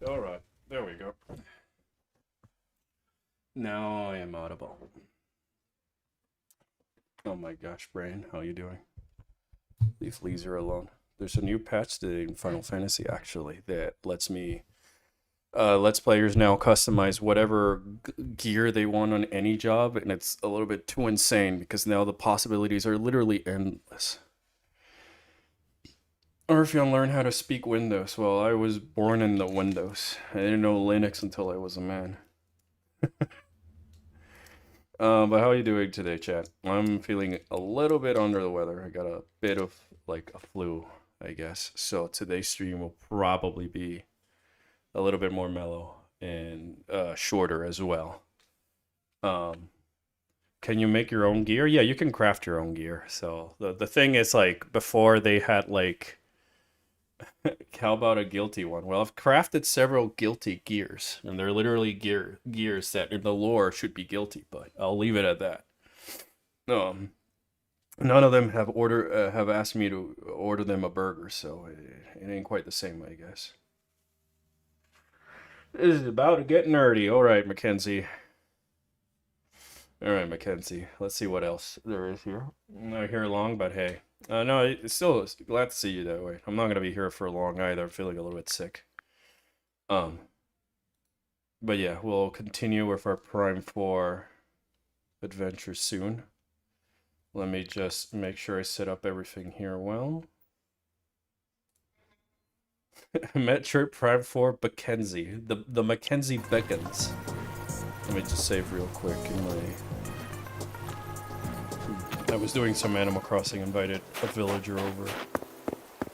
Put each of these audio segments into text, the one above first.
All right, there we go. Now I am audible. Oh my gosh, Brain, how you doing? Leave Leaser alone. There's a new patch today in Final Fantasy actually that lets lets players now customize whatever gear they want on any job, and it's a little bit too insane because now the possibilities are literally endless. Or if you want to learn how to speak Windows, well, I was born in the Windows. I didn't know Linux until I was a man. But how are you doing today, chat? I'm feeling a little bit under the weather. I got a bit of like a flu, I guess. So today's stream will probably be a little bit more mellow and shorter as well. Can you make your own gear? Yeah, you can craft your own gear. So the thing is, like, before they had like how about a guilty one? Well, I've crafted several guilty gears, and they're literally gears that in the lore should be guilty, but I'll leave it at that. Um, None of them have asked me to order them a burger, so it ain't quite the same, I guess. This is about to get nerdy. All right, Mackenzie. All right, Mackenzie. Let's see what else there is here. I'm not here long, but hey. No, it's still glad to see you that way. I'm not gonna be here for long either. I'm feeling a little bit sick. Um, but yeah, we'll continue with our Prime 4 adventure soon. Let me just make sure I set up everything here well. Metroid Prime 4 Mackenzie. The Mackenzie beckons. Let me just save real quick in my... I was doing some Animal Crossing, invited a villager over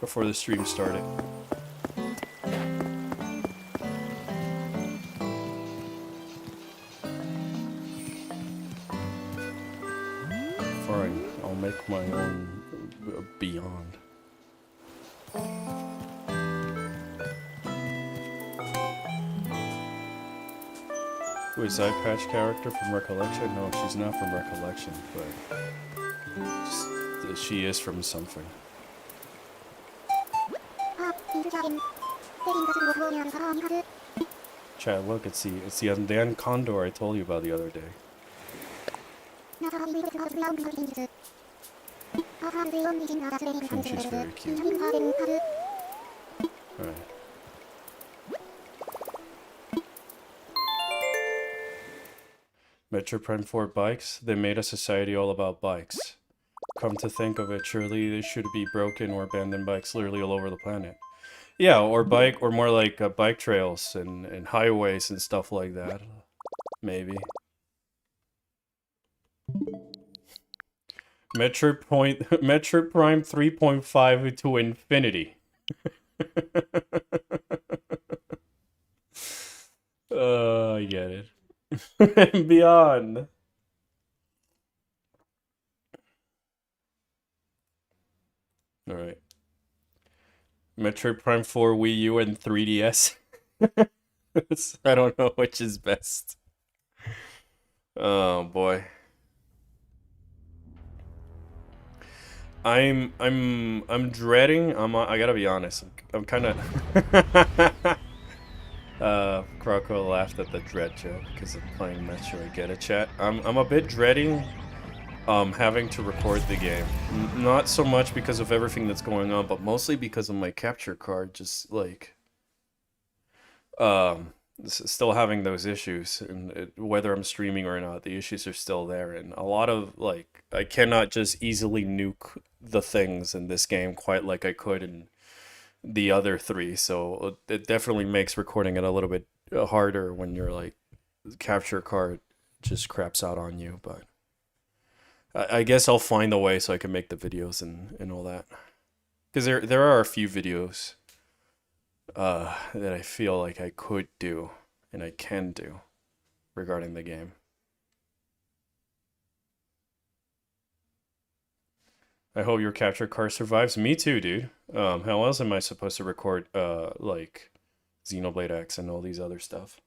before the stream started. fine. I'll make my own beyond. Who is Eye Patch character from Recollection? No, she's not from Recollection, but she is from something. Chat, look, it's the undead condor I told you about the other day. I think she's very cute. Alright. Metroid Prime 4 bikes? They made a society all about bikes. Come to think of it, surely they should be broken or abandoned bikes literally all over the planet. Yeah, or more like bike trails and highways and stuff like that. Maybe. Metroid Prime 3.5 to infinity. I get it. And beyond. Alright. Metroid Prime 4 Wii U and 3DS. I don't know which is best. Oh boy. I'm dreading. I gotta be honest. I'm kind of. Croco laughed at the dread joke because of playing Metroid. Get it, chat? I'm a bit dreading having to record the game. Not so much because of everything that's going on, but mostly because of my capture card just like still having those issues, and whether I'm streaming or not, the issues are still there, and a lot of like I cannot just easily nuke the things in this game quite like I could in the other three, so it definitely makes recording it a little bit harder when your like capture card just craps out on you. But I guess I'll find a way so I can make the videos and all that, because there are a few videos that I feel like I could do and I can do regarding the game. I hope your capture card survives. Me too, dude. How else am I supposed to record like Xenoblade X and all these other stuff?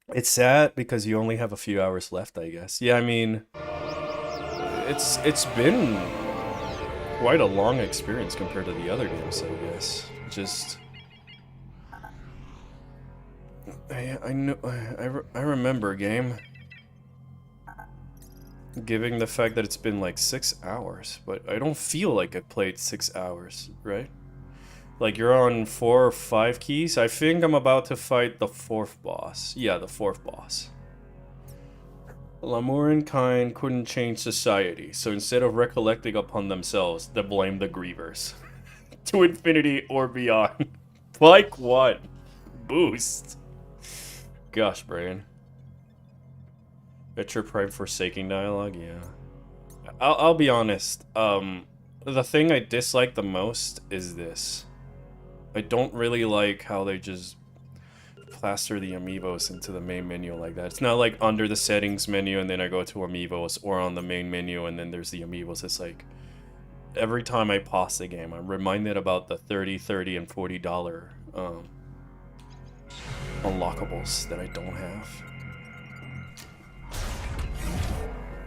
It's sad because you only have a few hours left, I guess. Yeah, I mean, it's been quite a long experience compared to the other games, I guess. Just I know I remember game. Given the fact that it's been like 6 hours, but I don't feel like I played 6 hours, right? Like you're on 4 or 5 keys. I think I'm about to fight the 4th boss. Yeah, the 4th boss. Lamuran kind couldn't change society, so instead of recollecting upon themselves, they blame the grievers. To infinity or beyond. Like what? Boost. Gosh, Brian. Metroid Prime Forsaking dialogue, yeah. I'll be honest. The thing I dislike the most is this. I don't really like how they just plaster the amiibos into the main menu like that. It's not like under the settings menu and then I go to amiibos, or on the main menu and then there's the amiibos. It's like every time I pause the game, I'm reminded about the $30, $30, and $40 unlockables that I don't have.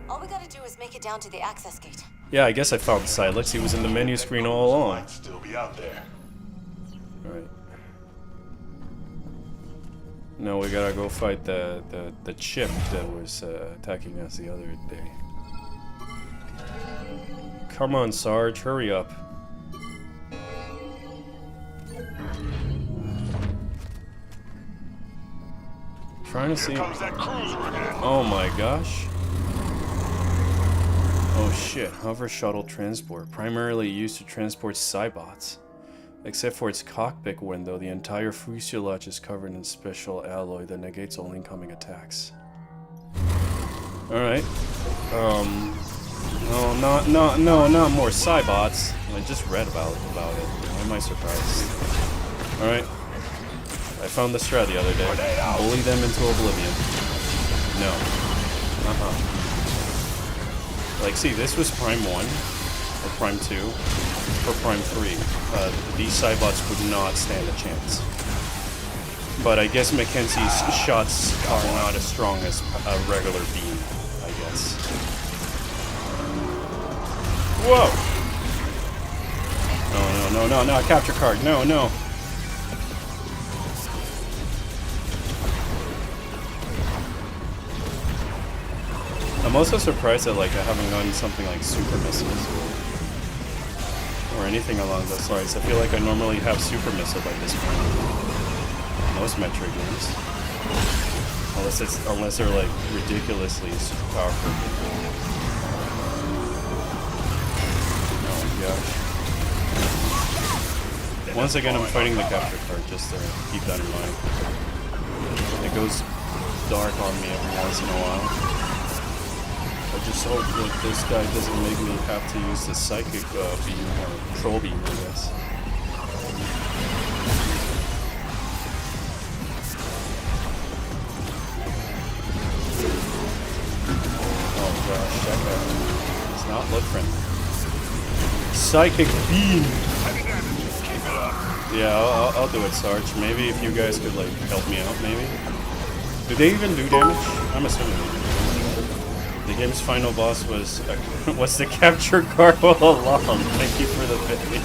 All we gotta do is make it down to the access gate. Yeah, I guess I found Silex. He was in the menu screen all along. Might still be out there. Alright. No, we gotta go fight the chip that was attacking us the other day. Come on, Sarge, hurry up. Trying to see. Here comes that cruiser again. Oh my gosh. Oh shit, hover shuttle transport, primarily used to transport Cybots. Except for its cockpit window, the entire fuselage is covered in special alloy that negates all incoming attacks. Alright. No, not more Cybots. I just read about it. Why am I surprised? Alright. I found the strat the other day. Bully them into oblivion. No. Like, see, this was Prime 1, or Prime 2, or Prime 3. These Cybots would not stand a chance. But I guess Mackenzie's shots are not as strong as a regular beam, I guess. Whoa! No, capture card, no. I'm also surprised that, like, I haven't gotten something like super missiles or anything along those lines. I feel like I normally have super missile by this point. Most Metroid games, unless they're like ridiculously powerful. Oh gosh! Once again, I'm fighting the capture card. Just to keep that in mind. It goes dark on me every once in a while. I just hope that this guy doesn't make me have to use the psychic beam or troll beam, I guess. Oh gosh, that guy does not look friendly. Psychic beam! Yeah, I'll do it, Sarge. Maybe if you guys could, like, help me out, maybe? Do they even do damage? I'm assuming they do. The game's final boss was the capture card all along. Thank you for the video.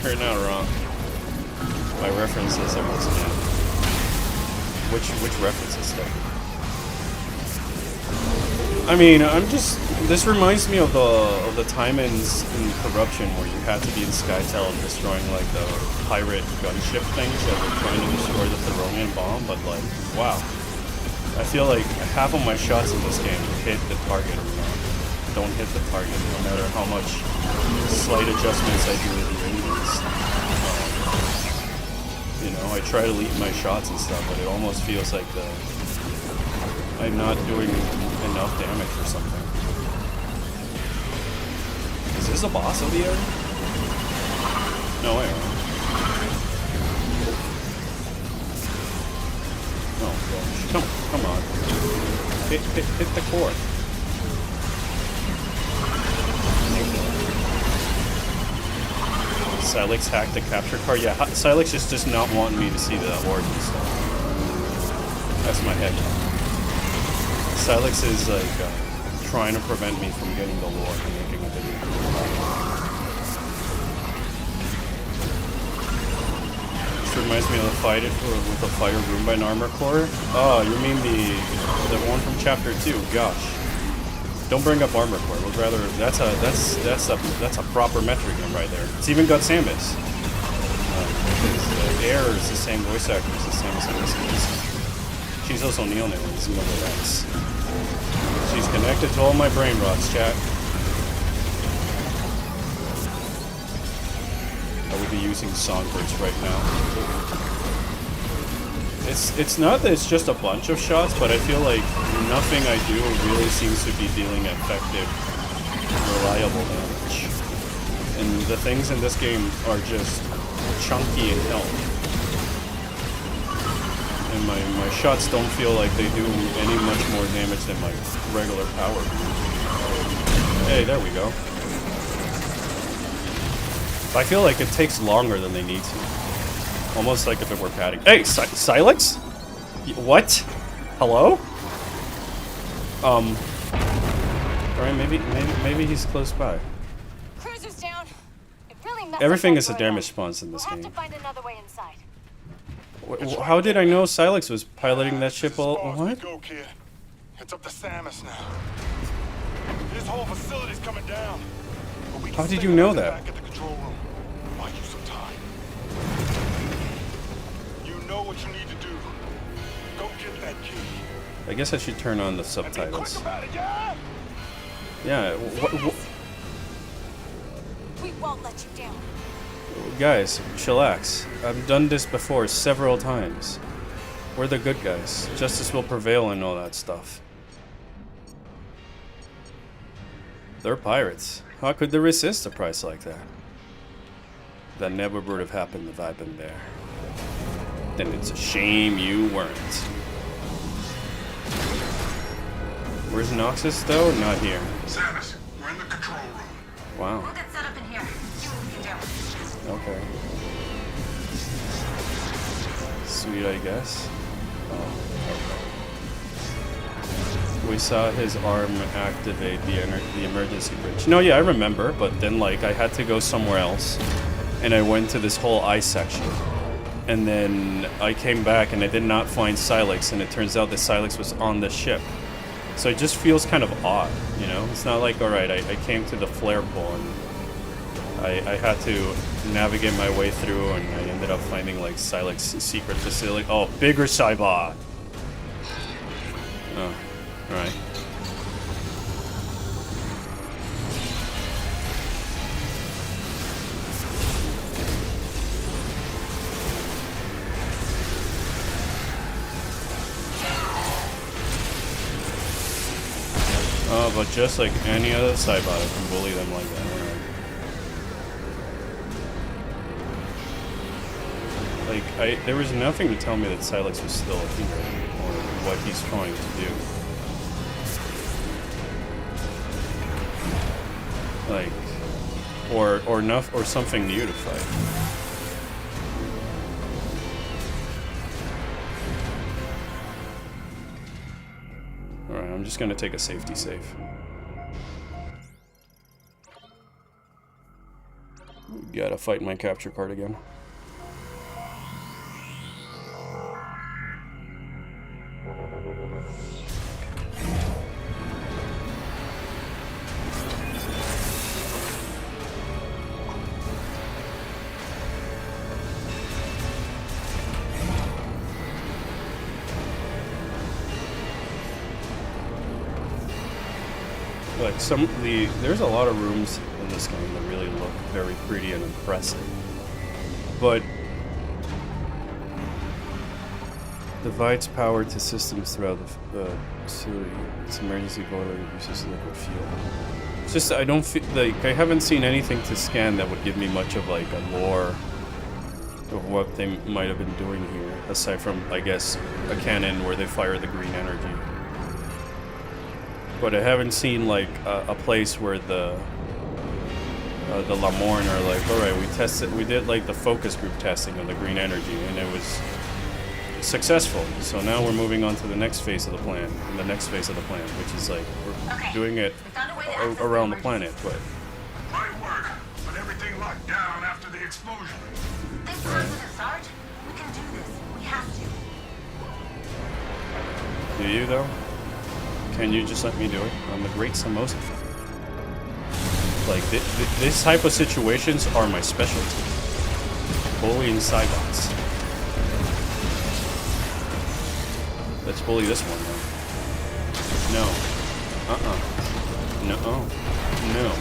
You're not wrong. My references are just bad. Which references though? I mean, this reminds me of the time in Corruption where you had to be in Skytel and destroying like the pirate gunship things that were trying to destroy the Theronian bomb, but like, wow. I feel like half of my shots in this game hit the target or not. Don't hit the target, no matter how much slight adjustments I do to the enemies. You know, I try to lead my shots and stuff, but it almost feels like I'm not doing enough damage or something. Is this a boss of the area? No way. Oh gosh. Come on. Hit the core. Silex hacked the capture card. Yeah, Silex just does not want me to see the origin stuff. That's my head. Silex is like trying to prevent me from getting the lore and making a video. Reminds me of the fight with the fire room by Armor Core. Oh, you mean the one from Chapter 2? Gosh, don't bring up Armor Core. Would rather that's a proper Metroid game right there. It's even got Samus. Air is the same voice actor as the Samus in this case. She's also Neil Nils, Mother X. She's connected to all my brain rots, chat. I would be using songbirds right now. It's not that it's just a bunch of shots, but I feel like nothing I do really seems to be dealing effective, reliable damage. And the things in this game are just chunky and health. And my shots don't feel like they do any much more damage than my regular power. Hey, there we go. I feel like it takes longer than they need to. Almost like if it were padding. Hey, Silex? What? Hello? Alright, maybe he's close by. Cruiser's down. It really messed Everything up is a my damage droid. response in this We'll game. have to find another way inside. How did I know Silex was piloting that ship all... What? Go, kid. It's up to Samus now. This whole facility's coming down. But we can How did stay you know right that? back at the control room. Buy you some time. You know what you need to do. Go get that key. I guess I should turn on the And be subtitles. quick about it, yeah? Yeah, We won't let you down. guys, chillax. I've done this before several times. We're the good guys. Justice will prevail and all that stuff. They're pirates. How could they resist a price like that? That never would have happened if I'd been there. Then it's a shame you weren't. Where's Noxus though? Not here. Samus, we're in the control room. Wow. We'll get set up in here. See what we can do. Okay. Sweet, I guess. Oh, okay. We saw his arm activate the emergency bridge. No, yeah, I remember, but then like I had to go somewhere else, and I went to this whole ice section, and then I came back and I did not find Silex, and it turns out that Silex was on the ship. So it just feels kind of odd, you know? It's not like, alright, I came to the flare pool and I had to navigate my way through, and I ended up finding like Silex's secret facility. Oh, bigger Cybot! Oh, alright. Oh, but just like any other Cybot, I can bully them like that. Like, there was nothing to tell me that Silex was still a hero, or what he's trying to do. Like, or something new to fight. Alright, I'm just gonna take a safety save. Gotta fight my capture card again. Like there's a lot of rooms in this game that really look very pretty and impressive, but divides power to systems throughout the facility. Its emergency boiler uses liquid fuel. It's just I don't feel like I haven't seen anything to scan that would give me much of like a lore of what they might have been doing here, aside from I guess a cannon where they fire the green energy. But I haven't seen like a place where the Lamorne are like, all right, we did like the focus group testing of the green energy, and it was successful. So now we're moving on to the next phase of the plan, which is like we're doing it around the planet. But Might work, but everything locked down after the explosion. This time with us, Sarge. We can do this. We have to. do you though? Can you just let me do it? I'm the great Samosa fan. Like, this type of situations are my specialty. Bullying Cybots. Let's bully this one, though. No. No. No.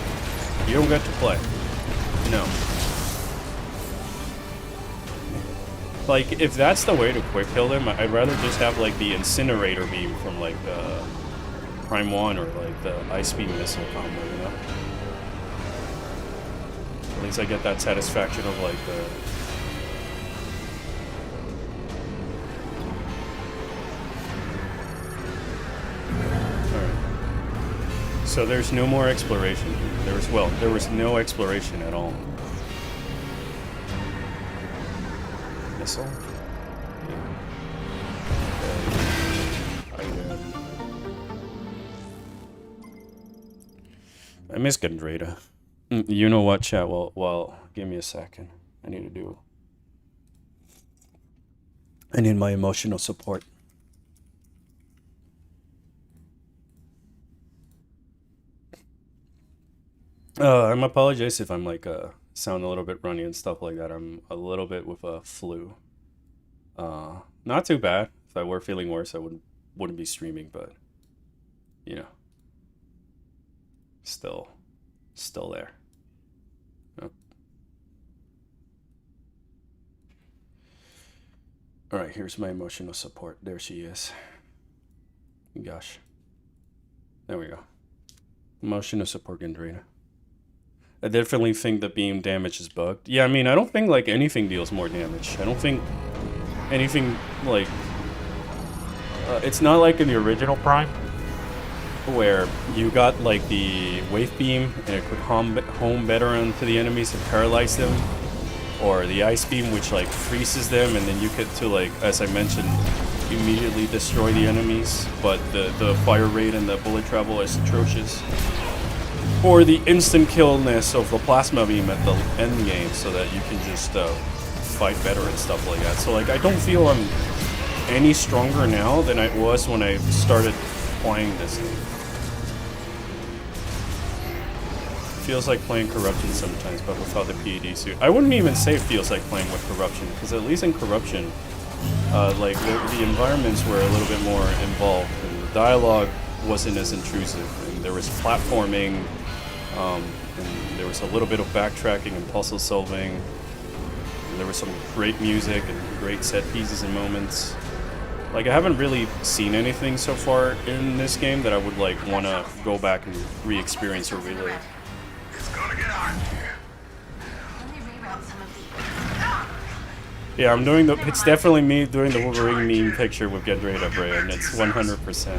You don't get to play. No. Like, if that's the way to quick kill them, I'd rather just have, like, the incinerator beam from, like, Prime 1 or like the ice beam missile combo, you know? At least I get that satisfaction of like the... Alright. So there's no more exploration here. There was no exploration at all. Missile? I miss Gandrada. You know what, chat? Well, give me a second. I need my emotional support. I'm apologize if I'm like sound a little bit runny and stuff like that. I'm a little bit with a flu. Not too bad. If I were feeling worse, I wouldn't be streaming, but you know. Still there. Oh. All right, here's my emotional support. There she is. Gosh. There we go. Emotional support, Gandrada. I definitely think the beam damage is bugged. Yeah, I mean, I don't think like anything deals more damage. I don't think anything like... it's not like in the original Prime, where you got like the wave beam and it could home better onto the enemies and paralyze them, or the ice beam which like freezes them, and then you get to, like, as I mentioned, immediately destroy the enemies, but the fire rate and the bullet travel is atrocious. Or the instant killness of the plasma beam at the end game, so that you can just fight better and stuff like that. So like, I don't feel I'm any stronger now than I was when I started playing this game. Feels like playing Corruption sometimes, but without the PED suit. I wouldn't even say it feels like playing with Corruption, because at least in Corruption, like the environments were a little bit more involved, and the dialogue wasn't as intrusive, and there was platforming, and there was a little bit of backtracking and puzzle solving, and there was some great music and great set pieces and moments. Like, I haven't really seen anything so far in this game that I would like want to go back and re-experience or relive. Yeah, I'm doing the. It's definitely me doing the Wolverine meme picture with Gandreda, Brian. It's 100%.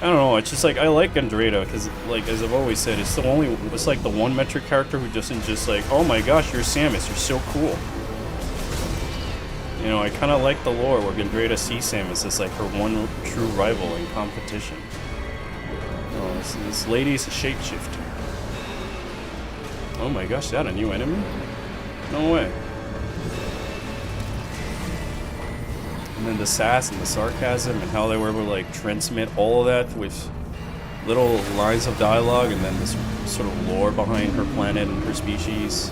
I don't know. It's just like, I like Gandreda because, like, as I've always said, it's the only. It's like the one Metroid character who doesn't just like, oh my gosh, you're Samus, you're so cool. You know, I kind of like the lore where Gandreda sees Samus as like her one true rival in competition. Oh, this lady's a shapeshifter. Oh my gosh, is that a new enemy? No way. And then the sass and the sarcasm and how they were able to like transmit all of that with little lines of dialogue, and then this sort of lore behind her planet and her species,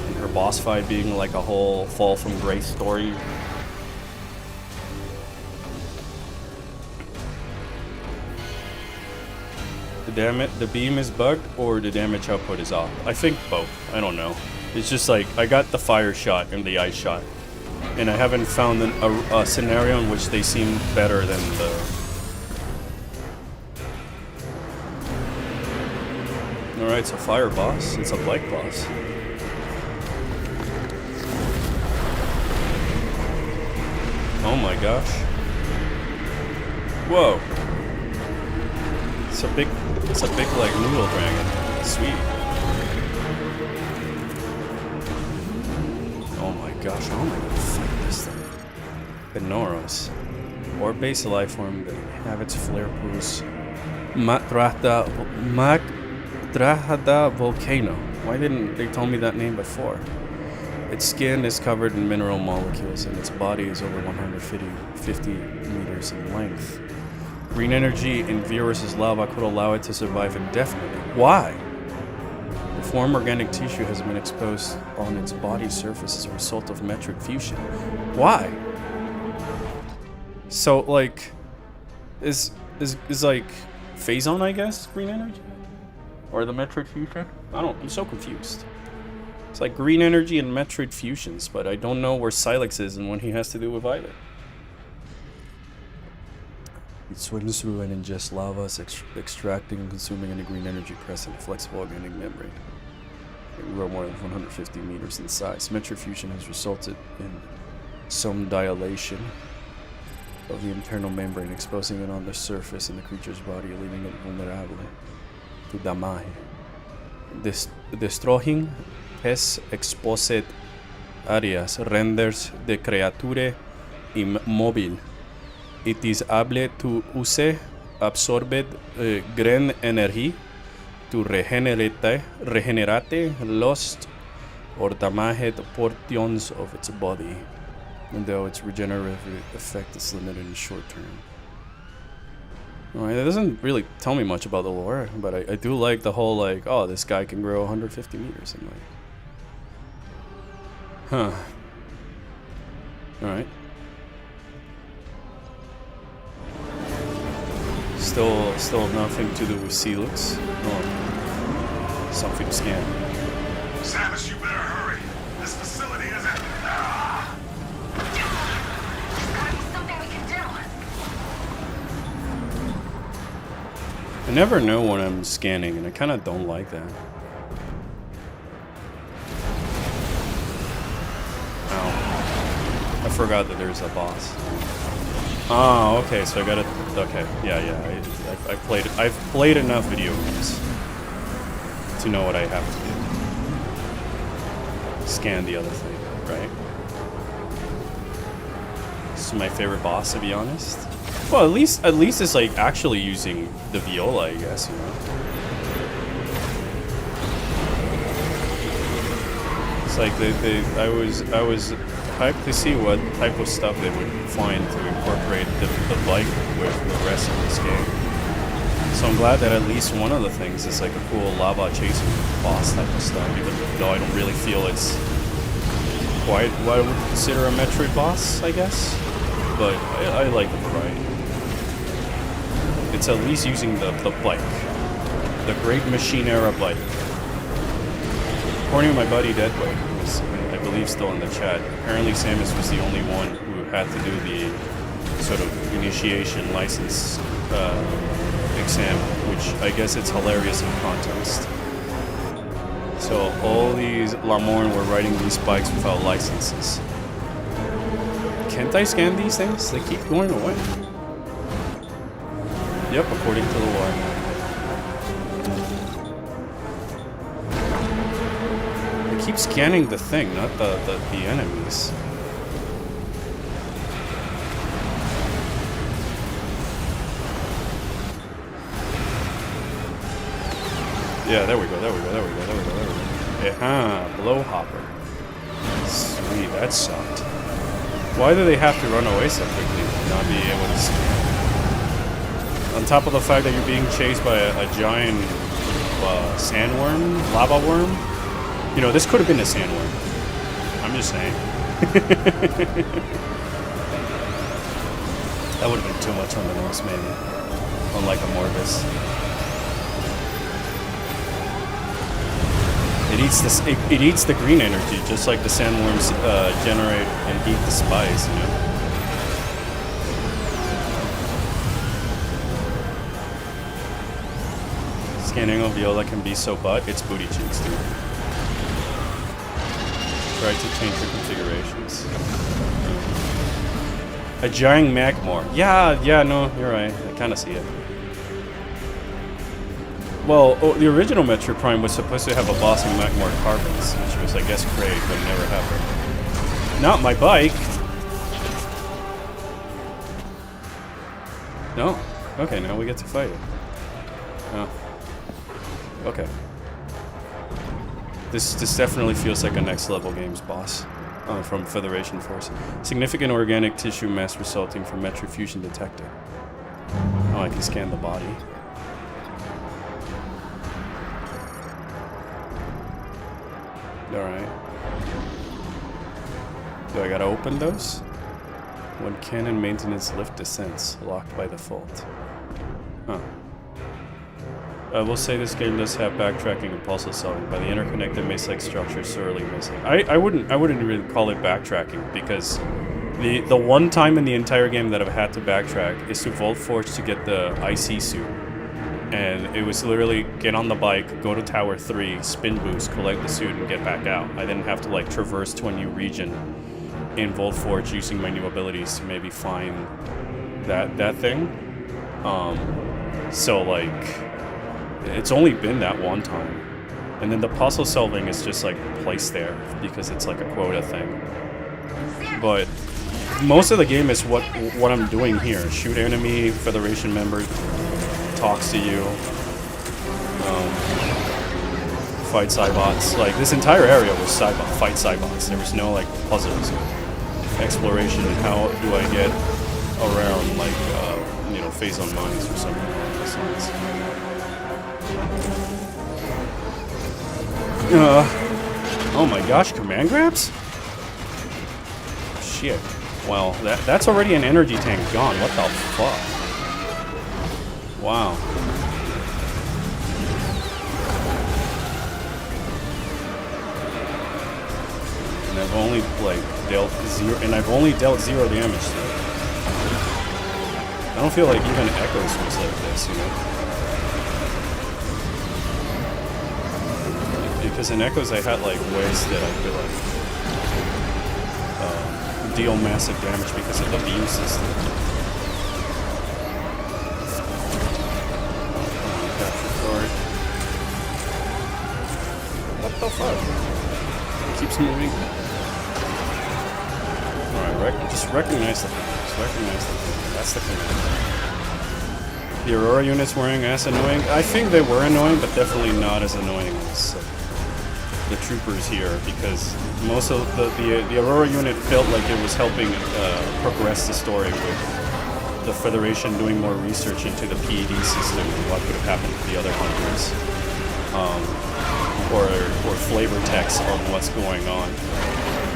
and her boss fight being like a whole Fall from Grace story. The beam is bugged, or the damage output is off. I think both. I don't know. It's just like, I got the fire shot and the ice shot, and I haven't found a scenario in which they seem better than the... Alright, it's a fire boss. It's a bike boss. Oh my gosh. Whoa. It's a big like noodle dragon. Sweet. Oh my gosh, how am I gonna fight this thing? Benoros. Orb-based life form that inhabits flare pools. Matrahda volcano. Why didn't they tell me that name before? Its skin is covered in mineral molecules, and its body is over 150 meters in length. Green energy in Virus's lava could allow it to survive indefinitely. Why? The form organic tissue has been exposed on its body surface as a result of Metroid fusion. Why? So, like, is like Phazon, I guess, green energy? Or the Metroid fusion? I'm so confused. It's like green energy and Metroid fusions, but I don't know where Silex is and what he has to do with either. It swims through and ingests lava, extracting and consuming any green energy present in a flexible organic membrane. It can grow more than 150 meters in size. Metroid fusion has resulted in some dilation of the internal membrane, exposing it on the surface in the creature's body, leaving it vulnerable to damage. Destroying pes exposet areas renders the creature immobile. It is able to use absorbed green energy to regenerate lost or damaged portions of its body, and though its regenerative effect is limited in the short term. Alright, it doesn't really tell me much about the lore, but I do like the whole like, oh, this guy can grow 150 meters and like, huh. Alright. Still nothing to do with Celix. Oh, something to scan. Samus, you better hurry. This facility isn't. There's gotta be something we can do. I never know when I'm scanning, and I kind of don't like that. Ow. I forgot that there's a boss. Oh, okay, so I gotta... Okay, yeah. I've played enough video games to know what I have to do. Scan the other thing, right? This is my favorite boss, to be honest. Well, at least it's like actually using the viola, I guess, you know. It's like I was hyped to see what type of stuff they would find to incorporate the bike with the rest of this game. So I'm glad that at least one of the things is like a cool lava chasing boss type of stuff, even though I don't really feel it's quite what I would consider a Metroid boss, I guess. But I like the variety. It's at least using the bike. The Great Machine Era bike. According to my buddy Deadway, who is, I believe, still in the chat, apparently Samus was the only one who had to do the sort of initiation license exam, which I guess it's hilarious in context. So all these Lamorne were riding these bikes without licenses. Can't I scan these things? They keep going away. Yep, according to the lore. Keep scanning the thing, not the enemies. Yeah, there we go. Yeah, blowhopper. Sweet, that sucked. Why do they have to run away so quickly and not be able to scan? On top of the fact that you're being chased by a giant sandworm, lava worm. You know, this could have been a sandworm. I'm just saying. That would have been too much on the nose, maybe. Unlike a Morgus. It eats the green energy, just like the sandworms generate and eat the spice, you know? Scanning of Viola can be so butt, it's booty cheeks, dude. Try to change your configurations. A giant Magmor. Yeah, no, you're right. I kind of see it. Well, the original Metroid Prime was supposed to have a boss in Magmor Carbons, which was, I guess, great, but never happened. Not my bike! No. Okay, now we get to fight it. Oh. Okay. This definitely feels like a next level games boss from Federation Force. Significant organic tissue mass resulting from Metrofusion detected. Oh, I can scan the body. Alright. Do I gotta open those? When cannon maintenance lift descents, locked by default. Huh. I will say this game does have backtracking and puzzle solving, but the interconnected maze-like structure is sorely missing. I wouldn't really call it backtracking, because the one time in the entire game that I've had to backtrack is to Vault Forge to get the IC suit. And it was literally get on the bike, go to Tower 3, spin boost, collect the suit, and get back out. I didn't have to like traverse to a new region in Vault Forge using my new abilities to maybe find that thing. So like, it's only been that one time. And then the puzzle solving is just like placed there because it's like a quota thing. But most of the game is what I'm doing here. Shoot enemy, Federation member talks to you, fight Cybots. Like this entire area was fight Cybots. There was no like puzzles or exploration. How do I get around like you know, phase on mines or something along those lines? Oh my gosh, command grabs? Shit. Well, that's already an energy tank gone. What the fuck? Wow. And I've only like dealt zero damage to it. I don't feel like even Echoes was like this, you know? Because in Echoes I had like ways that I could like deal massive damage because of the beam system. fuck? It keeps moving. Alright, just recognize the thing. Just recognize the thing. That's the command. The Aurora units weren't as annoying. I think they were annoying, but definitely not as annoying as the troopers here, because most of the Aurora unit felt like it was helping progress the story with the Federation doing more research into the PED system and what could have happened to the other hunters, or flavor text on what's going on.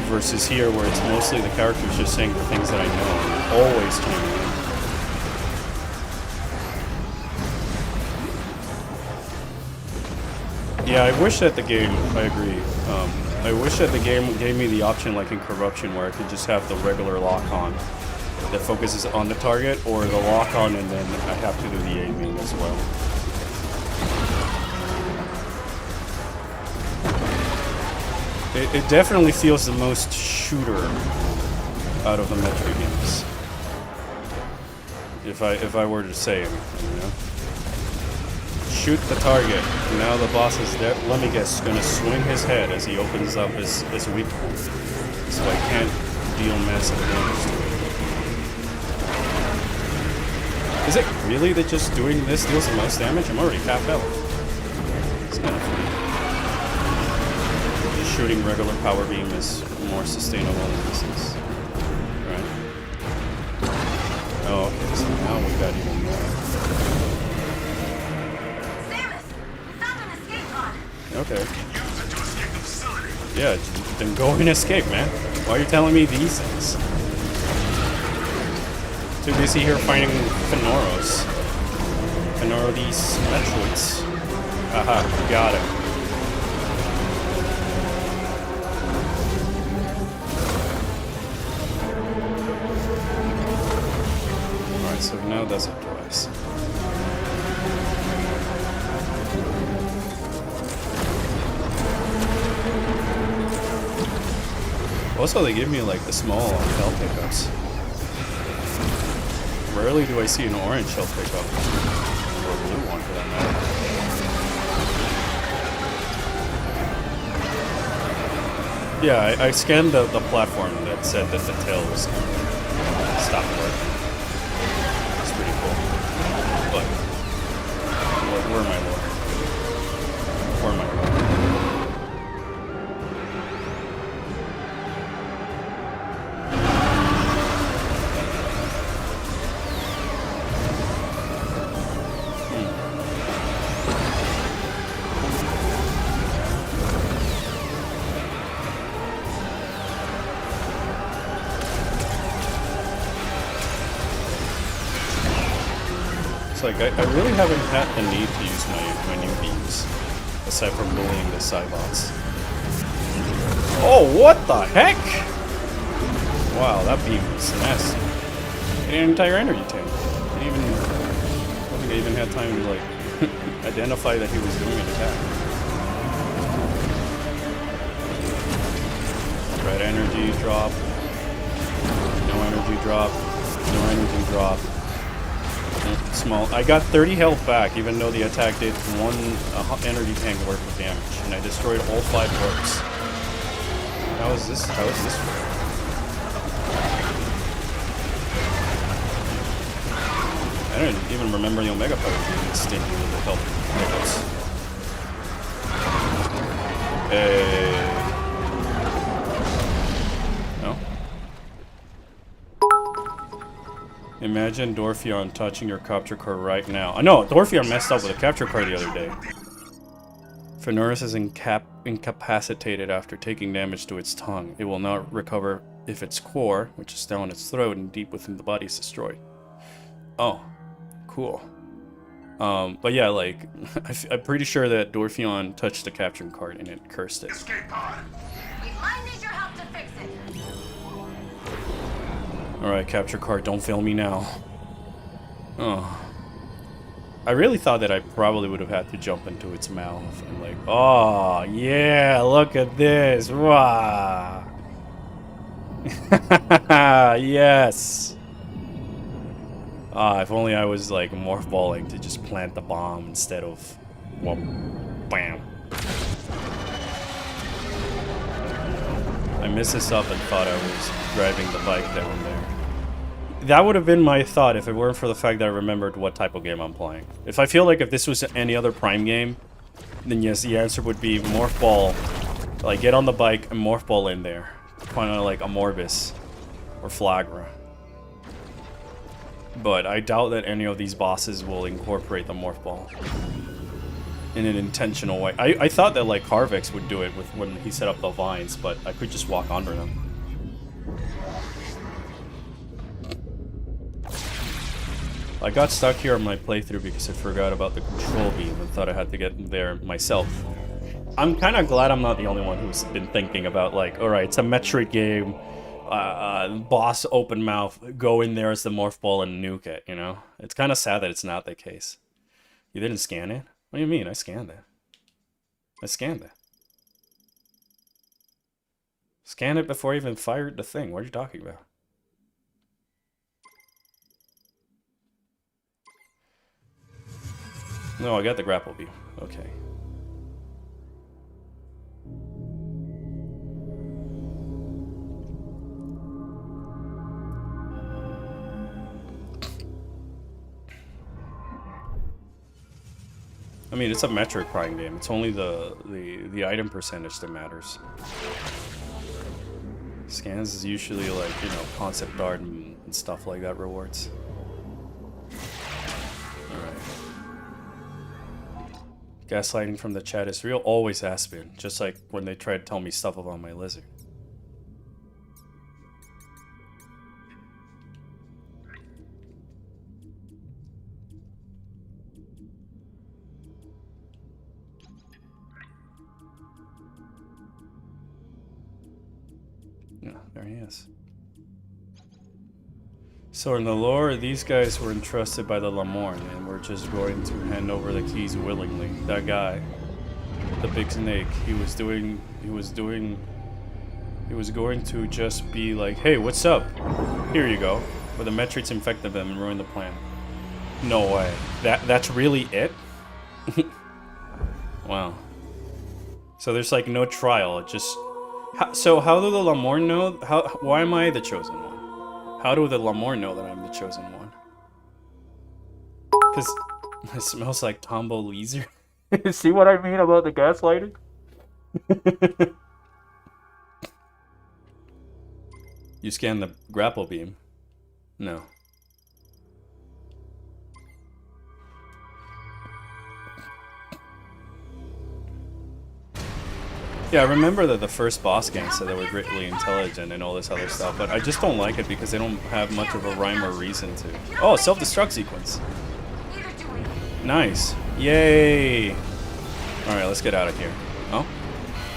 Versus here, where it's mostly the characters just saying the things that I know, and always chiming in. Yeah, I wish that the game, I agree, I wish that the game gave me the option like in Corruption where I could just have the regular lock-on that focuses on the target, or the lock-on and then I have to do the aiming as well. It definitely feels the most shooter out of the Metroid games. If I were to say anything, you know? Shoot the target. Now the boss is there. Let me guess, gonna swing his head as he opens up his weak point, so I can't deal massive damage to it. Is it really that just doing this deals the most damage? I'm already half health. It's kind of funny. Just shooting regular power beam is more sustainable than this is. Right? Oh, okay, so now we got even more. Okay. Yeah, then go and escape, man. Why are you telling me these things? Too busy here finding Fenoros. Fenoro these Metroids. Haha, got it. Alright, so now does it twice. Also, they give me like the small health pickups. Rarely do I see an orange health pickup, or a blue one for that matter. Yeah, I scanned the platform that said that the tail was stopped working. It's pretty cool. But where am I, Lord? Where am I, Lord? It's like, I really haven't had the need to use my new beams, aside from bullying the Cybots. Oh, what the heck? Wow, that beam was nasty. Hit an entire energy tank. I don't think I even had time to, like, identify that he was doing an attack. Red energy drop. No energy drop. No energy drop. Small. I got 30 health back, even though the attack did one energy tank worth of damage, and I destroyed all 5 orcs. How is this? How is this fair? I don't even remember the Omega Power being stingy with the health pickups. Hey. No? Imagine Dorphion touching your capture card right now. I know, Dorphion messed up with a capture card the other day. Fenoris is incapacitated after taking damage to its tongue. It will not recover if its core, which is down its throat and deep within the body, is destroyed. Oh, cool. But yeah, like, I'm pretty sure that Dorphion touched the capture card and it cursed it. Escape pod. We might need your help to fix it. Alright, capture card, don't fail me now. Oh. I really thought that I probably would have had to jump into its mouth and like, oh, yeah, look at this. Wow. Yes. Ah, if only I was like morph balling to just plant the bomb instead of, well, bam. I messed this up and thought I was driving the bike down there. That would have been my thought if it weren't for the fact that I remembered what type of game I'm playing. If I feel like if this was any other Prime game, then yes, the answer would be Morph Ball. Like, get on the bike and Morph Ball in there. Kind of like Amorbis or Flagra. But I doubt that any of these bosses will incorporate the Morph Ball in an intentional way. I thought that, like, Carvex would do it with when he set up the vines, but I could just walk under them. I got stuck here on my playthrough because I forgot about the control beam and thought I had to get there myself. I'm kind of glad I'm not the only one who's been thinking about, like, alright, it's a Metroid game, boss open mouth, go in there as the Morph Ball and nuke it, you know? It's kind of sad that it's not the case. You didn't scan it? What do you mean? I scanned it. I scanned it. Scanned it before I even fired the thing. What are you talking about? No, I got the grapple beam. Okay. I mean, it's a Metroid Prime game. It's only the item percentage that matters. Scans is usually like, you know, concept art and stuff like that rewards. Gaslighting from the chat is real, always has been. Just like when they try to tell me stuff about my lizard. Yeah, there he is. So in the lore, these guys were entrusted by the Lamorne, and we're just going to hand over the keys willingly. That guy, the big snake, he was going to just be like, hey, what's up? Here you go. But the Metroids infected them and ruined the plan. No way. That's really it? Wow. So there's like no trial, it just... So how do the Lamorne know? Why am I the chosen one? How do the Lamorne know that I'm the chosen one? Because it smells like Tombo Leeser. See what I mean about the gaslighting? You scanned the grapple beam? No. Yeah, I remember that the first boss game said they were greatly intelligent and all this other stuff, but I just don't like it because they don't have much of a rhyme or reason to. Oh, self-destruct sequence. Nice. Yay! Alright, let's get out of here. Oh?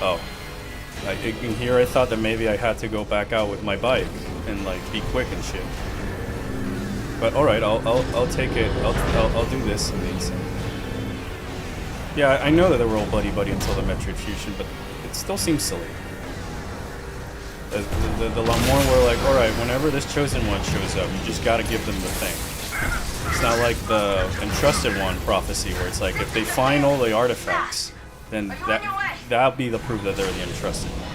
Oh. In here I thought that maybe I had to go back out with my bike and like be quick and shit. But alright, I'll take it. I'll do this and these. Yeah, I know that they were all buddy-buddy until the Metroid Fusion, but it still seems silly. The Lamorne were like, alright, whenever this chosen one shows up, you just gotta give them the thing. It's not like the Entrusted One prophecy, where it's like, if they find all the artifacts, then that'll be the proof that they're the Entrusted One.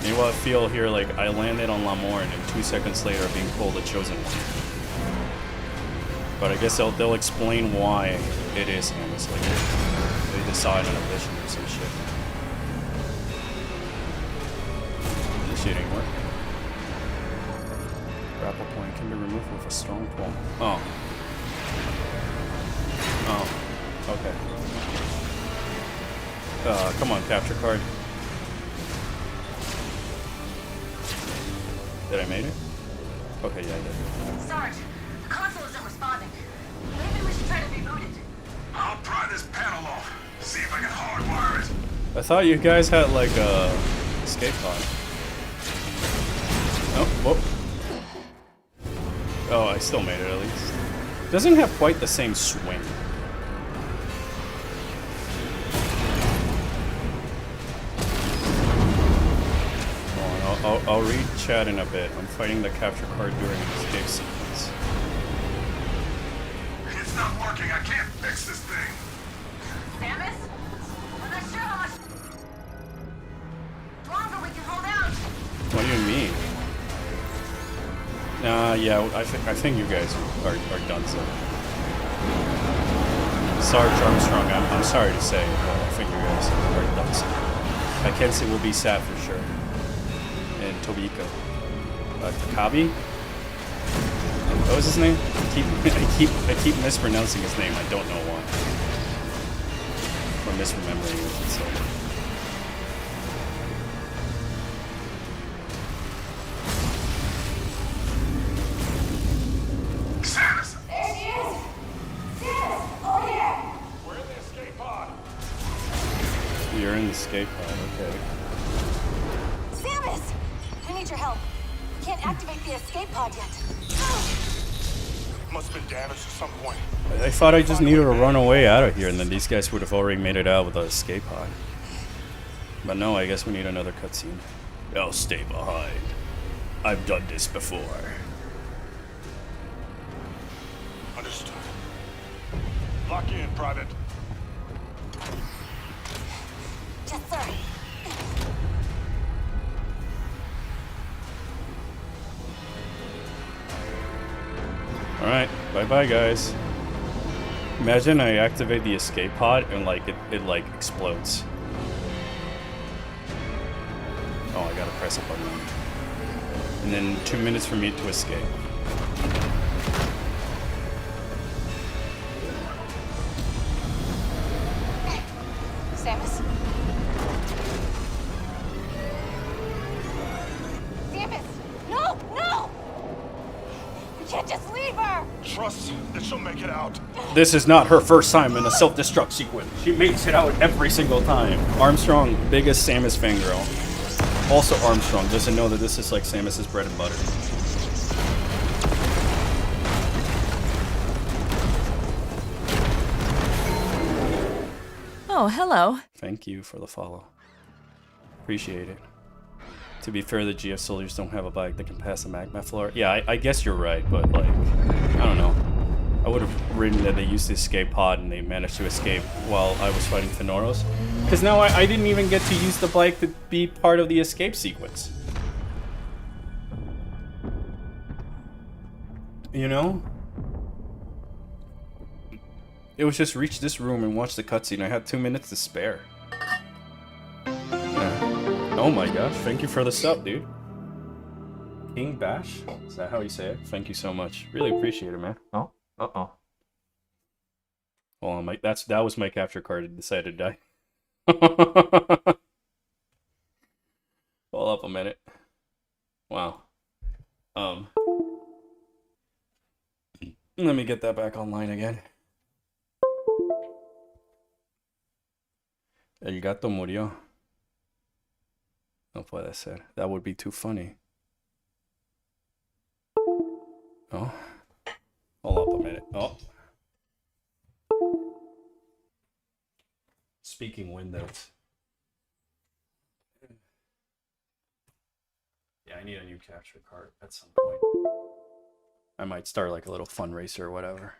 Meanwhile, I feel here like I landed on Lamorne, and 2 seconds later being called the chosen one. But I guess they'll explain why it is him. It's like they decide on a vision or some shit. This shit ain't work. Grapple point can be removed with a strong pull. Oh. Oh. Okay. Come on, capture card. Did I make it? Okay, yeah, I did. Sarge, the console isn't responding. Maybe we should try to reboot it. I'll pry this panel off. See if I can hardwire it. I thought you guys had like a escape pod. Oh, whoop. Oh, I still made it at least. Doesn't have quite the same swing. I'll read chat in a bit. I'm fighting the capture card during an escape sequence. It's not working. I can't fix this thing. Samus? I'm not sure how much longer we can hold out. Yeah, I think you guys are done. So, Sarge Armstrong, I'm sorry to say, but I think you guys are done. So. Mackenzie will be sad for sure. And Tobiko. Takabi? What was his name? I keep mispronouncing his name. I don't know why. Or misremembering it. So. Samus! There she is! Samus! Over here! We're in the escape pod. You're in the escape pod, okay. Samus! We need your help. We can't activate the escape pod yet. Must have been damaged at some point. I thought I just needed to run away out of here, and then these guys would have already made it out with the escape pod. But no, I guess we need another cutscene. I'll stay behind. I've done this before. Understood. Lock in, Private. Yes, sir. Alright, bye-bye guys. Imagine I activate the escape pod and like it like explodes. Oh, I gotta press a button. And then 2 minutes for me to escape. Samus? Samus! No! No! We can't just leave her! Trust that she'll make it out. This is not her first time in a self-destruct sequence. She makes it out every single time. Armstrong, biggest Samus fangirl. Also Armstrong doesn't know that this is like Samus's bread and butter. Oh, hello. Thank you for the follow. Appreciate it. To be fair, the GF soldiers don't have a bike that can pass the magma floor. Yeah, I guess you're right, but like, I don't know. I would have written that they used the escape pod and they managed to escape while I was fighting Fenoros. Because now I didn't even get to use the bike to be part of the escape sequence. You know? It was just reach this room and watch the cutscene. I had 2 minutes to spare. Yeah. Oh my gosh, thank you for the sub, dude. King Bash? Is that how you say it? Thank you so much. Really appreciate it, man. Oh, uh-oh. Hold on, Mike. That was my capture card. It decided to die. Hold up a minute. Wow. Let me get that back online again. El gato murió. No puede ser. That would be too funny. Oh. Hold up a minute. Oh. Speaking Windows. Yeah, I need a new capture card at some point. I might start like a little fundraiser or whatever.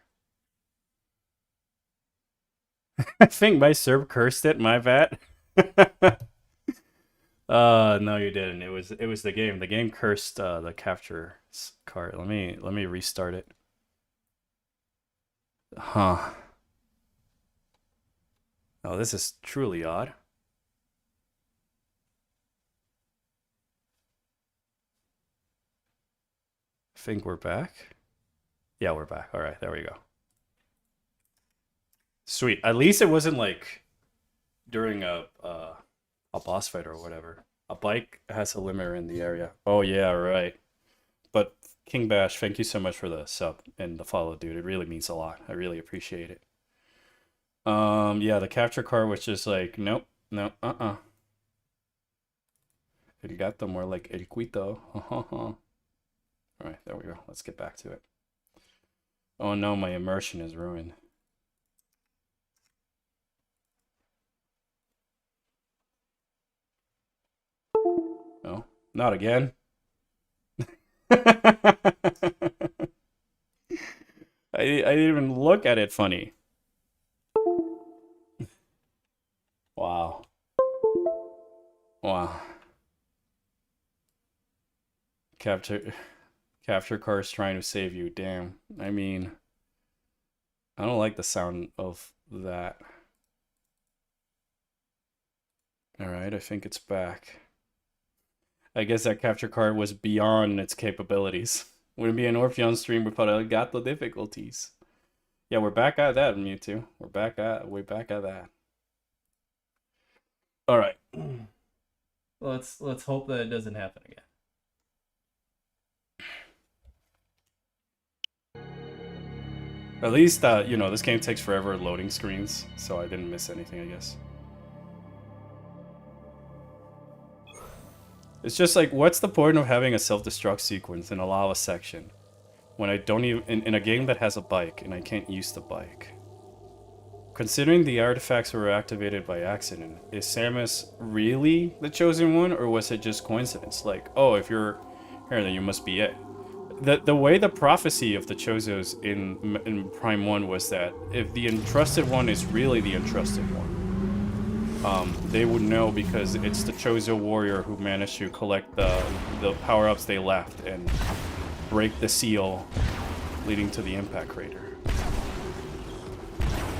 I think my server cursed it, my bad. No you didn't. It was the game. The game cursed the capture card. Let me restart it. Huh. Oh, this is truly odd. I think we're back. Yeah, we're back. All right, there we go. Sweet. At least it wasn't like during a boss fight or whatever. A bike has a limiter in the area. Oh yeah, right. But King Bash, thank you so much for the sub and the follow, dude. It really means a lot. I really appreciate it. Yeah, the capture card was just like, nope, no, El gato more like el cuito. All right, there we go. Let's get back to it. Oh no, my immersion is ruined. No, not again. I didn't even look at it funny. Wow. Wow. Capture Capture cars trying to save you. Damn. I mean, I don't like the sound of that. Alright, I think it's back. I guess that capture card was beyond its capabilities. Wouldn't be an Orpheon stream without Elgato difficulties. Yeah, we're back at that, Mewtwo. We're back at that. Alright. Let's hope that it doesn't happen again. At least, you know, this game takes forever loading screens, so I didn't miss anything, I guess. It's just like, what's the point of having a self-destruct sequence in a lava section when I don't even, in a game that has a bike, and I can't use the bike? Considering the artifacts were activated by accident, is Samus really the chosen one, or was it just coincidence? Like, oh, if you're here, then you must be it. The way the prophecy of the Chozos in Prime 1 was that if the entrusted one is really the entrusted one, they would know because it's the Chozo warrior who managed to collect the power-ups they left and break the seal leading to the impact crater.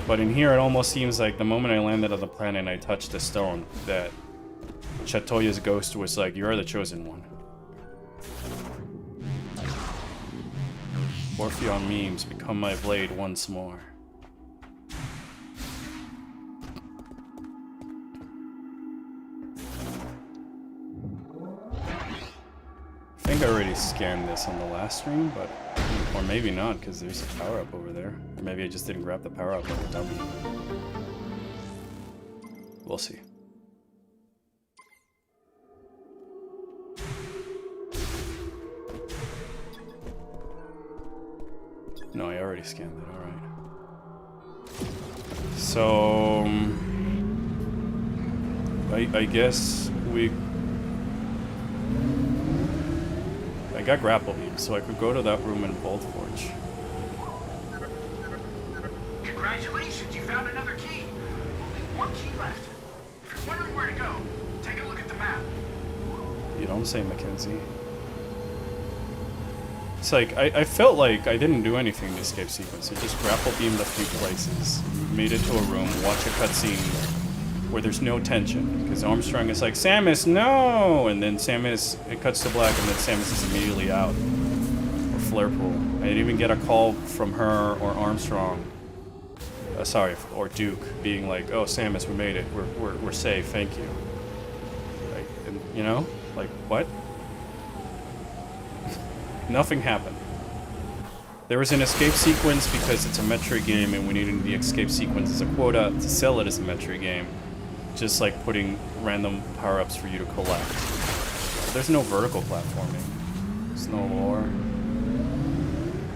But in here, it almost seems like the moment I landed on the planet and I touched the stone, that Chatoya's ghost was like, "You are the chosen one." Orpheon memes, become my blade once more. I think I already scanned this on the last stream, but... Or maybe not, because there's a power-up over there. Or maybe I just didn't grab the power-up like a dummy. We'll see. No, I already scanned it, alright. So... I guess we... I got grapple beam, so I could go to that room in Bolt Forge. Congratulations, you found another key. Only one key left. If you're wondering where to go, take a look at the map. You don't say, Mackenzie. It's like, I felt like I didn't do anything in the escape sequence. I just grapple beamed a few places, made it to a room, watch a cutscene where there's no tension. Because Armstrong is like, "Samus, no!" And then Samus, it cuts to black, and then Samus is immediately out. Or Flare Pool. I didn't even get a call from her or Armstrong. Sorry, or Duke, being like, "Oh, Samus, we made it. We're safe, thank you." Like, and, you know? Like, what? Nothing happened. There was an escape sequence because it's a Metroid game and we needed the escape sequence as a quota to sell it as a Metroid game. Just like putting random power-ups for you to collect. There's no vertical platforming. There's no lore.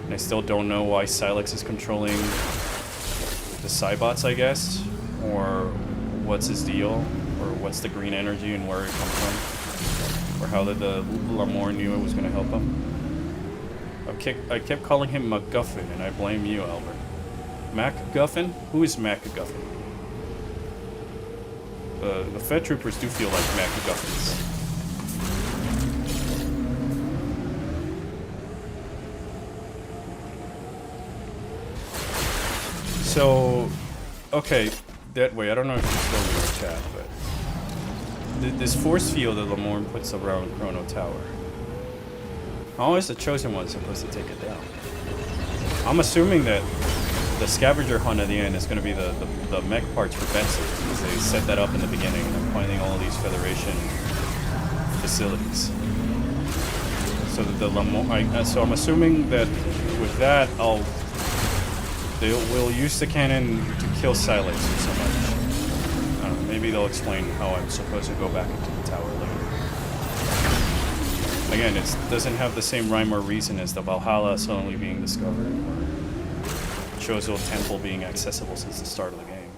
And I still don't know why Silex is controlling the Cybots, I guess. Or what's his deal. Or what's the green energy and where it comes from. Or how the Lamore knew it was going to help him. I kept calling him MacGuffin, and I blame you, Albert. MacGuffin? Who is MacGuffin? The Fed Troopers do feel like MacGuffins. So, okay, that way, I don't know if you're still in the chat, but... This force field that Lamorne puts around Chrono Tower. How is the Chosen One supposed to take it down? I'm assuming that the scavenger hunt at the end is going to be the mech parts for Benson, because they set that up in the beginning, and I'm finding all these Federation facilities. So that so I'm assuming that with that, we'll use the cannon to kill Silex or so much. I don't know, maybe they'll explain how I'm supposed to go back into the tower later. Again, it doesn't have the same rhyme or reason as the Valhalla suddenly being discovered, or Chozo Temple being accessible since the start of the game.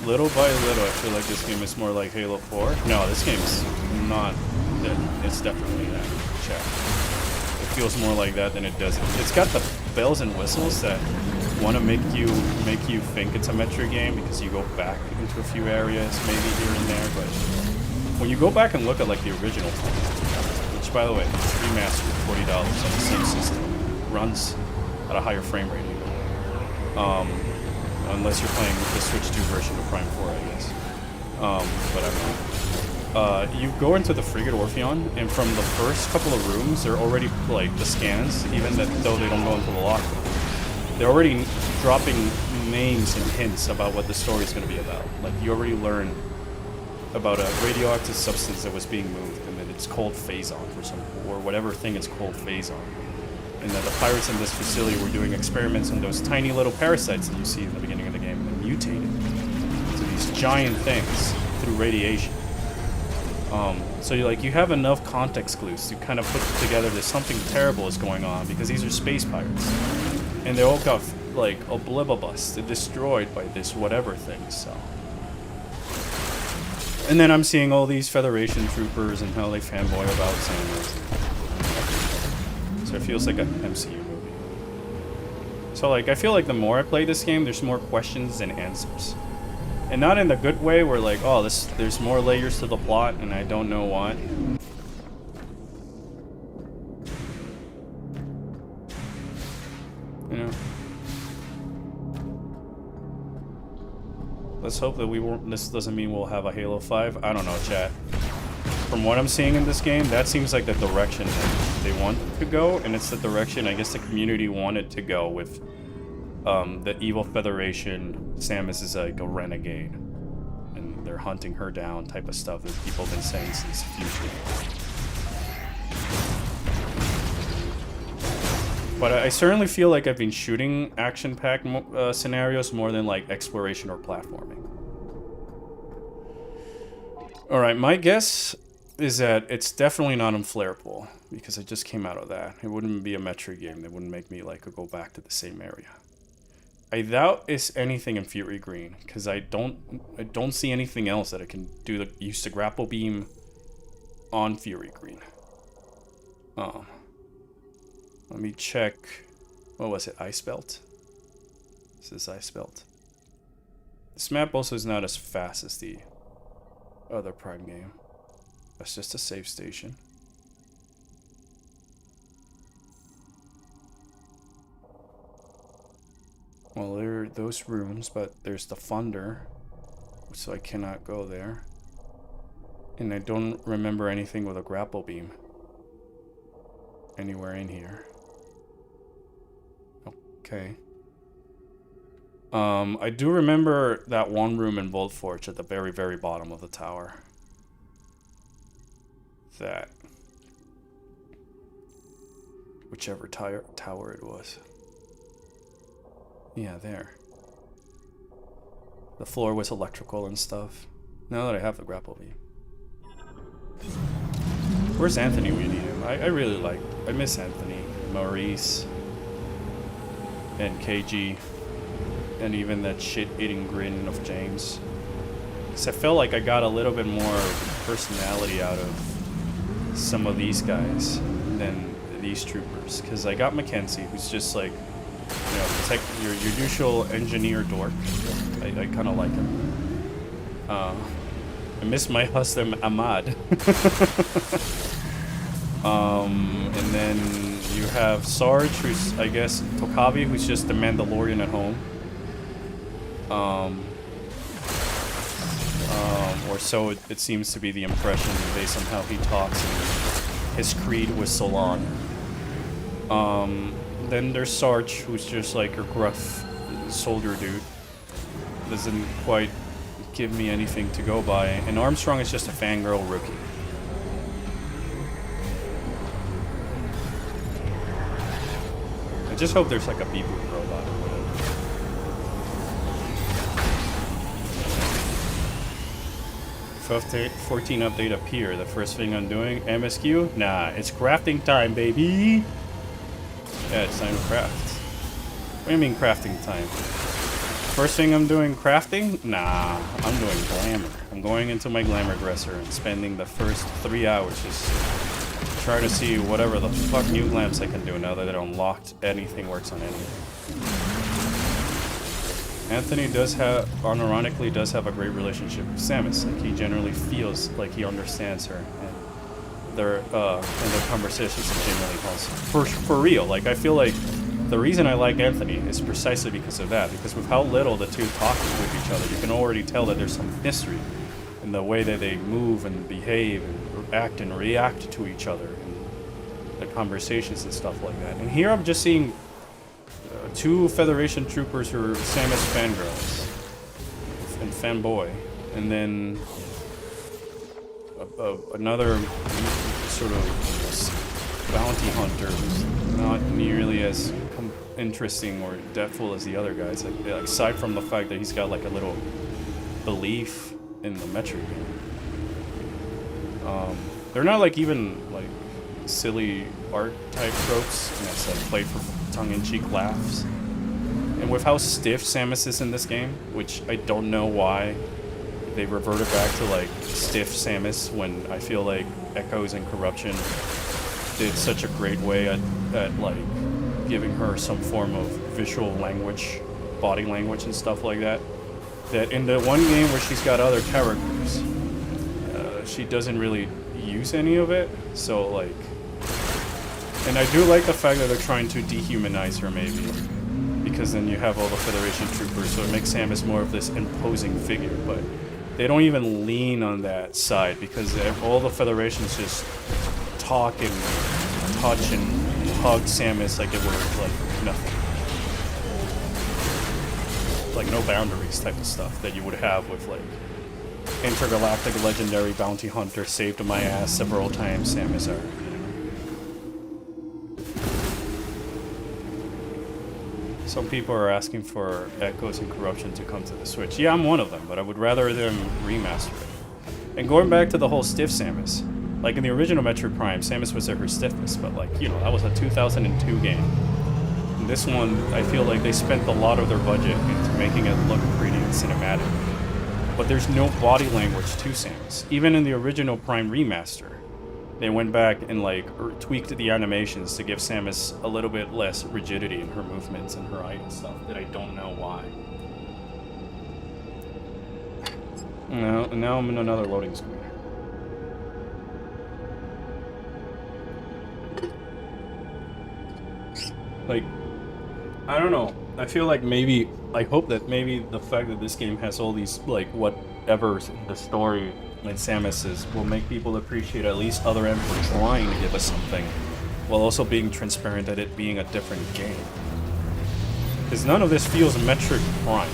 Little by little, I feel like this game is more like Halo 4. No, this game is not that. It's definitely that. Check. Feels more like that than it does. It's got the bells and whistles that want to make you think it's a Metroid game because you go back into a few areas, maybe here and there. But when you go back and look at like the original one, which by the way is remastered $40 on the same system, runs at a higher frame rate even. Unless you're playing the Switch 2 version of Prime 4, I guess. But I'm not. You go into the Frigate Orpheon, and from the first couple of rooms, they're already, like, the scans, even though they don't go into the locker. They're already dropping names and hints about what the story is going to be about. Like, you already learn about a radioactive substance that was being moved, and that it's called Phazon or whatever thing is called Phazon. And that the pirates in this facility were doing experiments on those tiny little parasites that you see in the beginning of the game, and they mutated to these giant things through radiation. So you have enough context clues to kind of put together that something terrible is going on, because these are space pirates, and they all got like oblibubused, destroyed by this whatever thing. So, and then I'm seeing all these Federation troopers and how they fanboy about Samus. So it feels like an MCU movie. So like I feel like the more I play this game, there's more questions than answers. And not in the good way where like, oh, there's more layers to the plot and I don't know what. You know. Let's hope that this doesn't mean we'll have a Halo 5. I don't know, chat. From what I'm seeing in this game, that seems like the direction that they want to go, and it's the direction I guess the community wanted to go with the evil Federation. Samus is like a renegade, and they're hunting her down type of stuff that people have been saying since Future. But I certainly feel like I've been shooting action-packed scenarios more than like exploration or platforming. Alright, my guess is that it's definitely not in Flare Pool, because it just came out of that. It wouldn't be a Metroid game. That wouldn't make me like go back to the same area. I doubt it's anything in Fury Green, because I don't see anything else that I can do use the grapple beam on Fury Green. Let me check. What was it? Ice Belt? This is Ice Belt. This map also is not as fast as the other Prime game. That's just a save station. Well, there are those rooms, but there's the Thunder, so I cannot go there. And I don't remember anything with a grapple beam anywhere in here. Okay. I do remember that one room in Vault Forge at the very, very bottom of the tower. That. Whichever tower it was. Yeah, there. The floor was electrical and stuff. Now that I have the grapple beam. Where's Anthony when you need him? I miss Anthony, Maurice, and KG, and even that shit-eating grin of James. Because I felt like I got a little bit more personality out of some of these guys than these troopers. Because I got Mackenzie, who's just like, you know, your usual engineer dork. I kind of like him. I miss my husband Ahmad. And then you have Sarge, who's, I guess, Tokavi, who's just the Mandalorian at home. Or so it seems to be the impression based on how he talks and his creed with Solon. Then there's Sarge, who's just like your gruff soldier dude. Doesn't quite give me anything to go by. And Armstrong is just a fangirl rookie. I just hope there's like a beep-boop robot or whatever. 14 update up here. The first thing I'm doing, MSQ? Nah, it's crafting time, baby! Yeah, it's time to craft. What do you mean crafting time? First thing I'm doing crafting? Nah, I'm doing glamour. I'm going into my glamour dresser and spending the first 3 hours just trying to see whatever the fuck new lamps I can do now that it unlocked. Anything works on anything. Anthony does have, unironically, does have a great relationship with Samus. Like, he generally feels like he understands her, and their conversations are genuinely awesome. For real, like, I feel like the reason I like Anthony is precisely because of that. Because with how little the two talk with each other, you can already tell that there's some history in the way that they move and behave and act and react to each other, and the conversations and stuff like that. And here I'm just seeing two Federation troopers who are Samus fangirls and fanboy, and then another sort of bounty hunter who's not nearly as interesting or depthful as the other guys. Like, aside from the fact that he's got like a little belief in the Metroid game. They're not like even like silly art type tropes, and it's like played for tongue-in-cheek laughs. And with how stiff Samus is in this game, which I don't know why they reverted back to like stiff Samus when I feel like Echoes and Corruption did such a great way at like giving her some form of visual language, body language and stuff like that. That in the one game where she's got other characters, she doesn't really use any of it. So like, and I do like the fact that they're trying to dehumanize her maybe, because then you have all the Federation troopers, so it makes Samus more of this imposing figure. But they don't even lean on that side, because all the Federations just talk and touch and hug Samus like it was like nothing. Like no boundaries type of stuff that you would have with like intergalactic legendary bounty hunter saved my ass several times Samus are, you know. Some people are asking for Echoes and Corruption to come to the Switch. Yeah, I'm one of them, but I would rather them remaster it. And going back to the whole stiff Samus, like in the original Metroid Prime, Samus was at her stiffness, but like, you know, that was a 2002 game. In this one, I feel like they spent a lot of their budget into making it look pretty and cinematic. But there's no body language to Samus. Even in the original Prime remaster, they went back and like tweaked the animations to give Samus a little bit less rigidity in her movements and her height and stuff that I don't know why. Now I'm in another loading screen. Like, I don't know. I feel like maybe, I hope that maybe the fact that this game has all these, like, whatever the story in Samus is will make people appreciate at least Other M for trying to give us something, while also being transparent at it being a different game. Because none of this feels Metroid Prime.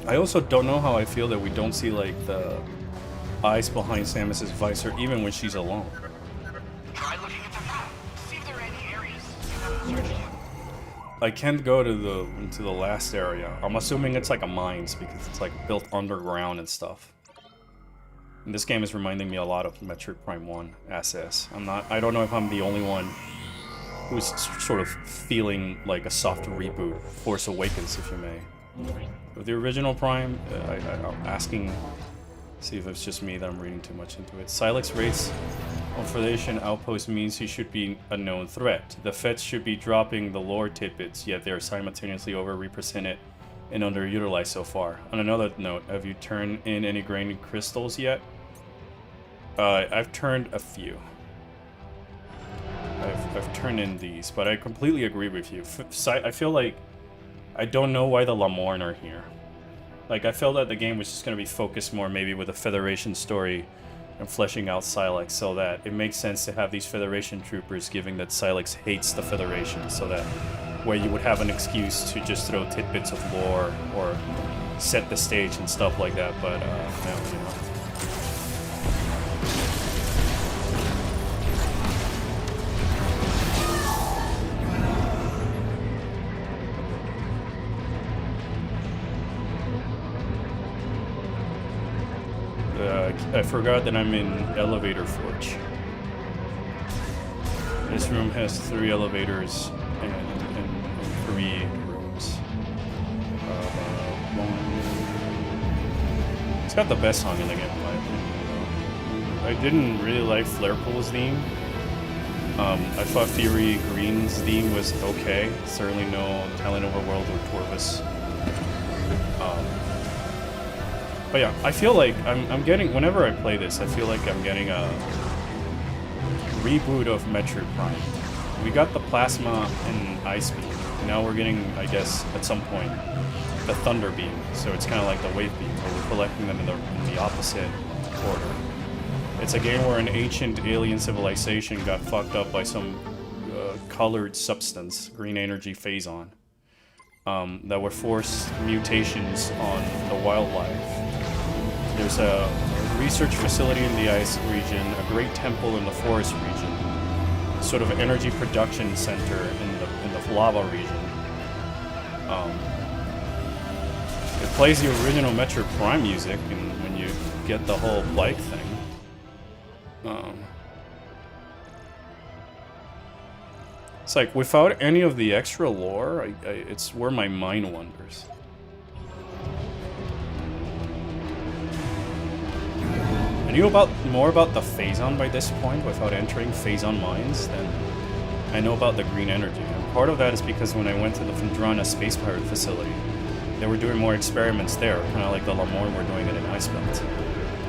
I also don't know how I feel that we don't see, like, the eyes behind Samus's visor even when she's alone. Try looking at the map. See if there are any areas you haven't searched yet. I can't go to into the last area. I'm assuming it's like a mines because it's like built underground and stuff. And this game is reminding me a lot of Metroid Prime 1 SS. I don't know if I'm the only one who's sort of feeling like a soft reboot, Force Awakens if you may. With the original Prime, I'm asking, see if it's just me that I'm reading too much into it. Silex rates on Federation outpost means he should be a known threat. The Feds should be dropping the lore tidbits, yet they are simultaneously over-represented and underutilized so far. On another note, have you turned in any grain crystals yet? I've turned a few. I've turned in these, but I completely agree with you. I feel like I don't know why the Lamorne are here. Like, I felt that the game was just going to be focused more maybe with a Federation story and fleshing out Silex, so that it makes sense to have these Federation troopers, given that Silex hates the Federation, so that where you would have an excuse to just throw tidbits of lore or set the stage and stuff like that, but no, you know. I forgot that I'm in Elevator Forge. This room has 3 elevators and 3 rooms. 1, got the best song in the game, in my opinion. I didn't really like Flarepool's theme. I thought Fury Green's theme was okay. Certainly no Talent Overworld or Torvus. But yeah, I feel like I'm getting, whenever I play this, I feel like I'm getting a reboot of Metroid Prime. We got the Plasma and Ice Beam. Now we're getting, I guess, at some point, the Thunder Beam. So it's kind of like the Wave Beam, where we're collecting them in the opposite order. It's a game where an ancient alien civilization got fucked up by some colored substance, green energy phazon, that would force mutations on the wildlife. There's a research facility in the ice region, a great temple in the forest region, sort of energy production center in the lava region. It plays the original Metroid Prime music, and when you get the whole bike thing. It's like, without any of the extra lore, it's where my mind wanders. I knew more about the Phazon by this point without entering Phazon mines than I know about the green energy. And part of that is because when I went to the Phendrana Space Pirate facility, they were doing more experiments there, kind of like the Lamorne were doing it in Icebelt.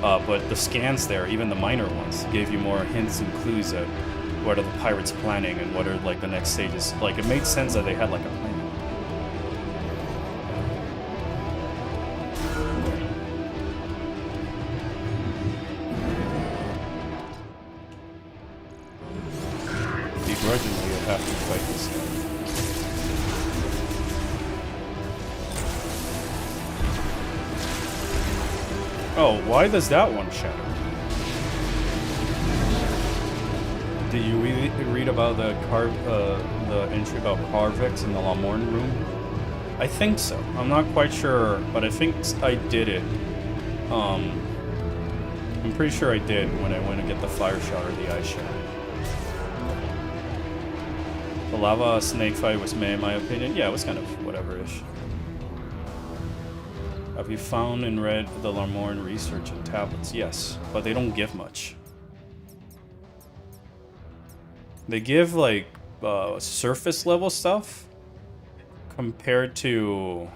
But the scans there, even the minor ones, gave you more hints and clues at what are the pirates planning and what are like the next stages. Like, it made sense that they had like a plan. Begrudgingly, you'll have to fight this guy. Oh, why does that one shatter? Did you read about the entry about Carvex in the Lamorne room? I think so. I'm not quite sure, but I think I did it. I'm pretty sure I did when I went to get the fire shot or the ice shot. The lava snake fight was meh, in my opinion. Yeah, it was kind of whatever-ish. Have you found and read the Lamorne research and tablets? Yes, but they don't give much. They give like surface level stuff compared to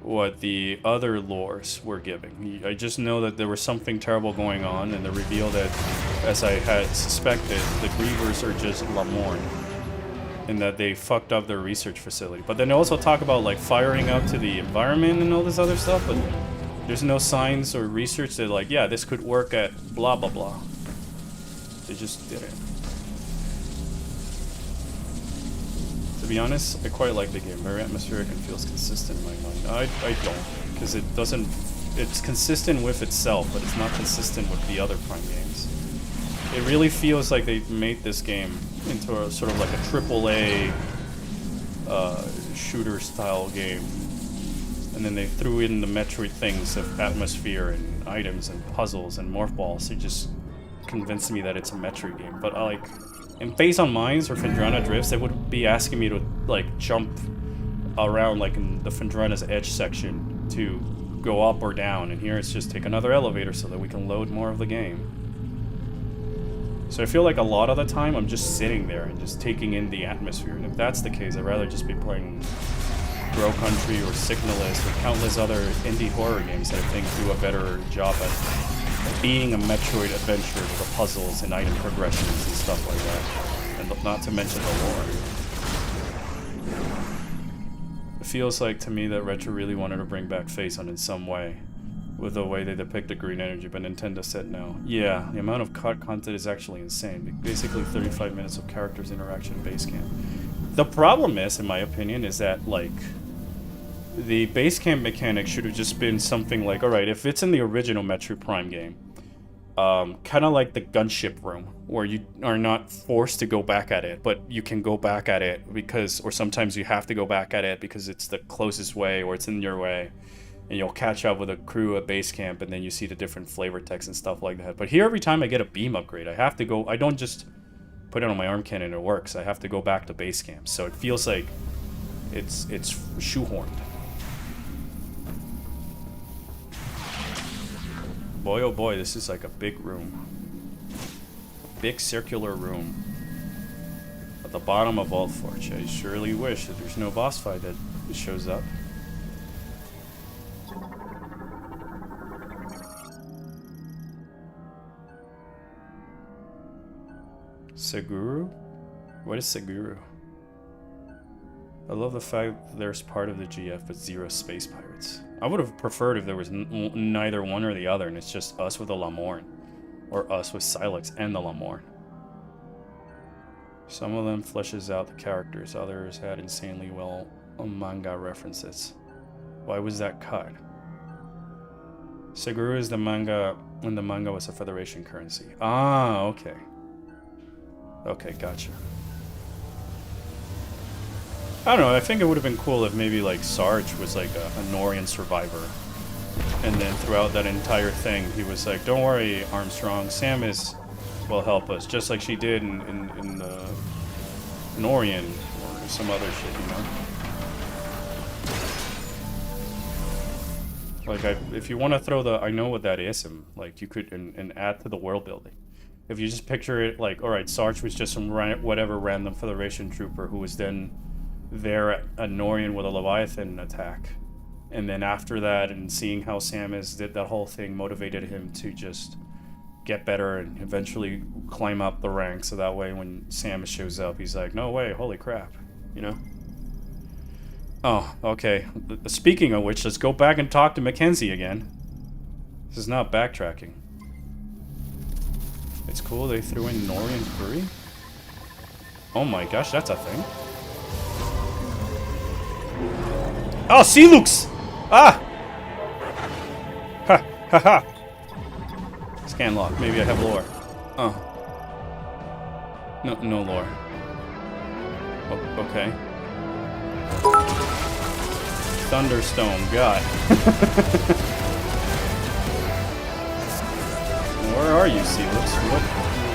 what the other lores were giving. I just know that there was something terrible going on, and the reveal that, as I had suspected, the Grievers are just Lamorne, and that they fucked up their research facility. But then they also talk about like firing up to the environment and all this other stuff, but there's no signs or research that like, yeah, this could work at blah blah blah. They just didn't. To be honest, I quite like the game. Very atmospheric and feels consistent in my mind. I don't, because it doesn't. It's consistent with itself, but it's not consistent with the other Prime games. It really feels like they made this game into a sort of like a AAA shooter-style game, and then they threw in the Metroid things of atmosphere and items and puzzles and morph balls. It just convinced me that it's a Metroid game. But like, in Phazon Mines or Phendrana Drifts, they would be asking me to like jump around like in the Phendrana's edge section to go up or down, and here it's just take another elevator so that we can load more of the game. So I feel like a lot of the time I'm just sitting there and just taking in the atmosphere, and if that's the case, I'd rather just be playing Grow Country or Signalist or countless other indie horror games that I think do a better job at being a Metroid adventure with the puzzles and item progressions and stuff like that, and not to mention the lore. It feels like to me that Retro really wanted to bring back Phazon in some way, with the way they depict the green energy, but Nintendo said no. Yeah, the amount of cut content is actually insane. Basically 35 minutes of characters interaction base camp. The problem is, in my opinion, is that like the base camp mechanic should have just been something like, alright, if it's in the original Metroid Prime game, kind of like the gunship room, where you are not forced to go back at it, but you can go back at it because, or sometimes you have to go back at it because it's the closest way or it's in your way. And you'll catch up with a crew at base camp, and then you see the different flavor text and stuff like that. But here, every time I get a beam upgrade, I have to go. I don't just put it on my arm cannon and it works. I have to go back to base camp. So it feels like it's shoehorned. Boy, oh boy, this is like a big room. A big circular room. At the bottom of Vault Forge. I surely wish that there's no boss fight that shows up. Seguru? What is Seguru? I love the fact that there's part of the GF but zero space pirates. I would have preferred if there was neither one or the other and it's just us with the Lamorne. Or us with Silex and the Lamorne. Some of them fleshes out the characters, others had insanely well manga references. Why was that cut? Seguru is the manga when the manga was a Federation currency. Ah, okay. Okay, gotcha. I don't know, I think it would have been cool if maybe like Sarge was like a Norian survivor. And then throughout that entire thing, he was like, don't worry, Armstrong, Samus will help us, just like she did in the Norian or some other shit, you know? Like, if you want to throw the, I know what that is, and like you could, and add to the world building. If you just picture it like, alright, Sarge was just some whatever random Federation trooper who was then there at a Norian with a Leviathan attack. And then after that, and seeing how Samus did that whole thing motivated him to just get better and eventually climb up the ranks. So that way when Samus shows up, he's like, no way, holy crap, you know? Oh, okay. Speaking of which, let's go back and talk to Mackenzie again. This is not backtracking. It's cool they threw in Norian Fury. Oh my gosh, that's a thing. Oh, Silux! Ah! Ha! Ha ha! Scan lock. Maybe I have lore. Oh. No lore. Okay. Thunderstone, God. Where are you, Celix?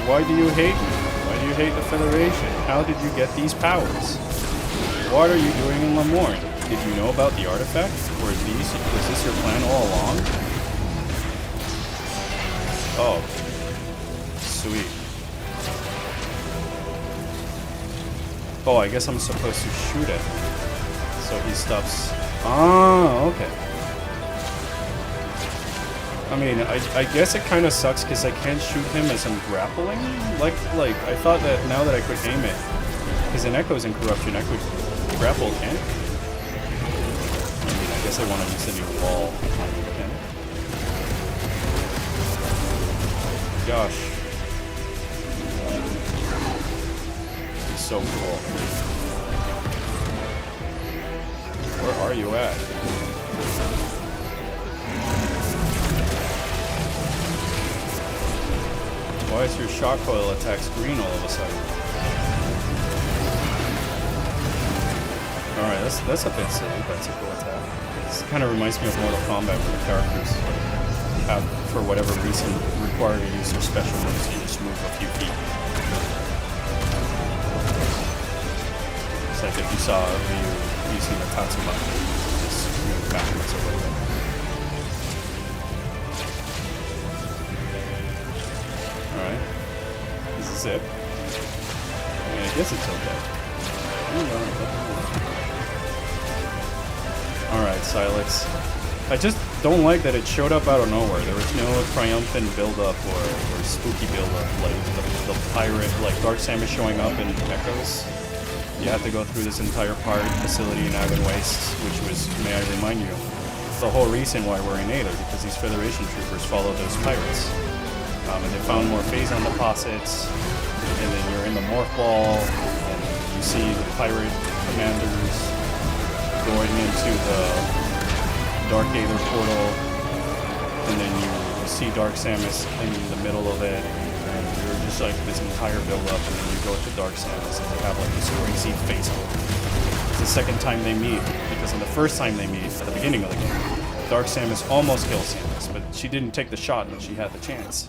Why do you hate me? Why do you hate the Federation? How did you get these powers? What are you doing in Lamorne? Did you know about the artifact? Or was this your plan all along? Oh. Sweet. Oh, I guess I'm supposed to shoot it. So he stops. Ah, okay. I mean, I guess it kind of sucks because I can't shoot him as I'm grappling. Like I thought that now that I could aim it, because in Echoes and Corruption I could grapple, can't I? I mean, I guess I want to use the new wall mechanic. Gosh. It's so cool. Where are you at? Why is your shock coil attacks green all of a sudden? Alright, that's a bit silly, but it's a cool attack. This kind of reminds me of Mortal Kombat where the characters have, for whatever reason, required to use their special moves to just move a few feet. It's like if you saw Ryu using the Tatsumaki, just move backwards a little bit. Alright. This is it. I mean, I guess it's okay. Alright, Silex. I just don't like that it showed up out of nowhere. There was no triumphant build-up or spooky build-up, like the pirate, like Dark Samus showing up in Echoes. You had to go through this entire pirate facility in Iron Wastes, which was, may I remind you, the whole reason why we're in Aether, because these Federation troopers followed those pirates. And they found more phazon deposits, and then you're in the Morph Ball, and you see the pirate commanders going into the Dark Aether portal, and then you see Dark Samus in the middle of it, and you're just like this entire build-up, and then you go to Dark Samus, and they have like this crazy phazon. It's the second time they meet, because in the first time they meet, at the beginning of the game, Dark Samus almost kills Samus, but she didn't take the shot when she had the chance.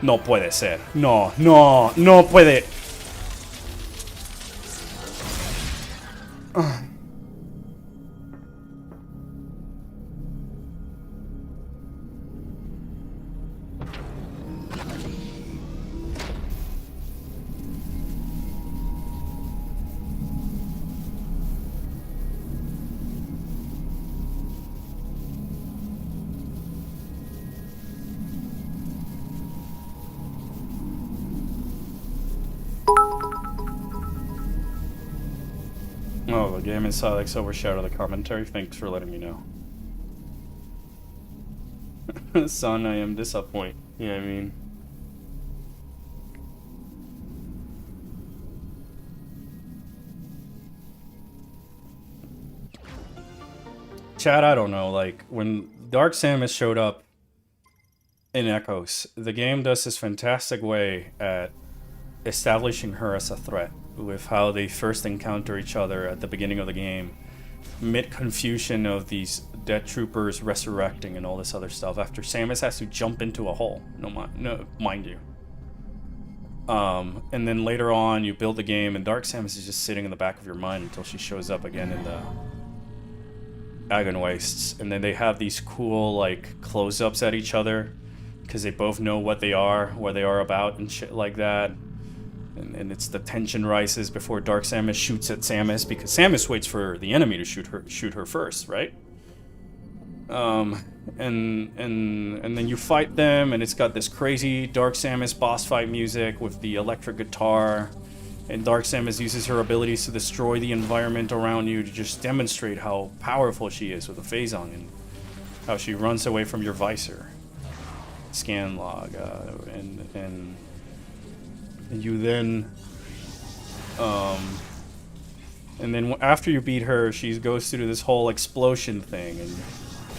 No puede ser. No puede. Oh, the game and Silex overshadow the commentary. Thanks for letting me know. Son, I am disappointed. Yeah, I mean. Chad, I don't know. Like, when Dark Samus showed up in Echoes, the game does this fantastic way at establishing her as a threat with how they first encounter each other at the beginning of the game, mid confusion of these dead troopers resurrecting and all this other stuff after Samus has to jump into a hole. No, mind you. And then later on, you build the game, and Dark Samus is just sitting in the back of your mind until she shows up again in the Agon Wastes, and then they have these cool like close-ups at each other because they both know what they are about, and shit like that. And it's the tension rises before Dark Samus shoots at Samus because Samus waits for the enemy to shoot her first, right? And then you fight them, and it's got this crazy Dark Samus boss fight music with the electric guitar. And Dark Samus uses her abilities to destroy the environment around you to just demonstrate how powerful she is with a phazon and how she runs away from your visor. Scan log, and you then, and then after you beat her, she goes through this whole explosion thing, and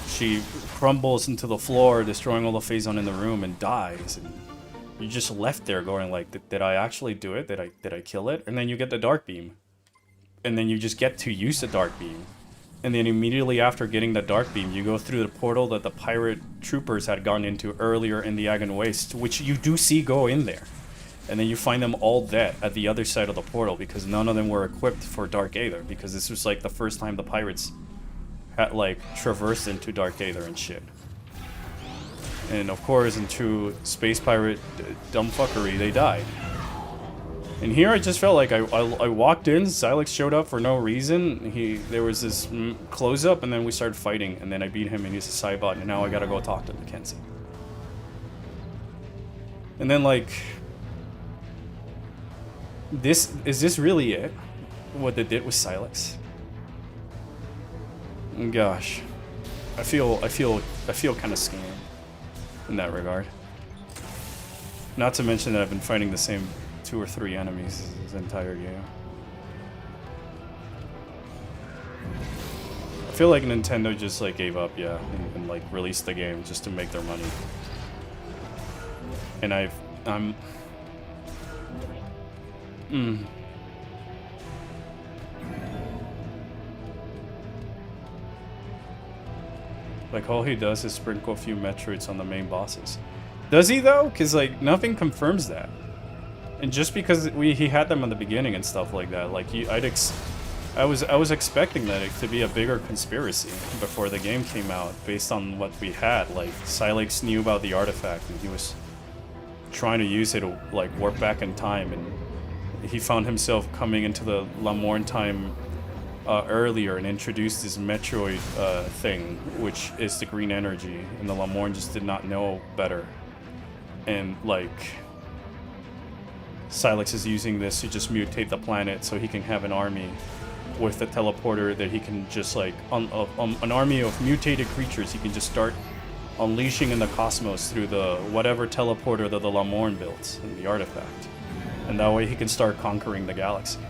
she crumbles into the floor, destroying all the phazon in the room, and dies. And you just left there going like, did I actually do it? Did I kill it? And then you get the dark beam. And then you just get to use the dark beam. And then immediately after getting the dark beam, you go through the portal that the pirate troopers had gone into earlier in the Agon Waste, which you do see go in there. And then you find them all dead at the other side of the portal because none of them were equipped for Dark Aether, because this was like the first time the pirates had like traversed into Dark Aether and shit. And of course, in true space pirate dumb fuckery, they died. And here I just felt like I walked in, Silex showed up for no reason. There was this close up, and then we started fighting, and then I beat him and he's a Cybot, and now I gotta go talk to Mackenzie. And then like, is this really it? What they did with Silex? Gosh, I feel kind of scammed in that regard. Not to mention that I've been fighting the same 2 or 3 enemies this entire game. I feel like Nintendo just like gave up, yeah, and like released the game just to make their money. And I'm like, all he does is sprinkle a few Metroids on the main bosses. Does he, though? Because, like, nothing confirms that. And just because he had them in the beginning and stuff like that, like, I was expecting that it to be a bigger conspiracy before the game came out, based on what we had. Like, Silex knew about the artifact, and he was trying to use it to, like, warp back in time, and he found himself coming into the Lamorne time earlier and introduced this Metroid thing, which is the green energy, and the Lamorne just did not know better. And like, Silex is using this to just mutate the planet so he can have an army with the teleporter that he can just like, an army of mutated creatures he can just start unleashing in the cosmos through the whatever teleporter that the Lamorne built in the artifact. And that way he can start conquering the galaxy.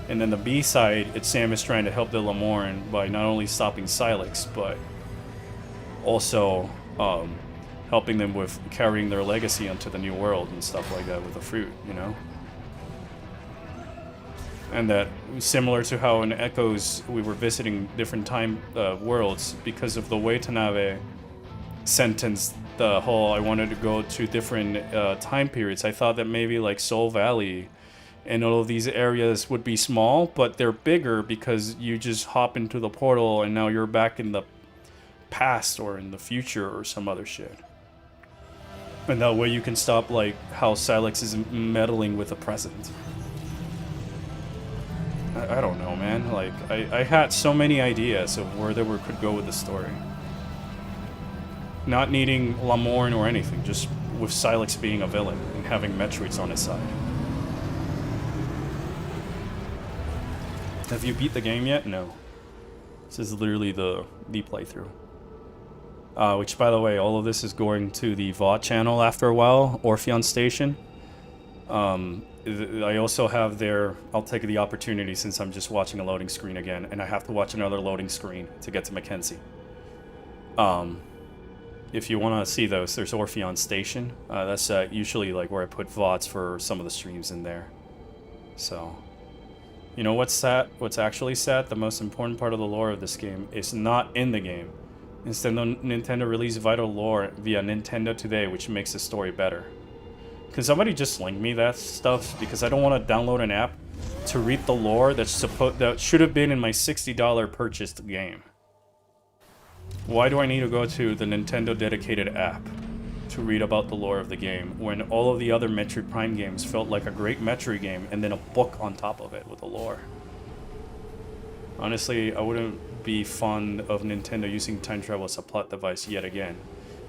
And then the B side, it's Samus trying to help the Lamorne by not only stopping Silex, but also helping them with carrying their legacy onto the new world and stuff like that with the fruit, you know? And that, similar to how in Echoes we were visiting different time worlds, because of the way Tanabe sentenced the whole I wanted to go to different time periods, I thought that maybe like Soul Valley and all of these areas would be small, but they're bigger because you just hop into the portal and now you're back in the past or in the future or some other shit. And that way you can stop like how Silex is meddling with the present. I don't know, man. Like, I had so many ideas of where they could go with the story. Not needing Lamorne or anything, just with Silex being a villain and having Metroids on his side. Have you beat the game yet? No. This is literally the playthrough. Which, by the way, all of this is going to the VOD channel after a while, Orpheon Station. I also have their... I'll take the opportunity since I'm just watching a loading screen again, and I have to watch another loading screen to get to Mackenzie. If you want to see those, there's Orpheon Station. That's usually like where I put VODs for some of the streams in there. So... You know what's sad? What's actually sad? The most important part of the lore of this game is not in the game. Instead, Nintendo released vital lore via Nintendo Today, which makes the story better. Can somebody just link me that stuff? Because I don't want to download an app to read the lore that should have been in my $60 purchased game. Why do I need to go to the Nintendo dedicated app to read about the lore of the game when all of the other Metroid Prime games felt like a great Metroid game and then a book on top of it with the lore? Honestly, I wouldn't be fond of Nintendo using time travel as a plot device yet again,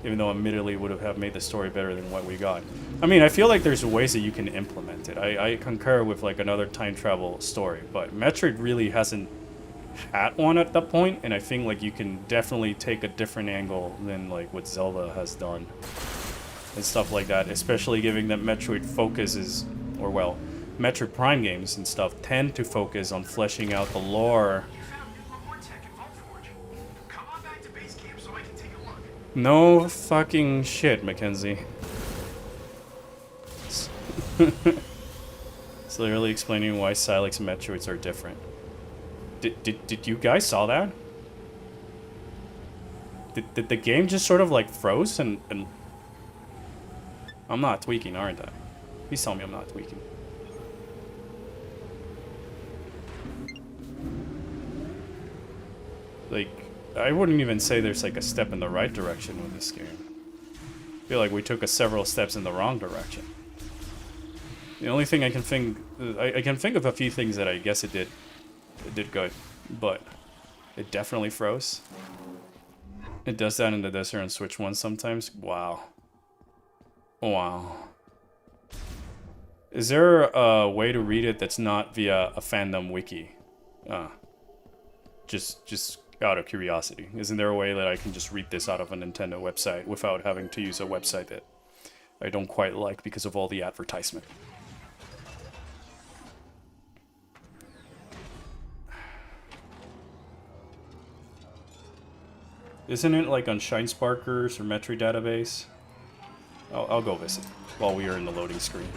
even though admittedly would have made the story better than what we got. I mean, I feel like there's ways that you can implement it. I concur with like another time travel story, but Metroid really hasn't had one at that point, and I think like you can definitely take a different angle than like what Zelda has done and stuff like that, especially given that Metroid focuses, or well, Metroid Prime games and stuff tend to focus on fleshing out the lore. You found new Lamont tech in Vault Forge. Come on back to base camp so I can take a look. No fucking shit, Mackenzie. It's literally explaining why Silex Metroids are different. Did you guys saw that? Did the game just sort of like froze and I'm not tweaking, aren't I? Please tell me I'm not tweaking. Like, I wouldn't even say there's like a step in the right direction with this game. I feel like we took several steps in the wrong direction. The only thing I can think of a few things that I guess it did good, but it definitely froze. It does that in the desert and Switch 1 sometimes. Wow. Wow. Is there a way to read it that's not via a fandom wiki? Just out of curiosity. Isn't there a way that I can just read this out of a Nintendo website without having to use a website that I don't quite like because of all the advertisement? Isn't it like on Shinesparkers or Metroid Database? I'll go visit while we are in the loading screen.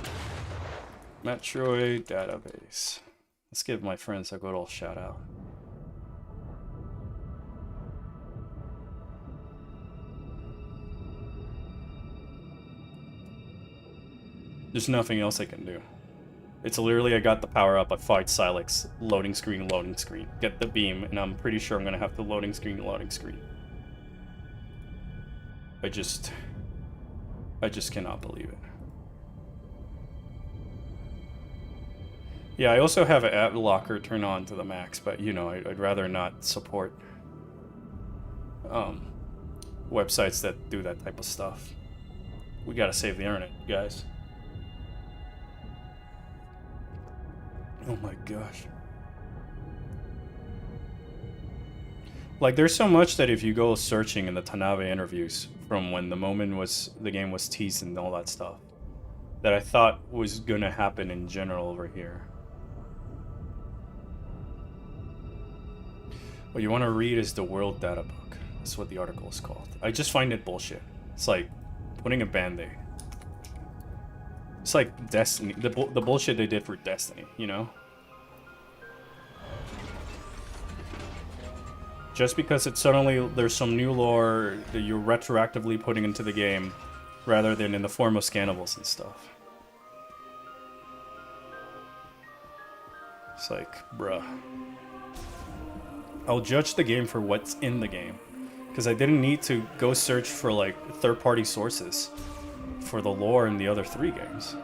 Metroid Database. Let's give my friends a good old shout out. There's nothing else I can do. It's literally, I got the power up, I fight Silex, loading screen, get the beam, and I'm pretty sure I'm gonna have to loading screen. I just cannot believe it. Yeah, I also have an ad blocker turned on to the max, but you know, I'd rather not support websites that do that type of stuff. We gotta save the internet, guys. Oh my gosh. Like, there's so much that if you go searching in the Tanabe interviews from when the game was teased and all that stuff, that I thought was gonna happen in general over here. What you want to read is the World Data Book. That's what the article is called. I just find it bullshit. It's like putting a band-aid. It's like Destiny, the bullshit they did for Destiny, you know? Just because it's suddenly there's some new lore that you're retroactively putting into the game rather than in the form of scannables and stuff. It's like, bruh. I'll judge the game for what's in the game, because I didn't need to go search for like third-party sources for the lore in the other 3 games.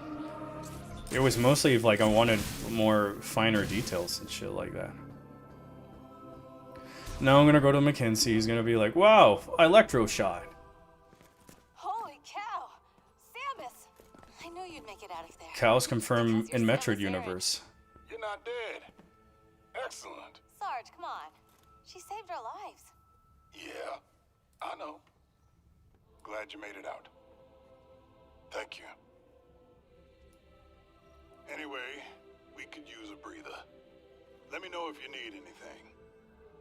It was mostly like I wanted more finer details and shit like that. Now I'm gonna go to Mackenzie. He's gonna be like, "Wow, electroshock." Holy cow! Samus! I knew you'd make it out of there. Cows confirmed in Metroid universe. You're not dead. Excellent. Sarge, come on. She saved our lives. Yeah, I know. Glad you made it out. Thank you. Anyway, we could use a breather. Let me know if you need anything.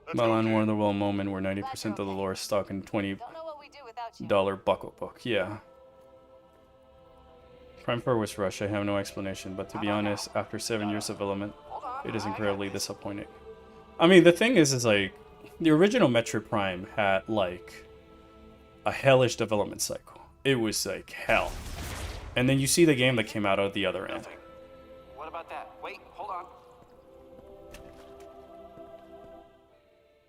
Let's Well, go, on kid. one of the world moment where 90% of the lore is stuck in $20 Don't know what we do without you. buckle book. Yeah. Prime 4 was rushed. I have no explanation, but to be honest, after 7 years of development, it is incredibly disappointing. I mean, the thing is like, the original Metroid Prime had, like, a hellish development cycle. It was, like, hell. And then you see the game that came out of the other end. Nothing. What about that? Wait, hold on.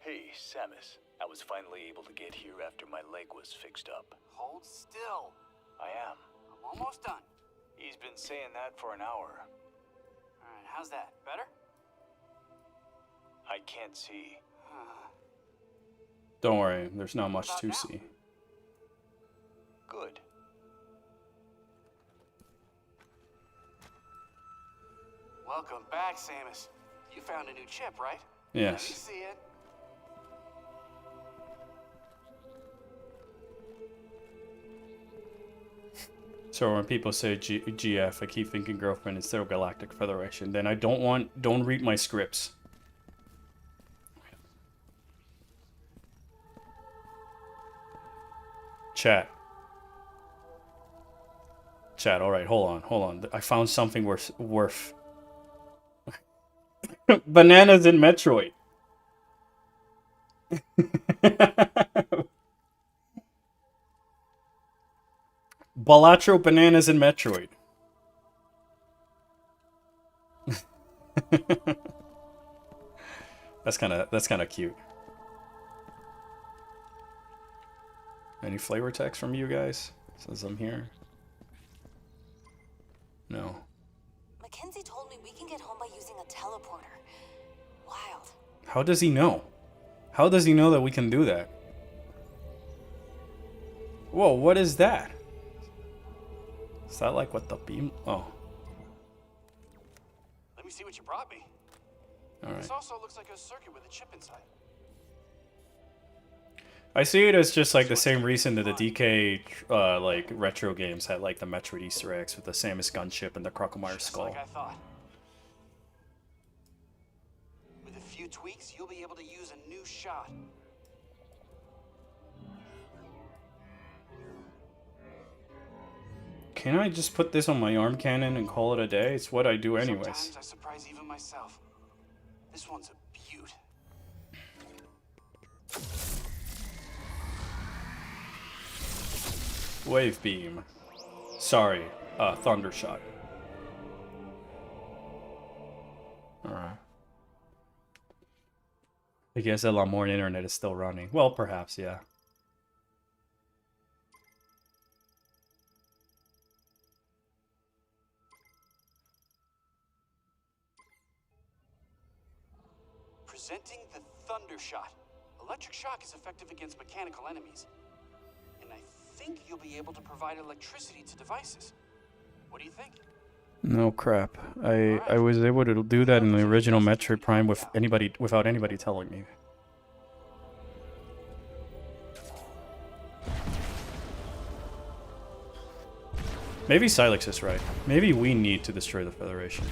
Hey, Samus. I was finally able to get here after my leg was fixed up. Hold still. I am. I'm almost done. He's been saying that for an hour. Alright, how's that? Better? I can't see. Don't worry, there's not much to see. Good. Welcome back, Samus. You found a new chip, right? Let me Yes. see it. So when people say GF, I keep thinking girlfriend instead of Galactic Federation. Then I don't read my scripts. Chat. All right, hold on. I found something worth. Bananas in Metroid. Balatro bananas in Metroid. That's kind of cute. Any flavor text from you guys since I'm here? No. Mackenzie told me we can get home by using a teleporter. Wild. How does he know? How does he know that we can do that? Whoa, what is that? Is that like what the beam? Oh, Let me see what you brought me. alright. This also looks like a circuit with a chip inside. I see it as just like the same reason that the DK like retro games had like the Metroid Easter eggs with the Samus gunship and the Crocomire Just skull. like I thought. With a few tweaks, you'll be able to use a new shot. Can I just put this on my arm cannon and call it a day? It's what I do anyways. Sometimes I surprise even myself. This one's a beaut. Wave beam. Sorry, thunder shot. Alright. I guess a lot more internet is still running. Well, perhaps, yeah. Presenting the Thunder Shot. Electric shock is effective against mechanical enemies. And I think you'll be able to provide electricity to devices. What do you think? No crap. I was able to do that in the original Metroid Prime without anybody telling me. Maybe Silex is right. Maybe we need to destroy the Federation.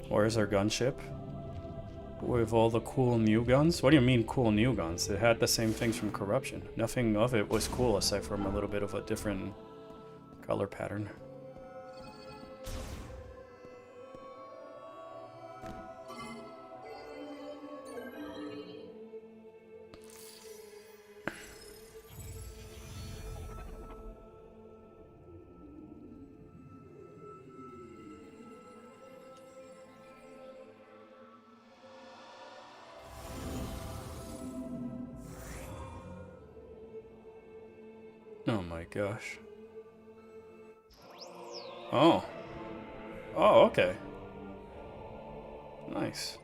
Where's our gunship? With all the cool new guns? What do you mean cool new guns? It had the same things from Corruption. Nothing of it was cool aside from a little bit of a different color pattern. Oh my gosh. Oh. Oh, okay. Nice.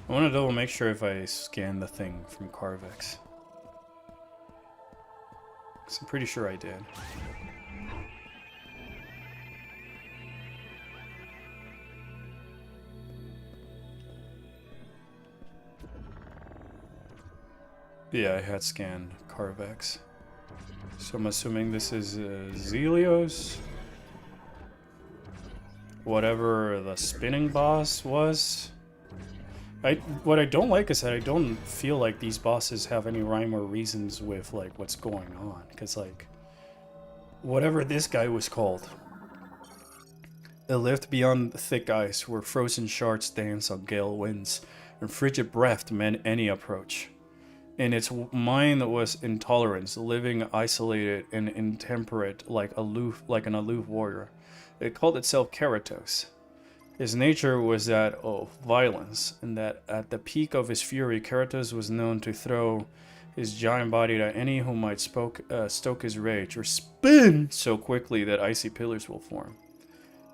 I want to double make sure if I scan the thing from Carvex. 'Cause I'm pretty sure I did. Yeah, I had scanned Carvex. So I'm assuming this is Zelios. Whatever the spinning boss was. What I don't like is that I don't feel like these bosses have any rhyme or reasons with like what's going on. Because like, whatever this guy was called, it lived beyond thick ice where frozen shards dance on gale winds, and frigid breath meant any approach. And its mind was intolerance, living isolated and intemperate like an aloof warrior. It called itself Keratos. His nature was that of violence, and that at the peak of his fury, Keratos was known to throw his giant body at any who might stoke his rage, or spin so quickly that icy pillars will form.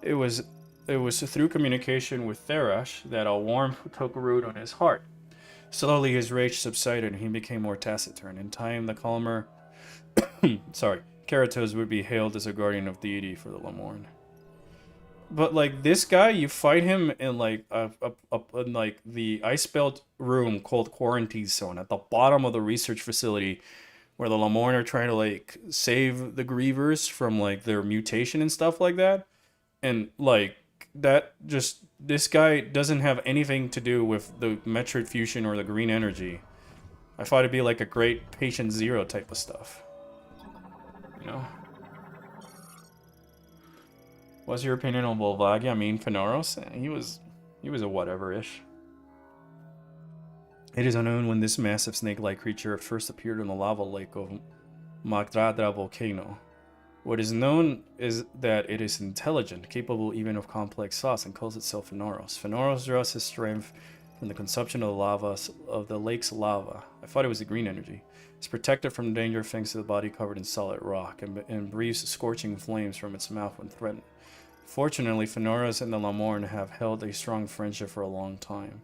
It was through communication with Therash that a warmth took root on his heart. Slowly his rage subsided and he became more taciturn. In time, the calmer, Keratos would be hailed as a guardian of deity for the Lamorn. But like this guy, you fight him in like in like the ice belt room called Quarantine Zone at the bottom of the research facility, where the Lamorn are trying to like save the Grievers from like their mutation and stuff like that, and like that just this guy doesn't have anything to do with the Metroid fusion or the green energy. I thought it'd be like a great Patient Zero type of stuff, you know. What's your opinion on Volvagia? I mean, Fenoros? He was a whatever-ish. It is unknown when this massive snake-like creature first appeared in the lava lake of Magdradra volcano. What is known is that it is intelligent, capable even of complex thoughts, and calls itself Fenoros. Fenoros draws his strength from the consumption of the lake's lava. I thought it was the green energy. It's protected from danger thanks to the body covered in solid rock, and breathes scorching flames from its mouth when threatened. Fortunately, Fenoros and the Lamorn have held a strong friendship for a long time,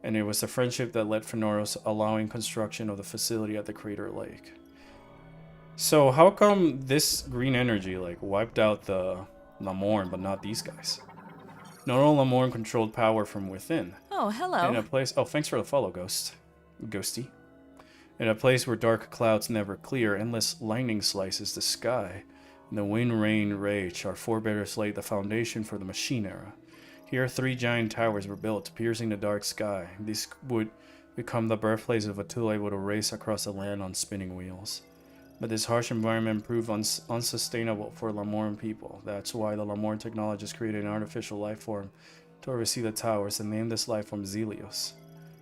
and it was the friendship that led Fenoros allowing construction of the facility at the Crater Lake. So how come this green energy like wiped out the Lamorn, but not these guys? Not all Lamorn controlled power from within. Oh, hello. In a place, oh, thanks for the follow, Ghosty. In a place where dark clouds never clear, endless lightning slices the sky, and the wind, rain, rage, our forebears laid the foundation for the machine era. Here, 3 giant towers were built, piercing the dark sky. These would become the birthplace of a tool able to race across the land on spinning wheels. But this harsh environment proved unsustainable for Lamorn people. That's why the Lamorn technologists created an artificial life form to oversee the towers and named this life form Zelios.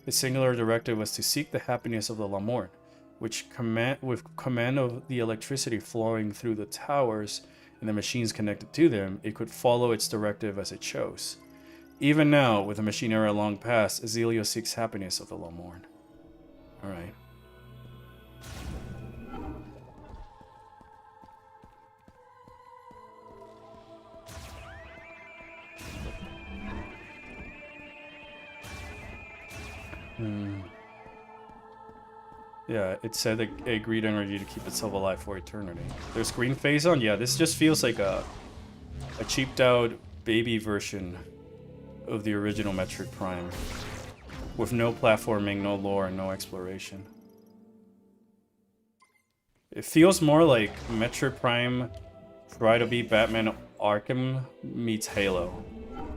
Its singular directive was to seek the happiness of the Lamorn, with command of the electricity flowing through the towers and the machines connected to them. It could follow its directive as it chose. Even now, with the machine era long past, Zelios seeks happiness of the Lamorn. Alright. Yeah, it said it agreed energy to keep itself alive for eternity. There's green phase on? Yeah, this just feels like a cheaped out baby version of the original Metroid Prime. With no platforming, no lore, and no exploration. It feels more like Metroid Prime try to be Batman Arkham meets Halo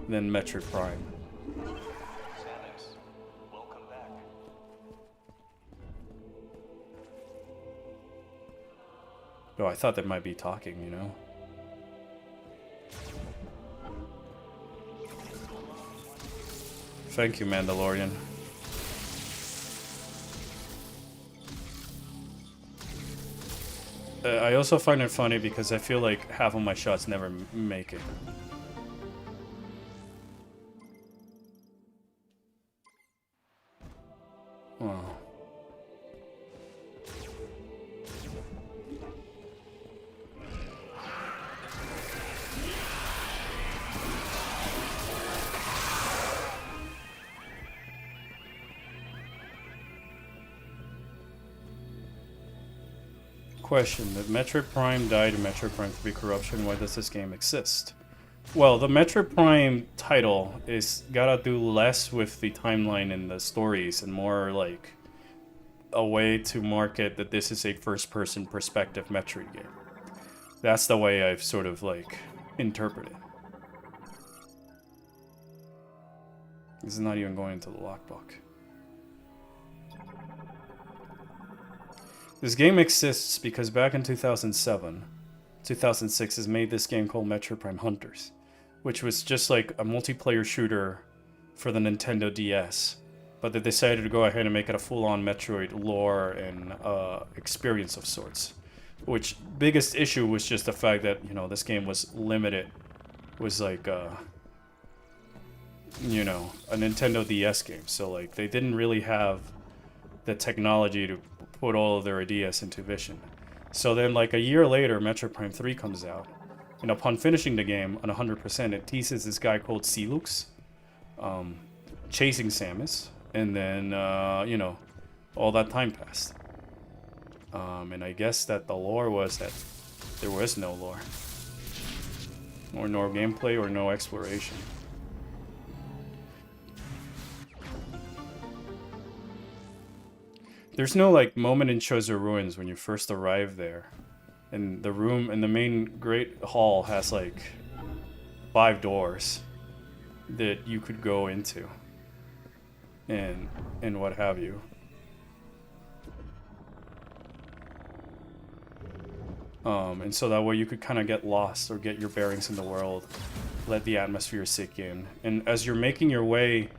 than Metroid Prime. Oh, I thought they might be talking, you know? Thank you, Mandalorian. I also find it funny because I feel like half of my shots never make it. Oh. question. Did Metroid Prime die to Metroid Prime 3 corruption? Why does this game exist? Well, the Metroid Prime title is gotta do less with the timeline and the stories and more like a way to market that this is a first-person perspective Metroid game. That's the way I've sort of like interpreted. This is not even going into the lockbook. This game exists because back in 2007, 2006 has made this game called Metroid Prime Hunters, which was just like a multiplayer shooter for the Nintendo DS, but they decided to go ahead and make it a full-on Metroid lore and experience of sorts. Which biggest issue was just the fact that, you know, this game was limited, was like you know, a Nintendo DS game, so like they didn't really have the technology to put all of their ideas into vision. So then like a year later, Metroid Prime 3 comes out, and upon finishing the game on 100%, it teases this guy called Celux, chasing Samus, and then you know, all that time passed. And I guess that the lore was that there was no lore, or no gameplay, or no exploration. There's no like moment in Chozo Ruins when you first arrive there, and the room in the main Great Hall has like 5 doors that you could go into, and what have you. And so that way you could kind of get lost or get your bearings in the world, let the atmosphere sink in, and as you're making your way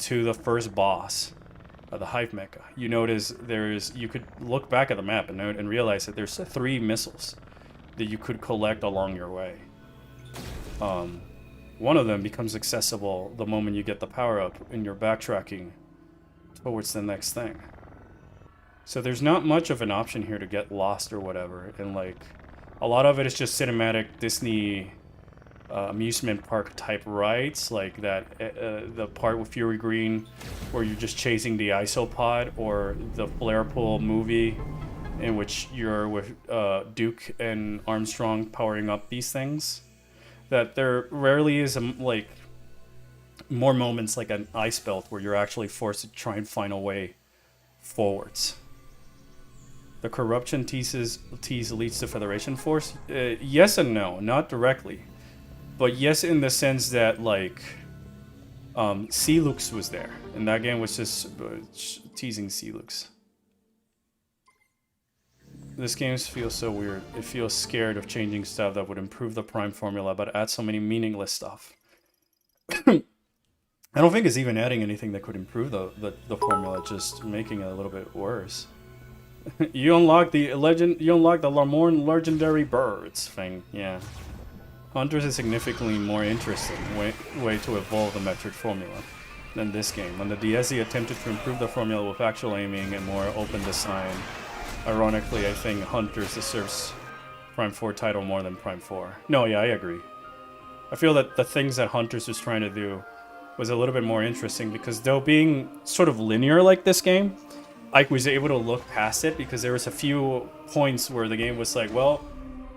to the first boss, the Hive Mecha, you notice you could look back at the map and realize that there's 3 missiles that you could collect along your way. One of them becomes accessible the moment you get the power-up and you're backtracking towards the next thing. So there's not much of an option here to get lost or whatever, and like a lot of it is just cinematic Disney amusement park type rides, like that the part with Fury Green where you're just chasing the isopod, or the Flare Pool movie in which you're with Duke and Armstrong powering up these things. That there rarely is like more moments like an ice belt where you're actually forced to try and find a way forwards. The corruption tease leads to Federation Force? Yes and no, not directly. But yes, in the sense that, like, Celux was there, and that game was just teasing Celux. This game feels so weird. It feels scared of changing stuff that would improve the Prime formula, but add so many meaningless stuff. I don't think it's even adding anything that could improve the formula, just making it a little bit worse. You unlock the Lamorne legendary birds thing, yeah. Hunters is significantly more interesting way to evolve the Metroid formula than this game. When the DSE attempted to improve the formula with actual aiming and more open design, ironically, I think Hunters deserves Prime 4 title more than Prime 4. No, yeah, I agree. I feel that the things that Hunters was trying to do was a little bit more interesting, because though being sort of linear like this game, I was able to look past it, because there was a few points where the game was like, well,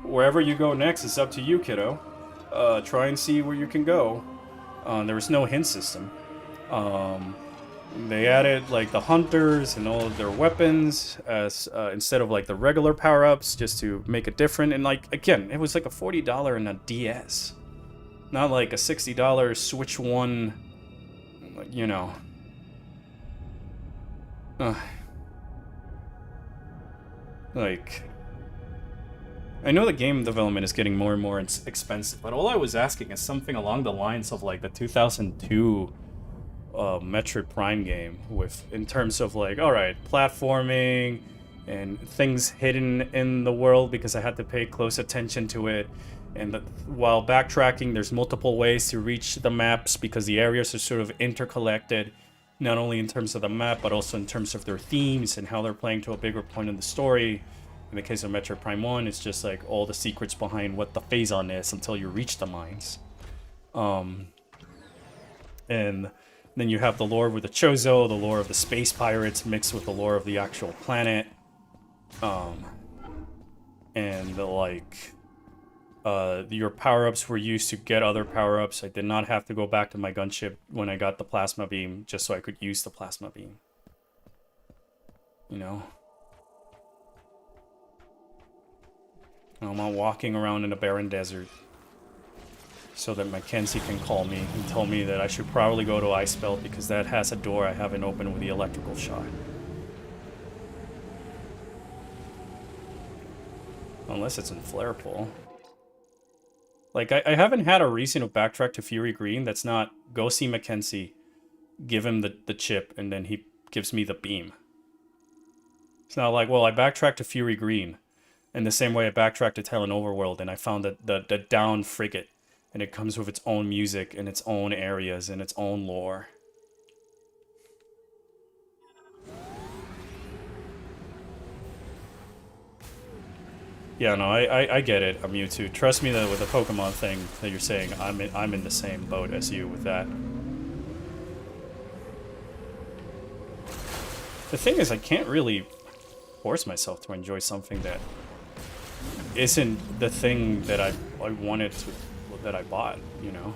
wherever you go next, it's up to you, kiddo. Try and see where you can go. There was no hint system. They added like the hunters and all of their weapons as instead of like the regular power-ups, just to make it different. And like, again, it was like a $40 in a DS, not like a $60 Switch One, you know. Like, I know the game development is getting more and more expensive, but all I was asking is something along the lines of like the 2002 Metroid Prime game, with in terms of like, all right, platforming and things hidden in the world because I had to pay close attention to it, and while backtracking, there's multiple ways to reach the maps because the areas are sort of interconnected, not only in terms of the map, but also in terms of their themes and how they're playing to a bigger point in the story. In the case of Metroid Prime 1, it's just like all the secrets behind what the phazon is until you reach the mines. And then you have the lore with the Chozo, the lore of the space pirates mixed with the lore of the actual planet. and like your power-ups were used to get other power-ups. I did not have to go back to my gunship when I got the plasma beam just so I could use the plasma beam. You know? I'm not walking around in a barren desert so that Mackenzie can call me and tell me that I should probably go to Icebelt because that has a door I haven't opened with the electrical shot. Unless it's in Flare Pool. Like, I haven't had a reason to backtrack to Fury Green that's not go see Mackenzie, give him the chip, and then he gives me the beam. It's not like, well, I backtracked to Fury Green in the same way I backtracked to Talon Overworld and I found the down frigate, and it comes with its own music and its own areas and its own lore. Yeah, no, I get it, Mewtwo. Trust me that with the Pokemon thing that you're saying, I'm in the same boat as you with that. The thing is, I can't really force myself to enjoy something that isn't the thing that I wanted to, that I bought, you know?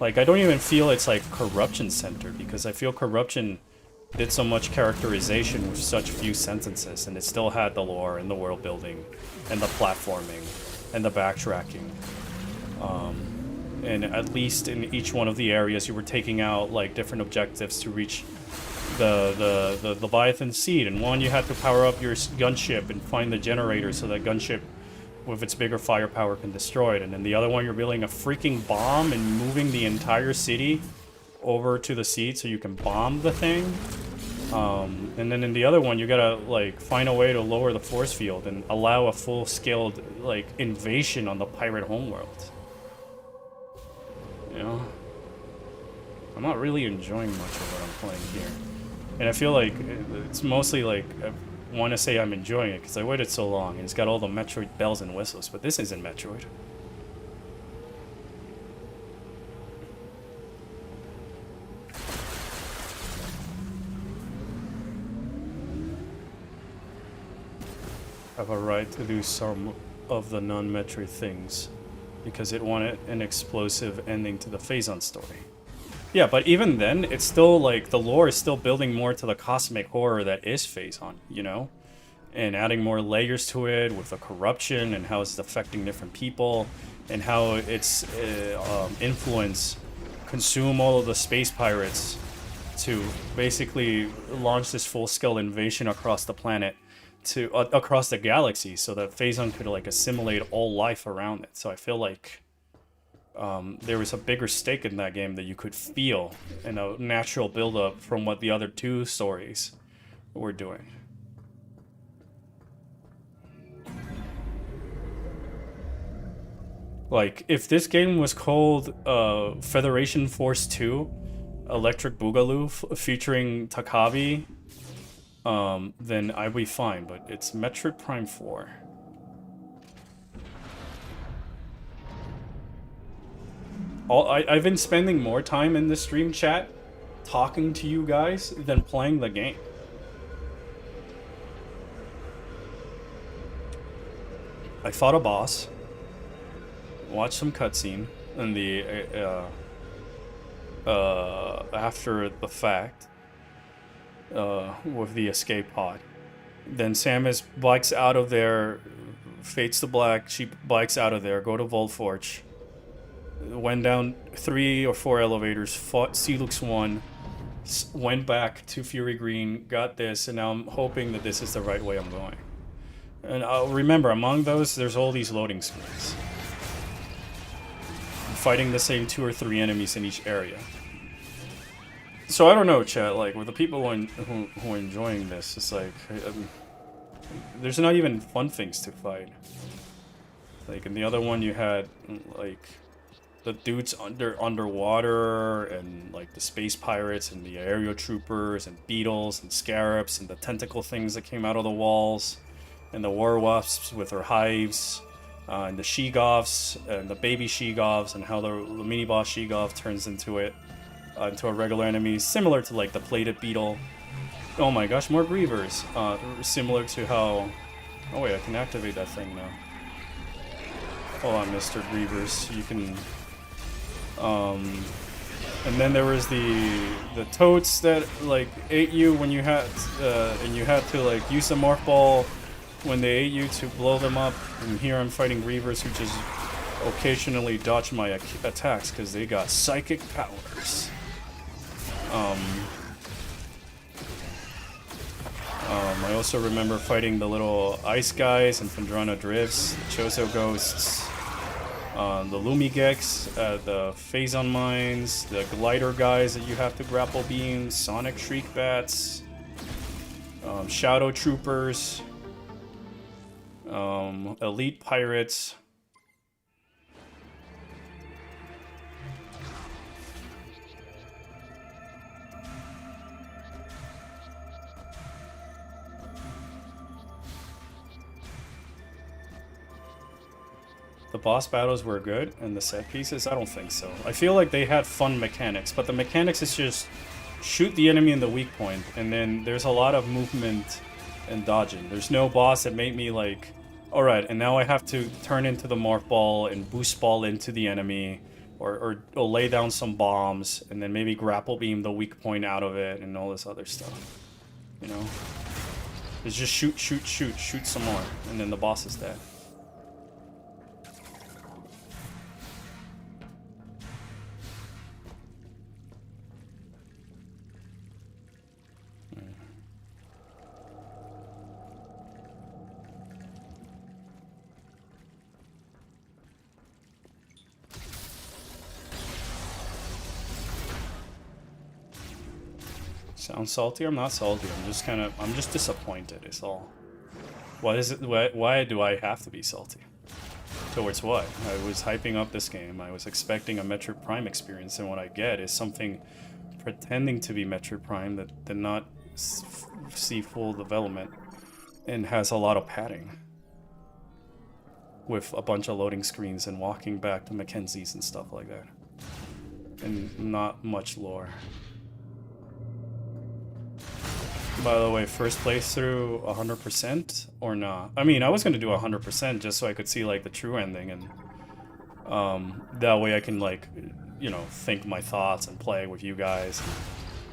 Like, I don't even feel it's like Corruption Center, because I feel Corruption did so much characterization with such few sentences, and it still had the lore and the world building and the platforming and the backtracking. And at least in each one of the areas, you were taking out like different objectives to reach the Leviathan Seed. And one, you had to power up your gunship and find the generator so that gunship with its bigger firepower can destroy it. And then the other one, you're building a freaking bomb and moving the entire city over to the seed so you can bomb the thing. And then in the other one, you gotta like find a way to lower the force field and allow a full-scaled like invasion on the pirate homeworld. You know, I'm not really enjoying much of what I'm playing here, and I feel like it's mostly like I want to say I'm enjoying it because I waited so long and it's got all the Metroid bells and whistles, but this isn't Metroid. Have a right to do some of the non-Metroid things because it wanted an explosive ending to the Phazon story. Yeah, but even then, it's still like the lore is still building more to the cosmic horror that is Phazon, you know? And adding more layers to it with the corruption and how it's affecting different people and how its influence consume all of the space pirates to basically launch this full-scale invasion across the planet, to across the galaxy, so that Phazon could like assimilate all life around it. So I feel like there was a bigger stake in that game that you could feel in a natural build-up from what the other two stories were doing. Like, if this game was called Federation Force 2 Electric Boogaloo featuring Takabi, then I'd be fine, but it's Metroid Prime 4. I've been spending more time in the stream chat talking to you guys than playing the game. I fought a boss, watched some cutscene in the after the fact with the escape pod. Then Samus bikes out of there, fades to black, she bikes out of there, go to Volforge, went down 3 or 4 elevators, fought Celux 1, went back to Fury Green, got this, and now I'm hoping that this is the right way I'm going. And remember, among those, there's all these loading screens. I'm fighting the same 2 or 3 enemies in each area. So I don't know, chat, like, with the people who are enjoying this, it's like, there's not even fun things to fight. Like, in the other one you had, like, the dudes underwater, and, like, the space pirates, and the aerial troopers, and beetles, and scarabs, and the tentacle things that came out of the walls, and the war wasps with their hives, and the Sheegoths, and the baby Sheegoths, and how the mini-boss Sheegoth turns into a regular enemy, similar to like the plated beetle. Oh my gosh, more Grievers. Similar to how Oh wait, I can activate that thing now. Hold on, Mr. Grievers. You can... And then there was the toads that like ate you when you had and you had to like use the morph ball when they ate you to blow them up. And here I'm fighting Grievers who just occasionally dodge my attacks because they got psychic powers. I also remember fighting the little ice guys and Phendrana Drifts, the Chozo Ghosts, the Lumigex, the Phazon Mines, the Glider guys that you have to grapple beam, Sonic Shriek Bats, Shadow Troopers, Elite Pirates. The boss battles were good, and the set pieces, I don't think so. I feel like they had fun mechanics, but the mechanics is just shoot the enemy in the weak point, and then there's a lot of movement and dodging. There's no boss that made me like, alright, and now I have to turn into the morph ball and boost ball into the enemy, or lay down some bombs, and then maybe grapple beam the weak point out of it, and all this other stuff. You know? It's just shoot, shoot, shoot, shoot some more, and then the boss is dead. Sound salty? I'm not salty. I'm just disappointed. It's all. What is it? Why do I have to be salty? Towards what? I was hyping up this game. I was expecting a Metroid Prime experience, and what I get is something pretending to be Metroid Prime that did not see full development and has a lot of padding, with a bunch of loading screens and walking back to Mackenzie's and stuff like that, and not much lore. By the way, first playthrough 100% or not? I mean, I was gonna do 100% just so I could see like the true ending, and that way I can like, you know, think my thoughts and play with you guys,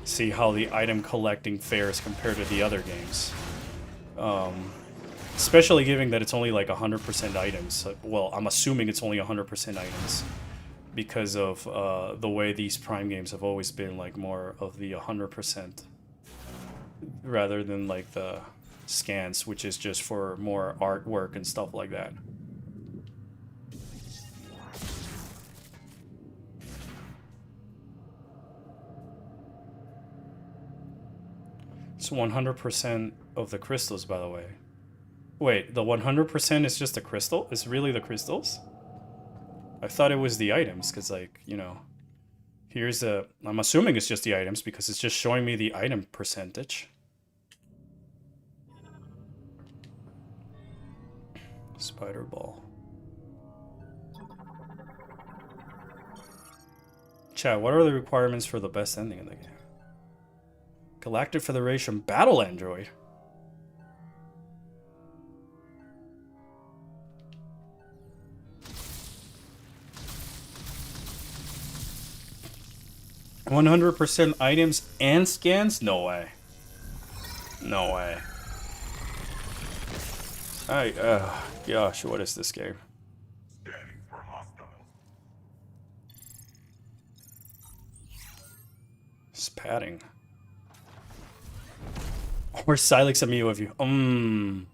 see how the item collecting fares compared to the other games. Especially given that it's only like 100% items. Well, I'm assuming it's only 100% items because of the way these Prime games have always been like more of the 100%. Rather than like the scans, which is just for more artwork and stuff like that. It's 100% of the crystals, by the way. Wait, the 100% is just the crystal? It's really the crystals? I thought it was the items, because like, you know, here's a... I'm assuming it's just the items, because it's just showing me the item percentage. Spider ball. Chat, what are the requirements for the best ending in the game? Galactic Federation Battle Android? %100% items and scans? No way. No way. Gosh, what is this game? Scanning for hostiles. It's padding. Or Silex a Mew of you. And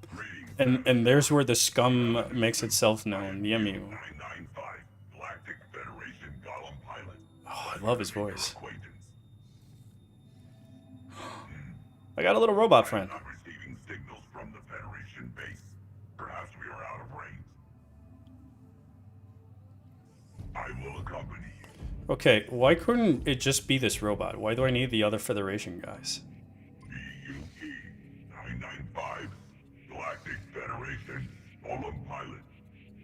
there's where the scum makes itself known. The Emu. 995, Galactic Federation Golem Pilot. Oh, I love his voice. I got a little robot friend. I'm receiving signals from the Federation base. Perhaps we are out of range. I will accompany you. Okay, why couldn't it just be this robot? Why do I need the other Federation guys? BUP 995, Galactic Federation Golem Pilot.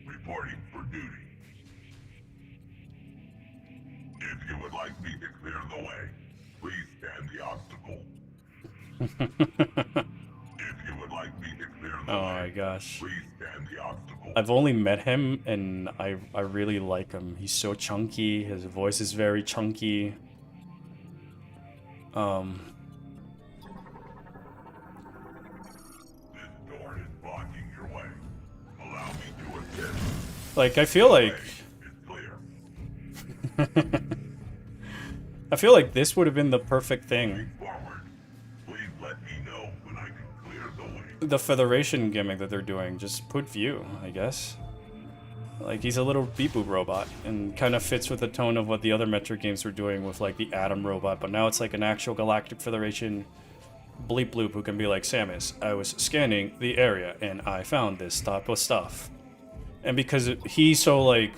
Reporting for duty. If you would like me to clear the way, please scan the obstacle. If you would like me to clear Oh my gosh. Please stand the obstacle. I've only met him and I really like him. He's so chunky, his voice is very chunky. This door is blocking your way. Allow me to assist. Like I feel like It's clear. I feel like this would have been the perfect thing. Forward. Please let me know when I can clear the way. The Federation gimmick that they're doing, just put View, I guess. Like he's a little beep boop robot and kind of fits with the tone of what the other Metroid games were doing with like the Atom robot, but now it's like an actual Galactic Federation bleep bloop who can be like, Samus, I was scanning the area and I found this type of stuff. And because he's so like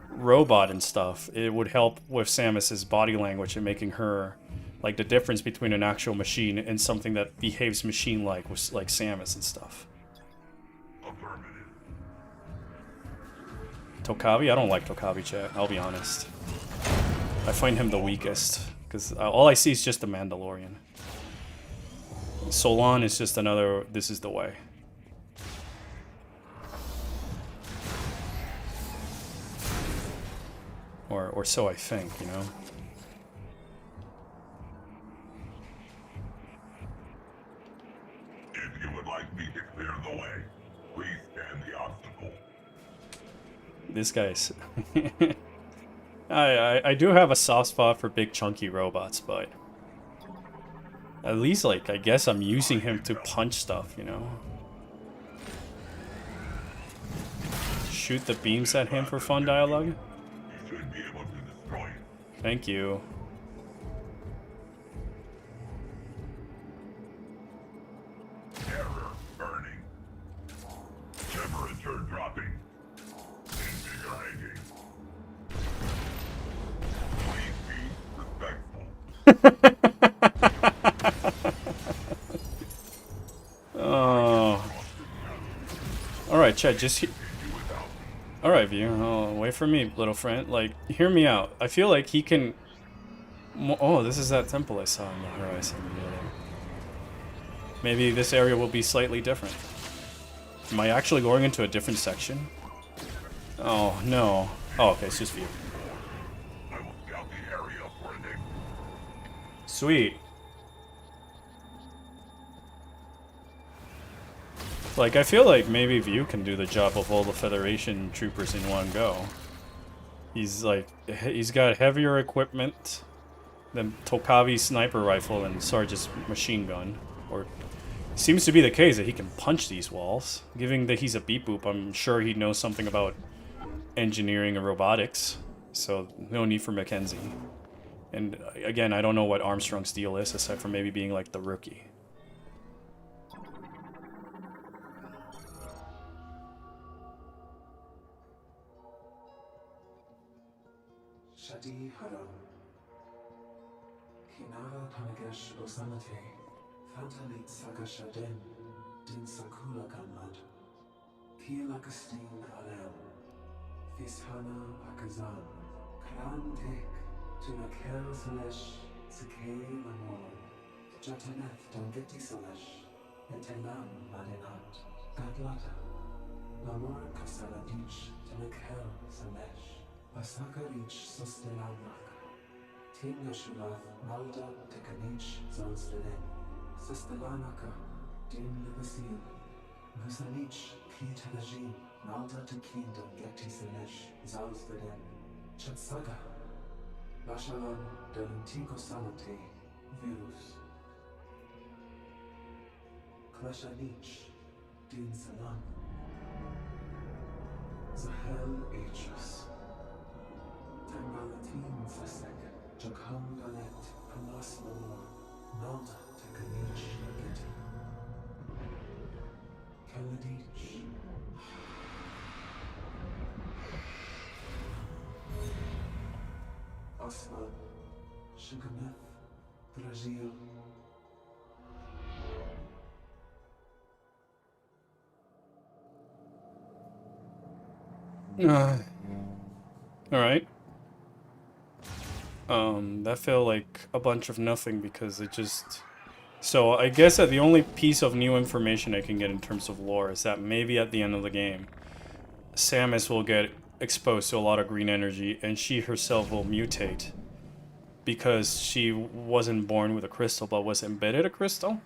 robot and stuff, it would help with Samus's body language and making her like the difference between an actual machine and something that behaves machine-like with like Samus and stuff. Affirmative. Tokabi? I don't like Tokabi, chat. I'll be honest. I find him the weakest because all I see is just the Mandalorian. Solon is just another. This is the way. Or so I think, you know. If you would like me to clear the way, please stand the obstacle. This guy's. I do have a soft spot for big chunky robots, but at least like I guess I'm using him to punch stuff, you know. Shoot the beams at him for fun dialogue. You should be able to destroy it. Thank you. Terror burning. Temperature dropping. Invigorating. Please be respectful. Oh. Alright, Chet, just alright, View. Oh, wait for me, little friend. Like, hear me out. I feel like he can... Oh, this is that temple I saw on the horizon. Maybe this area will be slightly different. Am I actually going into a different section? Oh, no. Oh, okay, it's just View. I will scout the area for an exit. Sweet. Like, I feel like maybe View can do the job of all the Federation troopers in one go. He's like, he's got heavier equipment than Tokavi's sniper rifle and Sarge's machine gun. Or, seems to be the case that he can punch these walls. Given that he's a beep boop, I'm sure he knows something about engineering and robotics. So, no need for Mackenzie. And again, I don't know what Armstrong's deal is, aside from maybe being like the rookie. Shadi Haram Hinara Tanagesh Osamate Fantalit Sagashaden Din Sakula Gamad Kielakastin Aram Fishana Akazan Karan Tek Tunakel Salesh Sake Lamor Jataneth Dangeti Salesh Etelam Marinat Gadlata Lamor Kasaladich Tunakel Salesh Pasakarich Sostelanak Tingashunath Malda Tekanich Zanslenen Sostelanaka Din Libasil Musanich Kitanajin Malda Tekindam Geti Selesh Zanslenen Chatsaga Bashalan Delantico Salate Virus Klashanich Din Salam Zahel Aegis Tangalatin Sasek, Jakham Galet, Hamas Lamor, Nalda Tekanich Geti. Kaladich. Osman, Shugameth, Brazil. Alright. That felt like a bunch of nothing because it just So I guess that the only piece of new information I can get in terms of lore is that maybe at the end of the game, Samus will get exposed to a lot of green energy and she herself will mutate because she wasn't born with a crystal but was embedded a crystal.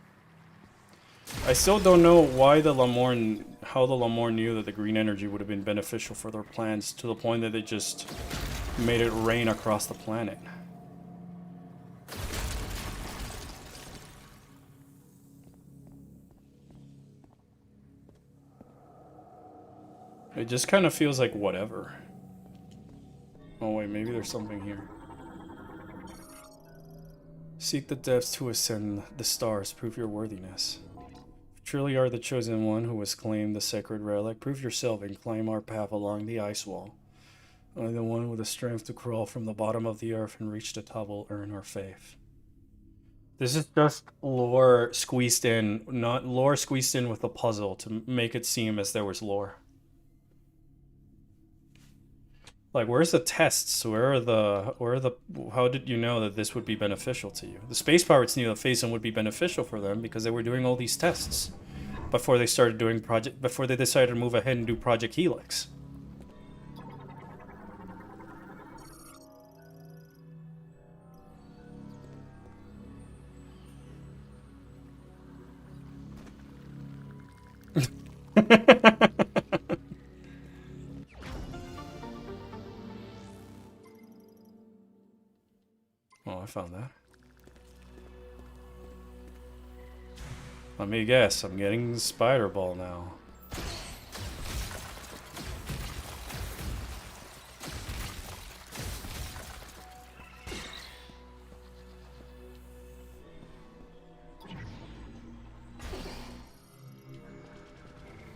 I still don't know why how the Lamorne knew that the green energy would have been beneficial for their plans to the point that they just made it rain across the planet. It just kind of feels like whatever. Oh wait, maybe there's something here. Seek the depths to ascend the stars, prove your worthiness. Truly are the chosen one who has claimed the sacred relic. Prove yourself and climb our path along the ice wall. Only the one with the strength to crawl from the bottom of the earth and reach the top will earn our faith. This is just lore squeezed in, not lore squeezed in with a puzzle to make it seem as there was lore. Like, where's the tests? How did you know that this would be beneficial to you? The space pirates knew that Phazon would be beneficial for them because they were doing all these tests before they started doing before they decided to move ahead and do Project Helix. Oh, I found that. Let me guess, I'm getting Spider Ball now.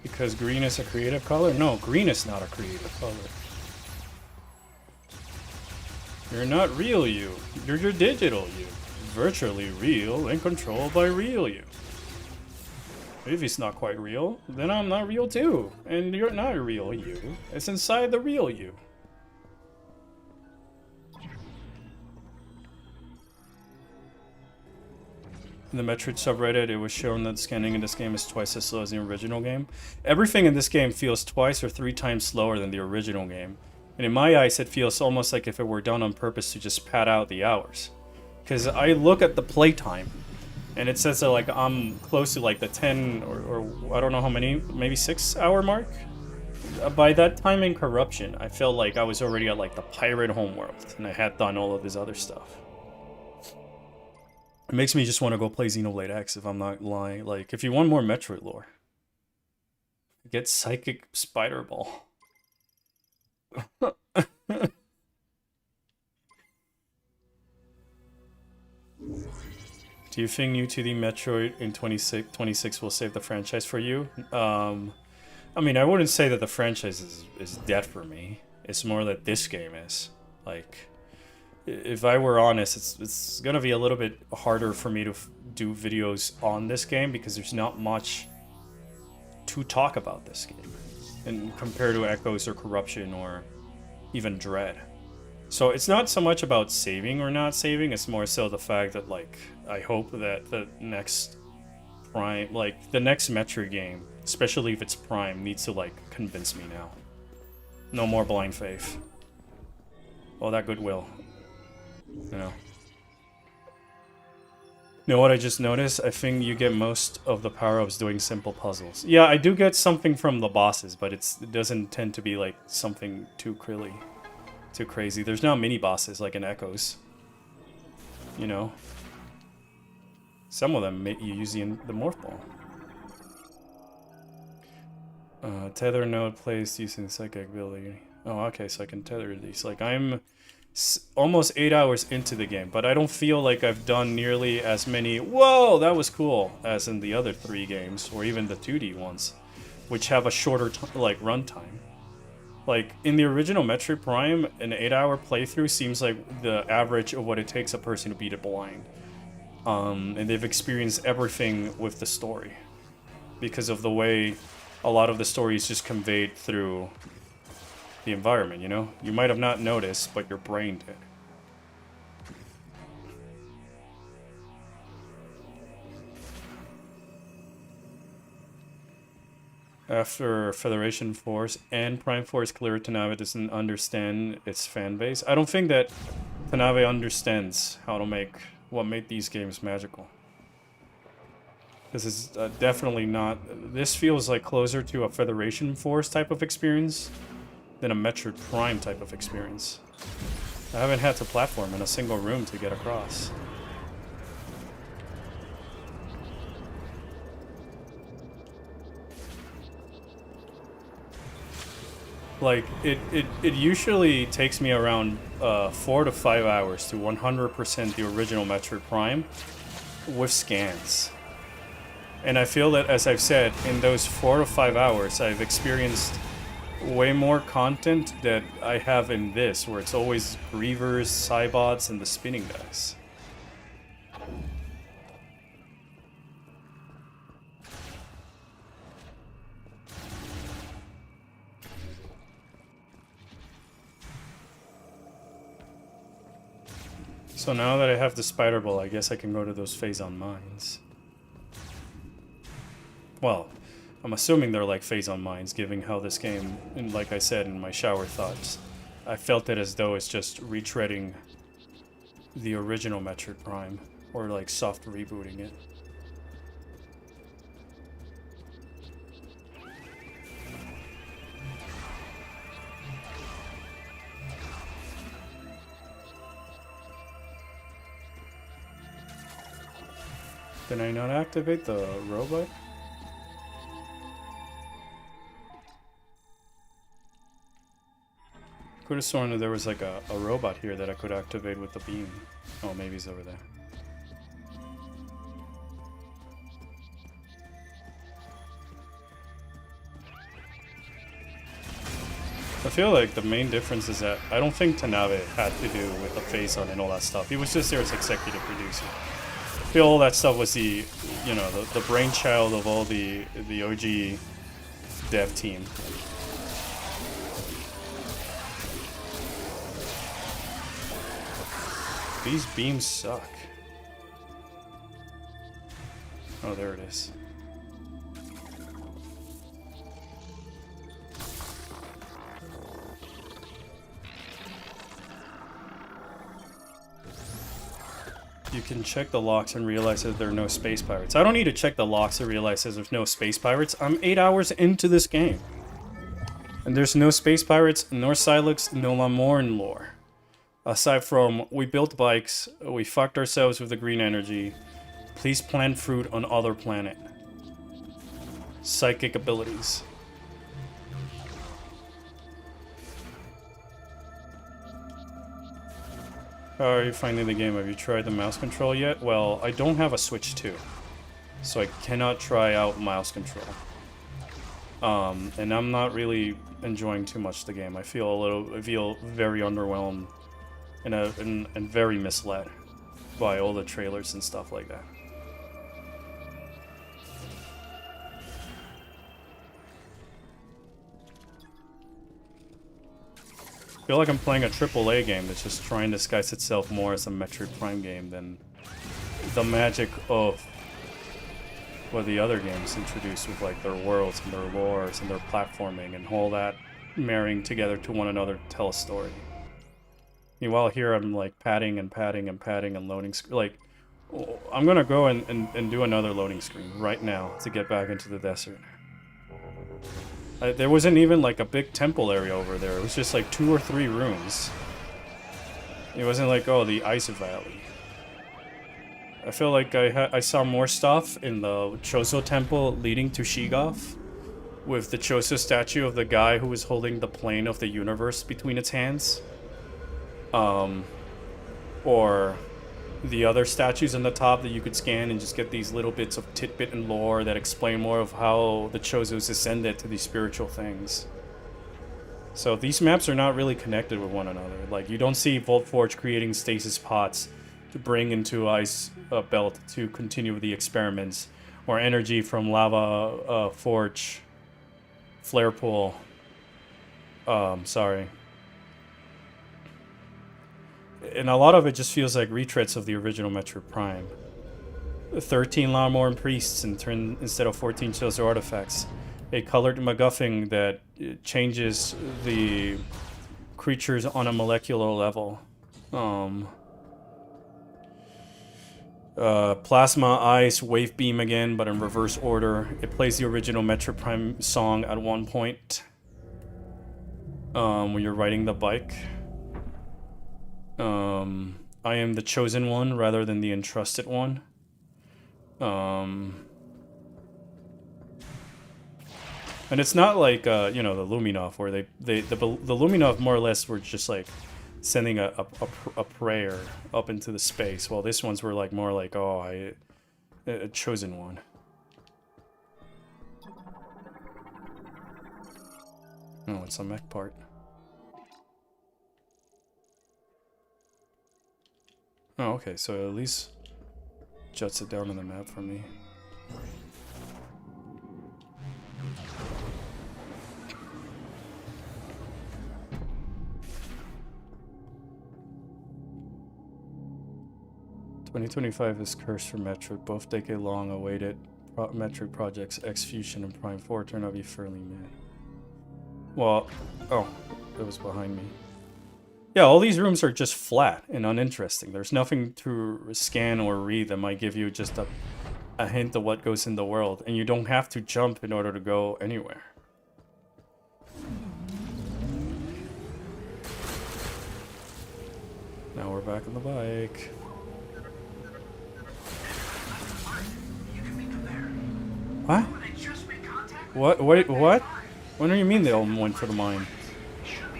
Because green is a creative color? No, green is not a creative color. You're not real you. You're your digital you. Virtually real and controlled by real you. If he's not quite real, then I'm not real too. And you're not a real you. It's inside the real you. In the Metroid subreddit, it was shown that scanning in this game is twice as slow as the original game. Everything in this game feels twice or 3 times slower than the original game. And in my eyes, it feels almost like if it were done on purpose to just pad out the hours. Because I look at the playtime, and it says that like I'm close to like the 10 or I don't know how many, maybe 6 hour mark. By that time in Corruption, I felt like I was already at like the pirate homeworld, and I had done all of this other stuff. It makes me just want to go play Xenoblade X, if I'm not lying. Like, if you want more Metroid lore, get Psychic Spider Ball. Do you think new 2D Metroid in 26 will save the franchise for you? I mean, I wouldn't say that the franchise is dead for me. It's more that this game is. Like, if I were honest, it's gonna be a little bit harder for me to do videos on this game because there's not much to talk about this game, and compared to Echoes or Corruption or even Dread. So it's not so much about saving or not saving, it's more so the fact that, like, I hope that the next Prime, like, the next Metroid game, especially if it's Prime, needs to, like, convince me now. No more blind faith. All that goodwill. You know. You know what I just noticed? I think you get most of the power-ups doing simple puzzles. Yeah, I do get something from the bosses, but it doesn't tend to be, like, something too crazy. There's not mini-bosses like in Echoes. You know? Some of them you use the Morph Ball. Tether node placed using Psychic ability. Oh, okay, so I can tether these. Like, I'm almost 8 hours into the game, but I don't feel like I've done nearly as many, whoa, that was cool, as in the other 3 games, or even the 2D ones, which have a shorter, like, runtime. Like, in the original Metroid Prime, an 8-hour playthrough seems like the average of what it takes a person to beat it blind. And they've experienced everything with the story, because of the way a lot of the story is just conveyed through the environment, you know? You might have not noticed, but your brain did. After Federation Force and Prime Force clear, Tanabe doesn't understand its fan base. I don't think that Tanabe understands how to make what made these games magical. This is definitely not. This feels like closer to a Federation Force type of experience than a Metroid Prime type of experience. I haven't had to platform in a single room to get across. Like, it usually takes me around 4 to 5 hours to 100% the original Metroid Prime with scans. And I feel that, as I've said, in those 4 to 5 hours, I've experienced way more content that I have in this, where it's always Grievers, Cybots, and the spinning dice. So now that I have the Spider Ball, I guess I can go to those Phazon mines. Well, I'm assuming they're like Phazon mines, given how this game, and like I said in my shower thoughts, I felt it as though it's just retreading the original Metroid Prime, or like soft rebooting it. Did I not activate the robot? Could have sworn that there was like a robot here that I could activate with the beam. Oh, maybe he's over there. I feel like the main difference is that I don't think Tanabe had to do with the Phazon and all that stuff. He was just there as executive producer. I feel all that stuff was the, you know, the brainchild of all the OG dev team. These beams suck. Oh, there it is. You can check the locks and realize that there are no space pirates. I don't need to check the locks to realize that there's no space pirates. I'm 8 hours into this game. And there's no space pirates, nor Silex, no Lamorne lore. Aside from, we built bikes, we fucked ourselves with the green energy. Please plant fruit on other planet. Psychic abilities. How are you finding the game? Have you tried the mouse control yet? Well, I don't have a Switch 2, so I cannot try out mouse control. And I'm not really enjoying too much the game. I feel very underwhelmed and very misled by all the trailers and stuff like that. I feel like I'm playing a AAA game that's just trying to disguise itself more as a Metroid Prime game than the magic of what the other games introduced with like their worlds and their lores and their platforming and all that marrying together to one another to tell a story. Meanwhile, here I'm like padding and loading screen. Like, I'm gonna go and do another loading screen right now to get back into the desert. There wasn't even like a big temple area over there. It was just like 2 or 3 rooms. It wasn't like, oh, the Ice Valley. I feel like I saw more stuff in the Choso temple leading to Shigoth, with the Choso statue of the guy who was holding the plane of the universe between its hands. Or the other statues on the top that you could scan and just get these little bits of tidbit and lore that explain more of how the Chosos ascended to these spiritual things. So these maps are not really connected with one another. Like, you don't see Voltforge creating stasis pods to bring into Ice Belt to continue with the experiments, or energy from Lava Forge, Flare Pool. Sorry. And a lot of it just feels like retreads of the original Metroid Prime. 13 Lamorne priests instead of 14 Chozo artifacts. a colored MacGuffin that changes the creatures on a molecular level. Plasma, ice, wave beam again, but in reverse order. It plays the original Metroid Prime song at one point. When you're riding the bike. I am the chosen one rather than the entrusted one. And it's not like, you know, the Luminov, where the Luminov more or less were just like sending a prayer up into the space. Well, this ones were like more like, oh, a chosen one. Oh, it's a mech part. Oh, okay, so at least juts it down on the map for me. "2025 is cursed for Metroid. Both decade-long awaited Metroid projects X Fusion and Prime 4 turn out to be fairly mid." Well, oh, it was behind me. Yeah, all these rooms are just flat and uninteresting. There's nothing to scan or read that might give you just a hint of what goes in the world, and you don't have to jump in order to go anywhere. Now we're back on the bike. What? What? What do you mean they all went for the mine?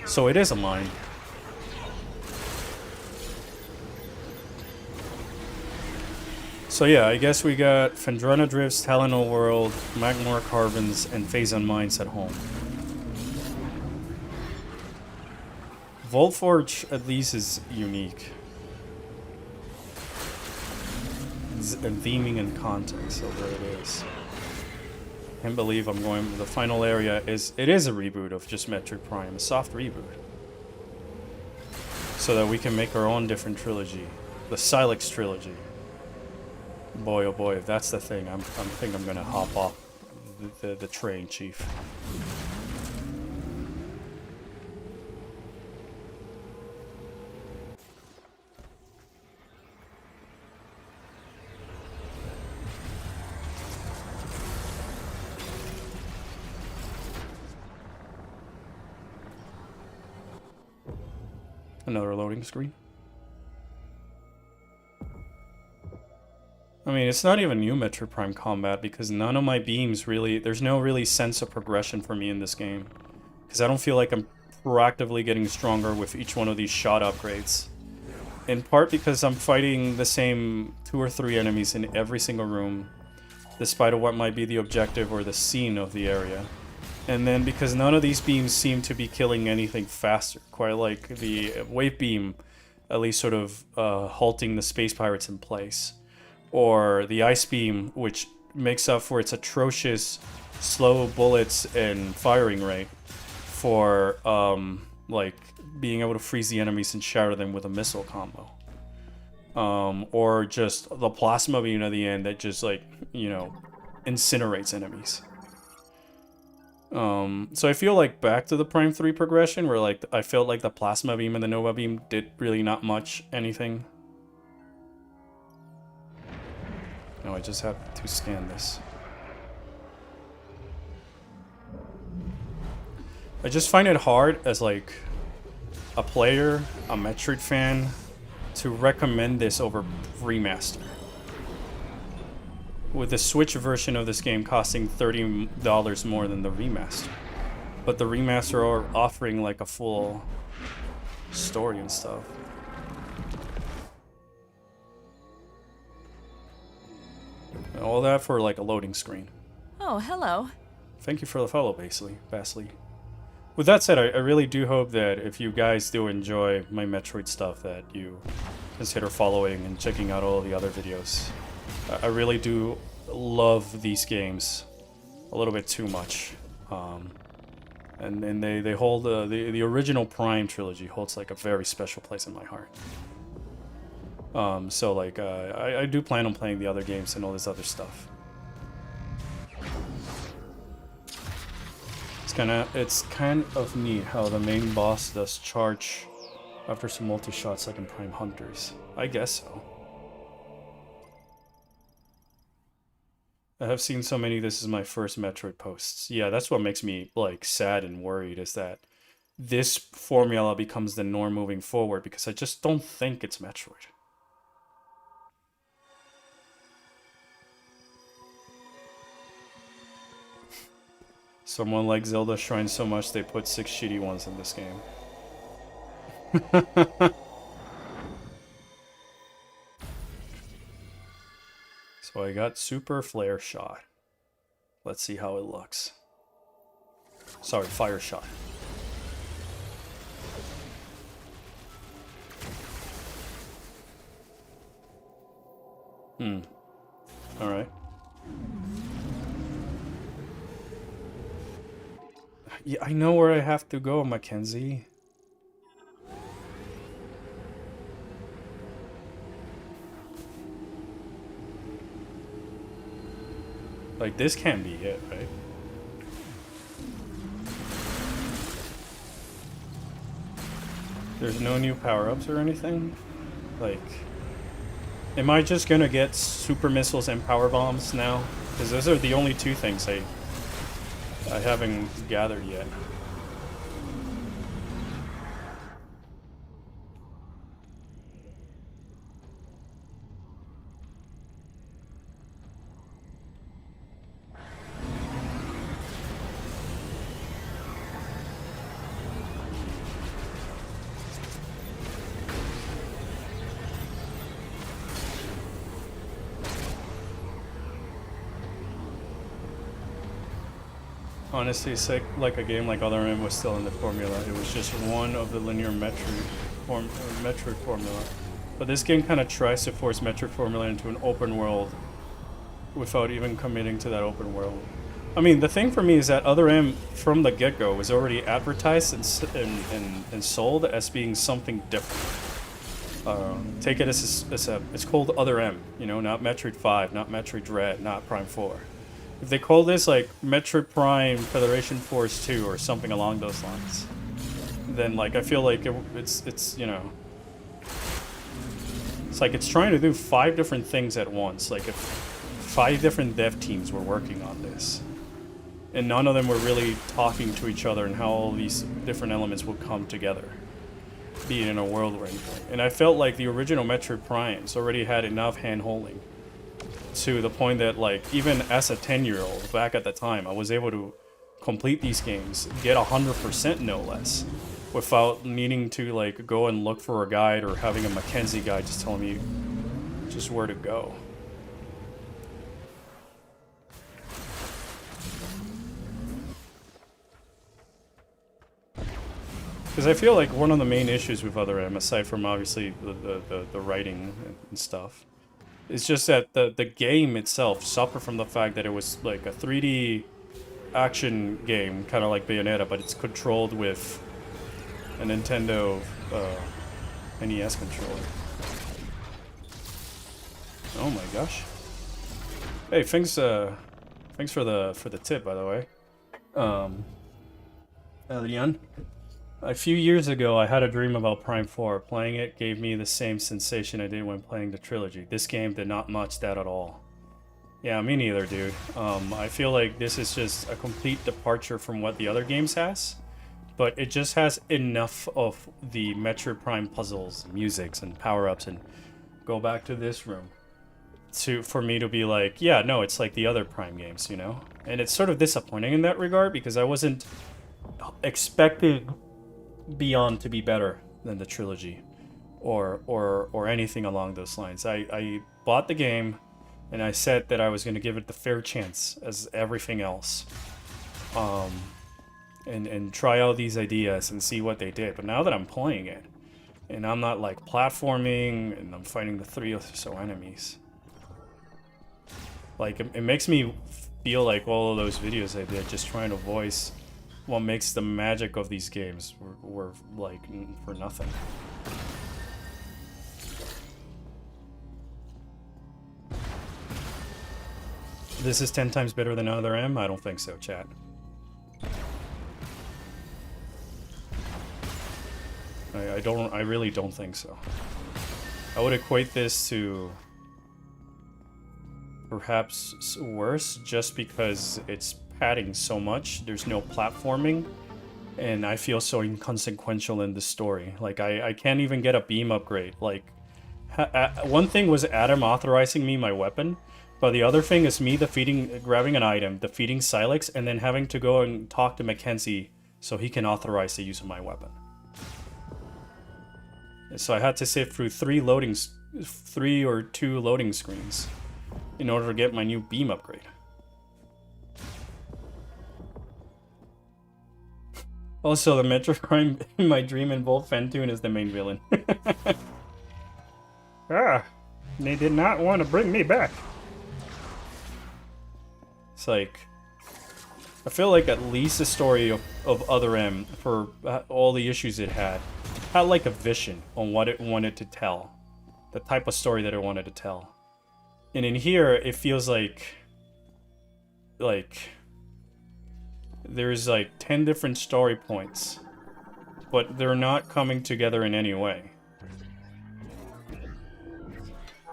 So it is a mine. So yeah, I guess we got Phendrana Drifts, Talonal World, Magmar Carvins, and Phazon Mines at home. Voltforge at least is unique. And theming and content, so there it is. Can't believe I'm going. The final area is a reboot of just Metroid Prime, a soft reboot, so that we can make our own different trilogy, the Silex trilogy. Boy, oh boy, if that's the thing, I think I'm gonna hop off the train, Chief. Another loading screen. I mean, it's not even new Metroid Prime combat because none of my beams really... There's no really sense of progression for me in this game. Because I don't feel like I'm proactively getting stronger with each one of these shot upgrades. In part because I'm fighting the same 2 or 3 enemies in every single room, despite of what might be the objective or the scene of the area. And then because none of these beams seem to be killing anything faster, quite like the wave beam, at least sort of halting the space pirates in place. Or the ice beam, which makes up for its atrocious slow bullets and firing rate for like being able to freeze the enemies and shatter them with a missile combo. Or just the plasma beam at the end that just, like, you know, incinerates enemies. So I feel like back to the Prime 3 progression, where like I felt like the plasma beam and the nova beam did really not much anything. No, I just have to scan this. I just find it hard as like a player, a Metroid fan, to recommend this over remaster. With the Switch version of this game costing $30 more than the remaster. But the remaster are offering like a full story and stuff. All that for like a loading screen. Oh, hello. Thank you for the follow, Basley. With that said, I really do hope that if you guys do enjoy my Metroid stuff, that you consider following and checking out all the other videos. I really do love these games a little bit too much. And they hold, the original Prime trilogy holds like a very special place in my heart. So like, I do plan on playing the other games and all this other stuff. It's kind of neat how the main boss does charge after some multi-shots like in Prime Hunters. I guess so. I have seen so many this is my first Metroid posts. Yeah, that's what makes me like sad and worried, is that this formula becomes the norm moving forward, because I just don't think it's Metroid. Someone like Zelda Shrine so much they put 6 shitty ones in this game. So I got Super Flare Shot. Let's see how it looks. Sorry, Fire Shot. Alright. Yeah, I know where I have to go, Mackenzie. Like, this can't be it, right? There's no new power-ups or anything? Like, am I just gonna get super missiles and power bombs now? Because those are the only two things I haven't gathered yet. Honestly, like a game like Other M was still in the formula. It was just one of the linear Metroid formula. But this game kind of tries to force Metroid formula into an open world without even committing to that open world. I mean, the thing for me is that Other M, from the get-go, was already advertised and sold as being something different. Take it as it's called Other M, you know, not Metroid 5, not Metroid Dread, not Prime 4. If they call this like Metroid Prime Federation Force 2 or something along those lines, then like I feel like it's you know, it's like it's trying to do 5 different things at once. Like if 5 different dev teams were working on this, and none of them were really talking to each other and how all these different elements would come together, be it in a world or anything. And I felt like the original Metroid Primes already had enough hand-holding to the point that, like, even as a 10-year-old back at the time, I was able to complete these games, get 100% no less, without needing to like go and look for a guide or having a Mackenzie guide just telling me just where to go. Because I feel like one of the main issues with Other M, aside from obviously the writing and stuff, it's just that the game itself suffered from the fact that it was like a 3D action game, kind of like Bayonetta, but it's controlled with a Nintendo NES controller. Oh my gosh! Hey, thanks for the tip, by the way, Elian. A few years ago, I had a dream about Prime 4. Playing it gave me the same sensation I did when playing the trilogy. This game did not match that at all. Yeah, me neither, dude. I feel like this is just a complete departure from what the other games has, but it just has enough of the Metroid Prime puzzles, musics, and power-ups, and go back to this room for me to be like, yeah, no, it's like the other Prime games, you know? And it's sort of disappointing in that regard because I wasn't expecting Beyond to be better than the trilogy or anything along those lines. I bought the game and I said that I was going to give it the fair chance as everything else, and try out these ideas and see what they did. But now that I'm playing it and I'm not like platforming and I'm fighting the 3 or so enemies, like it makes me feel like all of those videos I did just trying to voice what makes the magic of these games were like for nothing. This is 10 times better than Other M? I don't think so, chat. I really don't think so. I would equate this to perhaps worse, just because it's padding so much. There's no platforming, and I feel so inconsequential in the story. Like, I can't even get a beam upgrade. Like, one thing was Adam authorizing me my weapon, but the other thing is me grabbing an item, defeating Silex, and then having to go and talk to Mackenzie so he can authorize the use of my weapon. So I had to sit through 3 or 2 loading screens in order to get my new beam upgrade. Also, the Metroid Prime in my dream involved Fentoon as the main villain. They did not want to bring me back. It's like, I feel like at least the story of Other M, for all the issues it had like a vision on what it wanted to tell. The type of story that it wanted to tell. And in here, it feels like there's like 10 different story points, but they're not coming together in any way.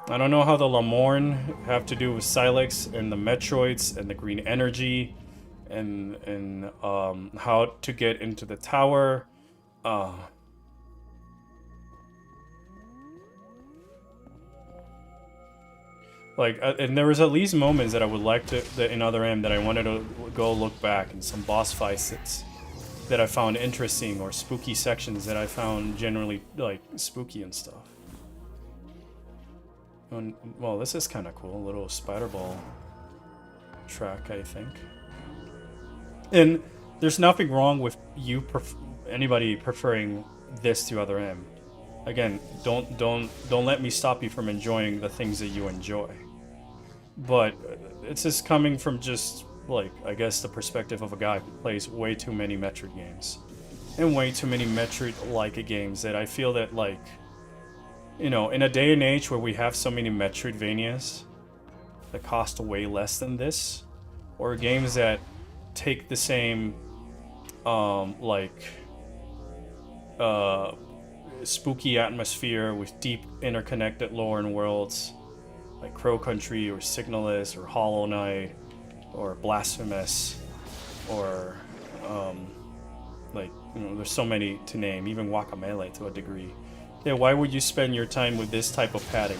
I don't know how the Lamorne have to do with Silex and the Metroids and the green energy and how to get into the tower. And there was at least moments that I would like to, in Other M, that I wanted to go look back, and some boss fights that I found interesting, or spooky sections that I found generally, like, spooky and stuff. And, well, this is kind of cool, a little spider ball track, I think. And there's nothing wrong with anybody preferring this to Other M. Again, don't let me stop you from enjoying the things that you enjoy. But it's just coming from just, like, I guess the perspective of a guy who plays way too many Metroid games. And way too many Metroid-like games, that I feel that, like, you know, in a day and age where we have so many Metroidvanias that cost way less than this, or games that take the same, spooky atmosphere with deep interconnected lore and worlds, like Crow Country or Signalis or Hollow Knight or Blasphemous, or there's so many to name, even Guacamelee to a degree. Yeah, why would you spend your time with this type of padding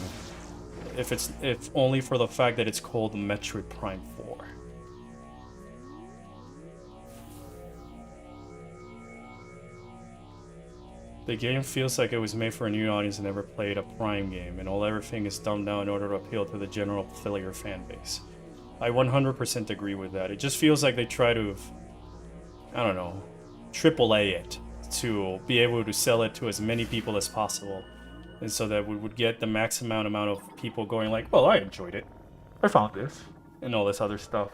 if only for the fact that it's called Metroid Prime 4? The game feels like it was made for a new audience that never played a Prime game, and everything is dumbed down in order to appeal to the general familiar fan base. I 100% agree with that. It just feels like they try to, I don't know, AAA it to be able to sell it to as many people as possible, and so that we would get the maximum amount of people going like, well, I enjoyed it, I found this, and all this other stuff.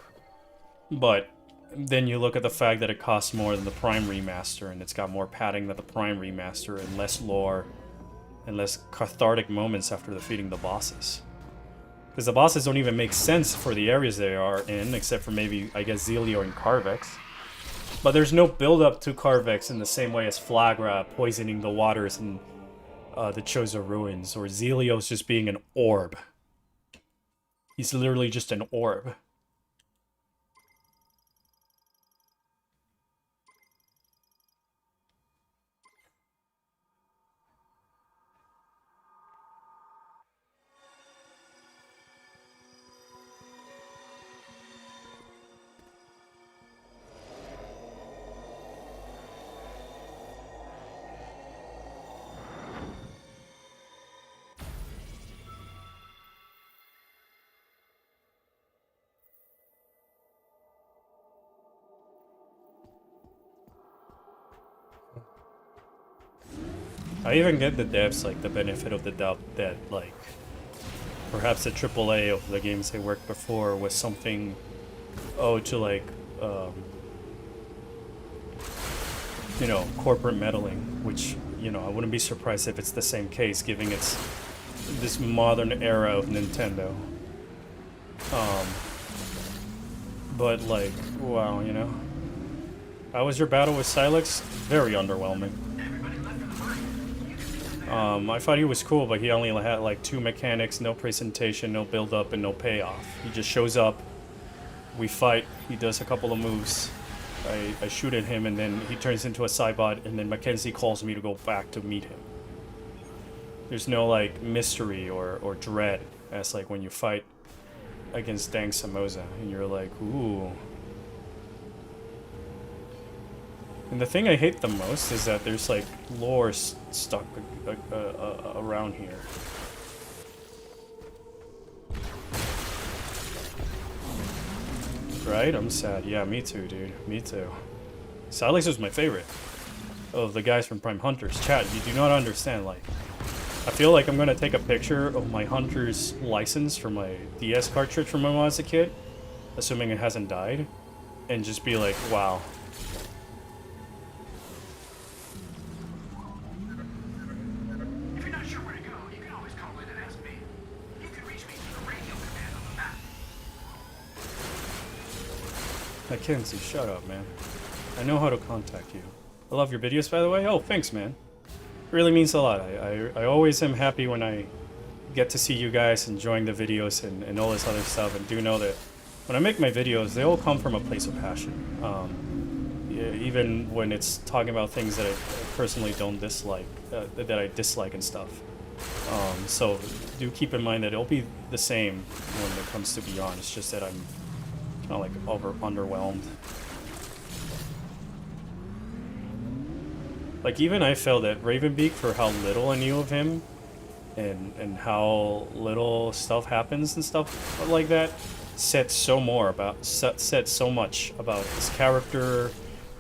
But then you look at the fact that it costs more than the Prime Remaster, and it's got more padding than the Prime Remaster, and less lore, and less cathartic moments after defeating the bosses. Because the bosses don't even make sense for the areas they are in, except for maybe, I guess, Zelio and Carvex. But there's no build-up to Carvex in the same way as Flagra poisoning the waters in the Chozo Ruins, or Zelio's just being an orb. He's literally just an orb. I even get the devs, like, the benefit of the doubt that, like, perhaps the AAA of the games they worked before was something owed to, like, you know, corporate meddling, which, you know, I wouldn't be surprised if it's the same case, given it's this modern era of Nintendo. But, like, wow, you know. How was your battle with Silex? Very underwhelming. I thought he was cool, but he only had like 2 mechanics, no presentation, no build up, and no payoff. He just shows up, we fight, he does a couple of moves, I shoot at him, and then he turns into a Cybot, and then Mackenzie calls me to go back to meet him. There's no like mystery or dread, as like when you fight against Dang Samoza, and you're like, ooh. And the thing I hate the most is that there's like lore stuck around here. Right? I'm sad. Yeah, me too, dude. Me too. Silex was my favorite of the guys from Prime Hunters. Chat, you do not understand, like, I feel like I'm gonna take a picture of my Hunter's license for my DS cartridge from when I was a kid, assuming it hasn't died, and just be like, wow. If you're not sure where to go, you can always call in and ask me. You can reach me through the radio command on the map. Mackenzie, shut up, man. I know how to contact you. I love your videos, by the way. Oh, thanks, man. It really means a lot. I always am happy when I get to see you guys enjoying the videos and all this other stuff, and do know that when I make my videos, they all come from a place of passion. Yeah, even when it's talking about things that I personally don't dislike, that I dislike and stuff. So do keep in mind that it'll be the same when it comes to Beyond. It's just that I'm kind of like underwhelmed. Like, even I felt that Ravenbeak, for how little I knew of him, and how little stuff happens and stuff like that, said so much about his character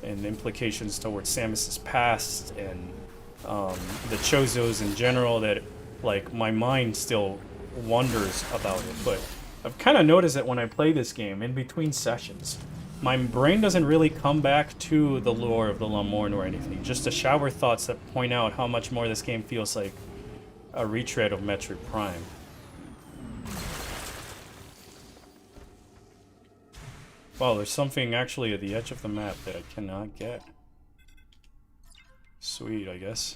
and implications towards Samus's past and the Chozos in general, that like my mind still wonders about it. But I've kind of noticed that when I play this game in between sessions, my brain doesn't really come back to the lore of the Lamorne or anything. Just the shower thoughts that point out how much more this game feels like a retread of Metroid Prime. Wow, there's something actually at the edge of the map that I cannot get. Sweet, I guess.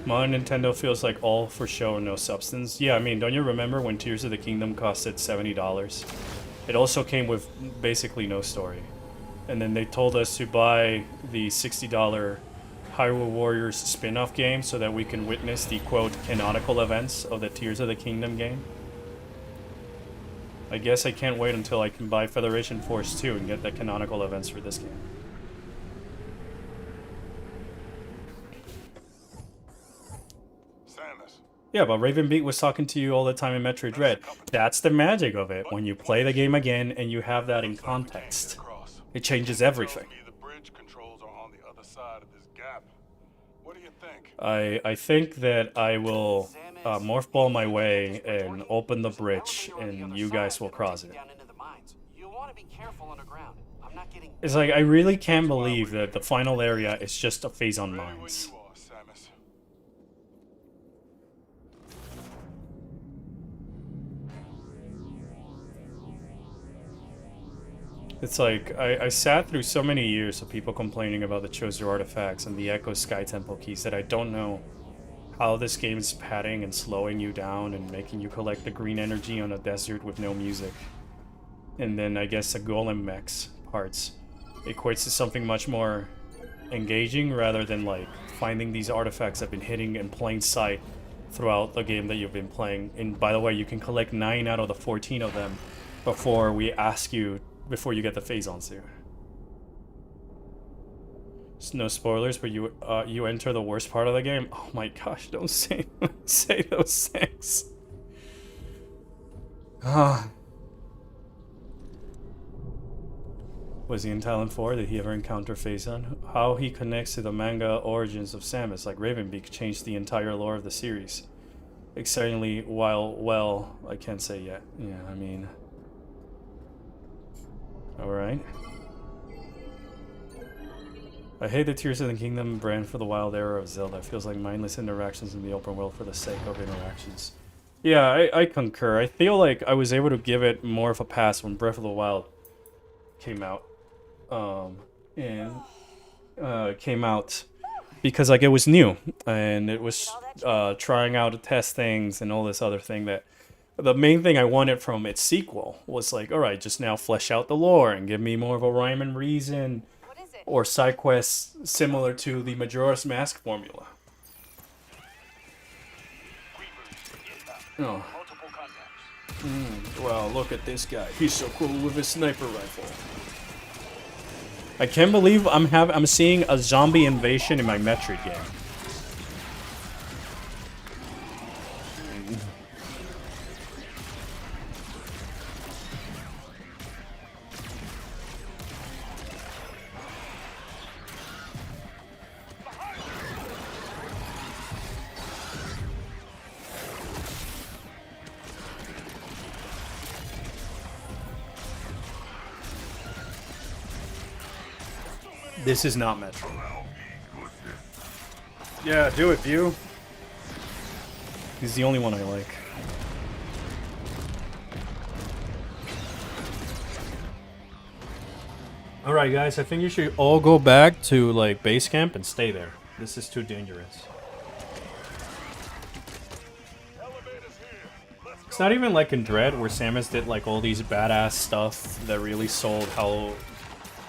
Modern Nintendo feels like all for show and no substance. Yeah, I mean, don't you remember when Tears of the Kingdom costed $70? It also came with basically no story. And then they told us to buy the $60 Hyrule Warriors spin-off game so that we can witness the, quote, canonical events of the Tears of the Kingdom game. I guess I can't wait until I can buy Federation Force 2 and get the canonical events for this game. Samus. Yeah, but Ravenbeak was talking to you all the time in Metroid Dread. That's the magic of it. When you play the game again and you have that in context, it changes everything. The bridge controls are on the other side of this gap. What do you think? I think that I will morph ball my way and open the bridge, and you guys will cross it. You'll want to be careful underground. I'm not getting. It's like, I really can't believe that the final area is just a phase on Ready when mines. you are, Samus. It's like, I sat through so many years of people complaining about the Chozo artifacts and the Echo Sky Temple keys that I don't know how this game is padding and slowing you down and making you collect the green energy on a desert with no music. And then I guess the Golem mechs parts equates to something much more engaging, rather than like finding these artifacts that have been hitting in plain sight throughout the game that you've been playing. And by the way, you can collect 9 out of the 14 of them before we ask you, before you get the phasons here. It's no spoilers, but you enter the worst part of the game. Oh my gosh, don't say say those things. Ah. Was he in Talon 4? Did he ever encounter Phazon? How he connects to the manga origins of Samus, like Ravenbeak, changed the entire lore of the series. Excitingly, while, well, I can't say yet. Yeah, I mean... Alright. I hate the Tears of the Kingdom brand for the wild era of Zelda. It feels like mindless interactions in the open world for the sake of interactions. Yeah, I concur. I feel like I was able to give it more of a pass when Breath of the Wild came out. Came out because like it was new and it was trying out to test things and all this other thing. That the main thing I wanted from its sequel was like, all right, just now flesh out the lore and give me more of a rhyme and reason, What is it? or side quests similar to the Majora's Mask formula. Oh. Multiple contacts. Wow, look at this guy. He's so cool with his sniper rifle. I can't believe I'm seeing a zombie invasion in my Metroid game. This is not Metroid. Yeah, do it, View. He's the only one I like. Alright guys, I think you should all go back to like base camp and stay there. This is too dangerous. It's not even like in Dread where Samus did like all these badass stuff that really sold how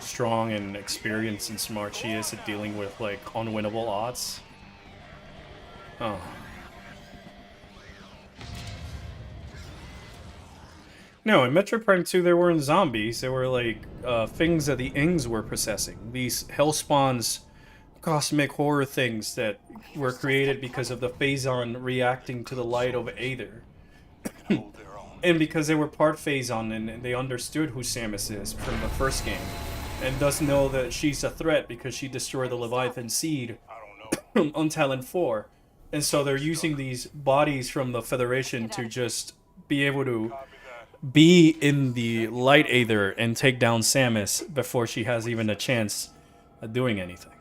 strong and experienced and smart she is at dealing with like unwinnable odds. Oh. No, in Metroid Prime 2 there weren't zombies, there were like things that the Ings were possessing. These hellspawns, cosmic horror things that were created because of the Phazon reacting to the light of Aether. And because they were part Phazon and they understood who Samus is from the first game. And thus know that she's a threat because she destroyed the Leviathan seed on Talon 4. And so they're using these bodies from the Federation to just be able to be in the light Aether and take down Samus before she has even a chance at doing anything.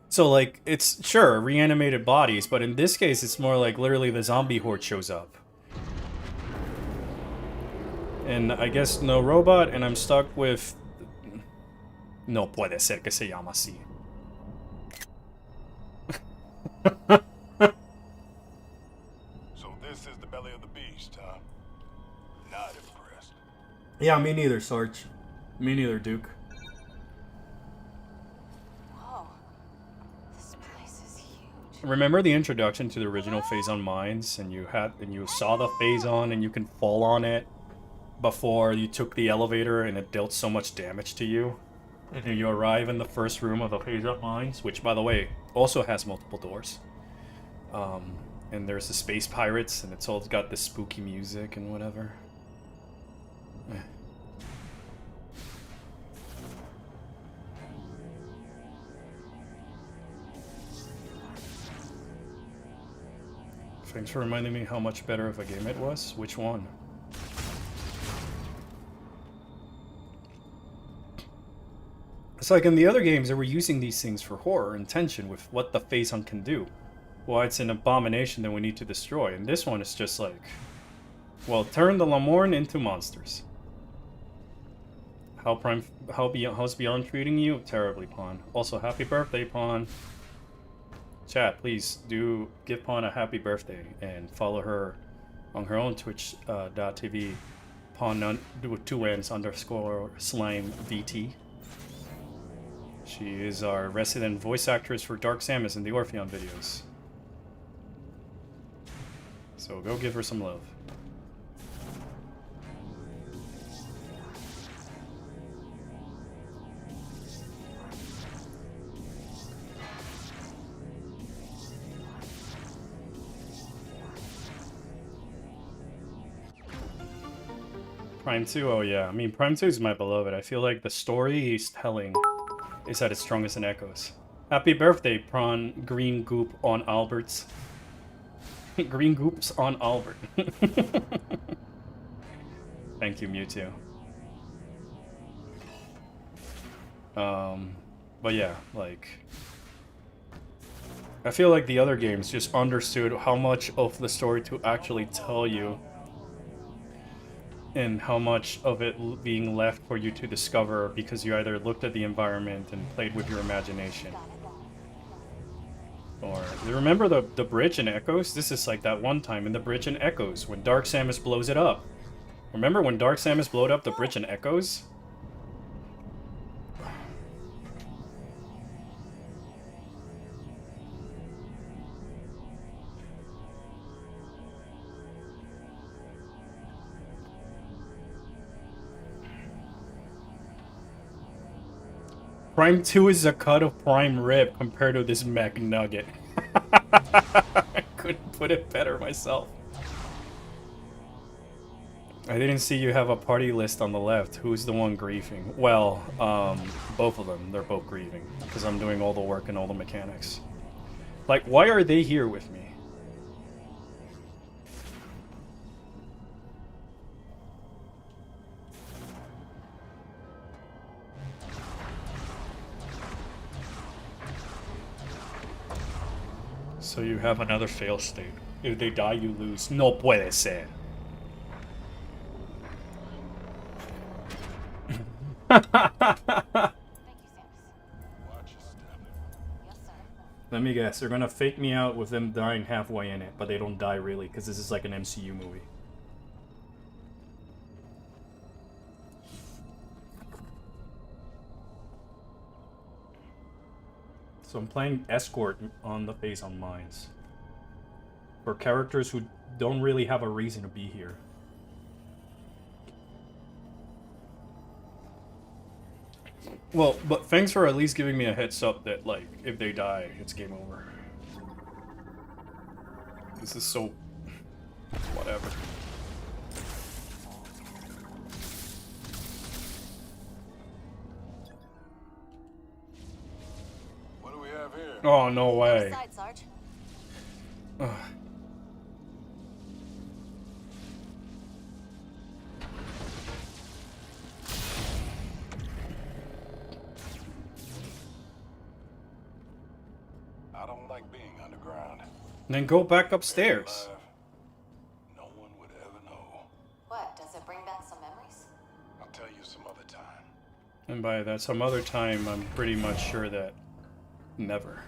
So like, it's sure reanimated bodies, but in this case it's more like literally the zombie horde shows up. And I guess no robot, and I'm stuck with... No puede ser que se llama así. So this is the belly of the beast, huh? Not impressed. Yeah, me neither, Sarge. Me neither, Duke. Whoa. This place is huge. Remember the introduction to the original Phazon mines, and you saw the Phazon and you can fall on it before you took the elevator and it dealt so much damage to you? And then you arrive in the first room of the Phazon mines, which by the way also has multiple doors. And there's the space pirates, and it's all got this spooky music and whatever. Thanks for reminding me how much better of a game it was. Which one? It's like in the other games, they were using these things for horror and tension with what the Phazon can do. Why it's an abomination that we need to destroy. And this one is just like, well, turn the Lamorne into monsters. How's Beyond treating you? Terribly, Pawn. Also, happy birthday, Pawn. Chat, please do give Pawn a happy birthday and follow her on her own Twitch.tv. Pawn with 2 N's _ slime VT. She is our resident voice actress for Dark Samus in the Orpheon videos. So go give her some love. Prime 2, oh yeah. I mean, Prime 2 is my beloved. I feel like the story he's telling is at its strongest in Echoes. Happy birthday, Prawn Green Goop on Alberts. Green Goops on Albert. Thank you, Mewtwo. But yeah, like... I feel like the other games just understood how much of the story to actually tell you. And how much of it being left for you to discover because you either looked at the environment and played with your imagination. Or remember the bridge in Echoes? This is like that one time in the bridge in Echoes when Dark Samus blows it up. Remember when Dark Samus blowed up the bridge in Echoes? Prime 2 is a cut of Prime Rib compared to this Mech Nugget. I couldn't put it better myself. I didn't see you have a party list on the left. Who's the one grieving? Well, both of them. They're both grieving. Because I'm doing all the work and all the mechanics. Like, why are they here with me? So you have another fail state. If they die, you lose. No puede ser. Thank you, Samus. Watch your step. Yes, sir. Let me guess. They're gonna fake me out with them dying halfway in it, but they don't die really, because this is like an MCU movie. So I'm playing Escort on the Phase on Mines. For characters who don't really have a reason to be here. Well, but thanks for at least giving me a heads up that, like, if they die, it's game over. This is so... whatever. What do we have here? Oh, no way. Side, Sarge. Ugh. I don't like being underground. Then go back upstairs. Alive, no one would ever know. What? Does it bring back some memories? I'll tell you some other time. And by that some other time, I'm pretty much sure that never.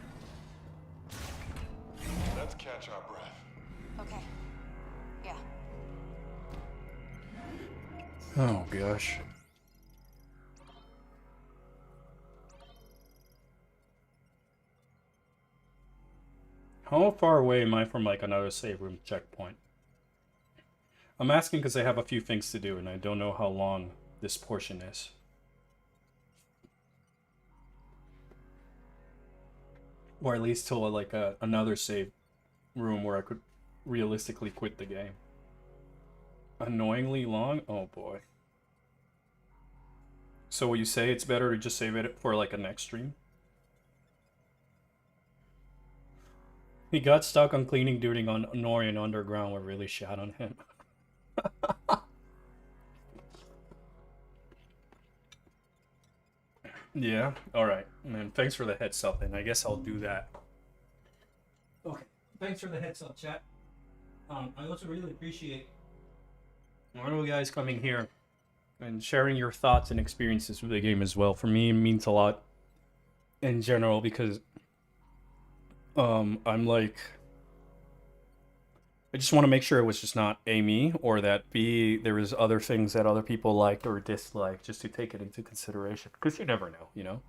Let's catch our breath. Okay. Yeah. Oh gosh. How far away am I from like another save room checkpoint? I'm asking because I have a few things to do and I don't know how long this portion is. Or at least till like another save room where I could realistically quit the game. Annoyingly long? Oh boy. So will you say it's better to just save it for like a next stream? He got stuck on cleaning duty on Norian Underground, what really shat on him. Yeah, alright. Man, thanks for the heads up, and I guess I'll do that. Okay, thanks for the heads up, chat. I also really appreciate one of you guys coming here and sharing your thoughts and experiences with the game as well. For me, it means a lot in general because I'm like, I just want to make sure it was just not A, me, or that B, there was other things that other people liked or disliked, just to take it into consideration. Because you never know, you know?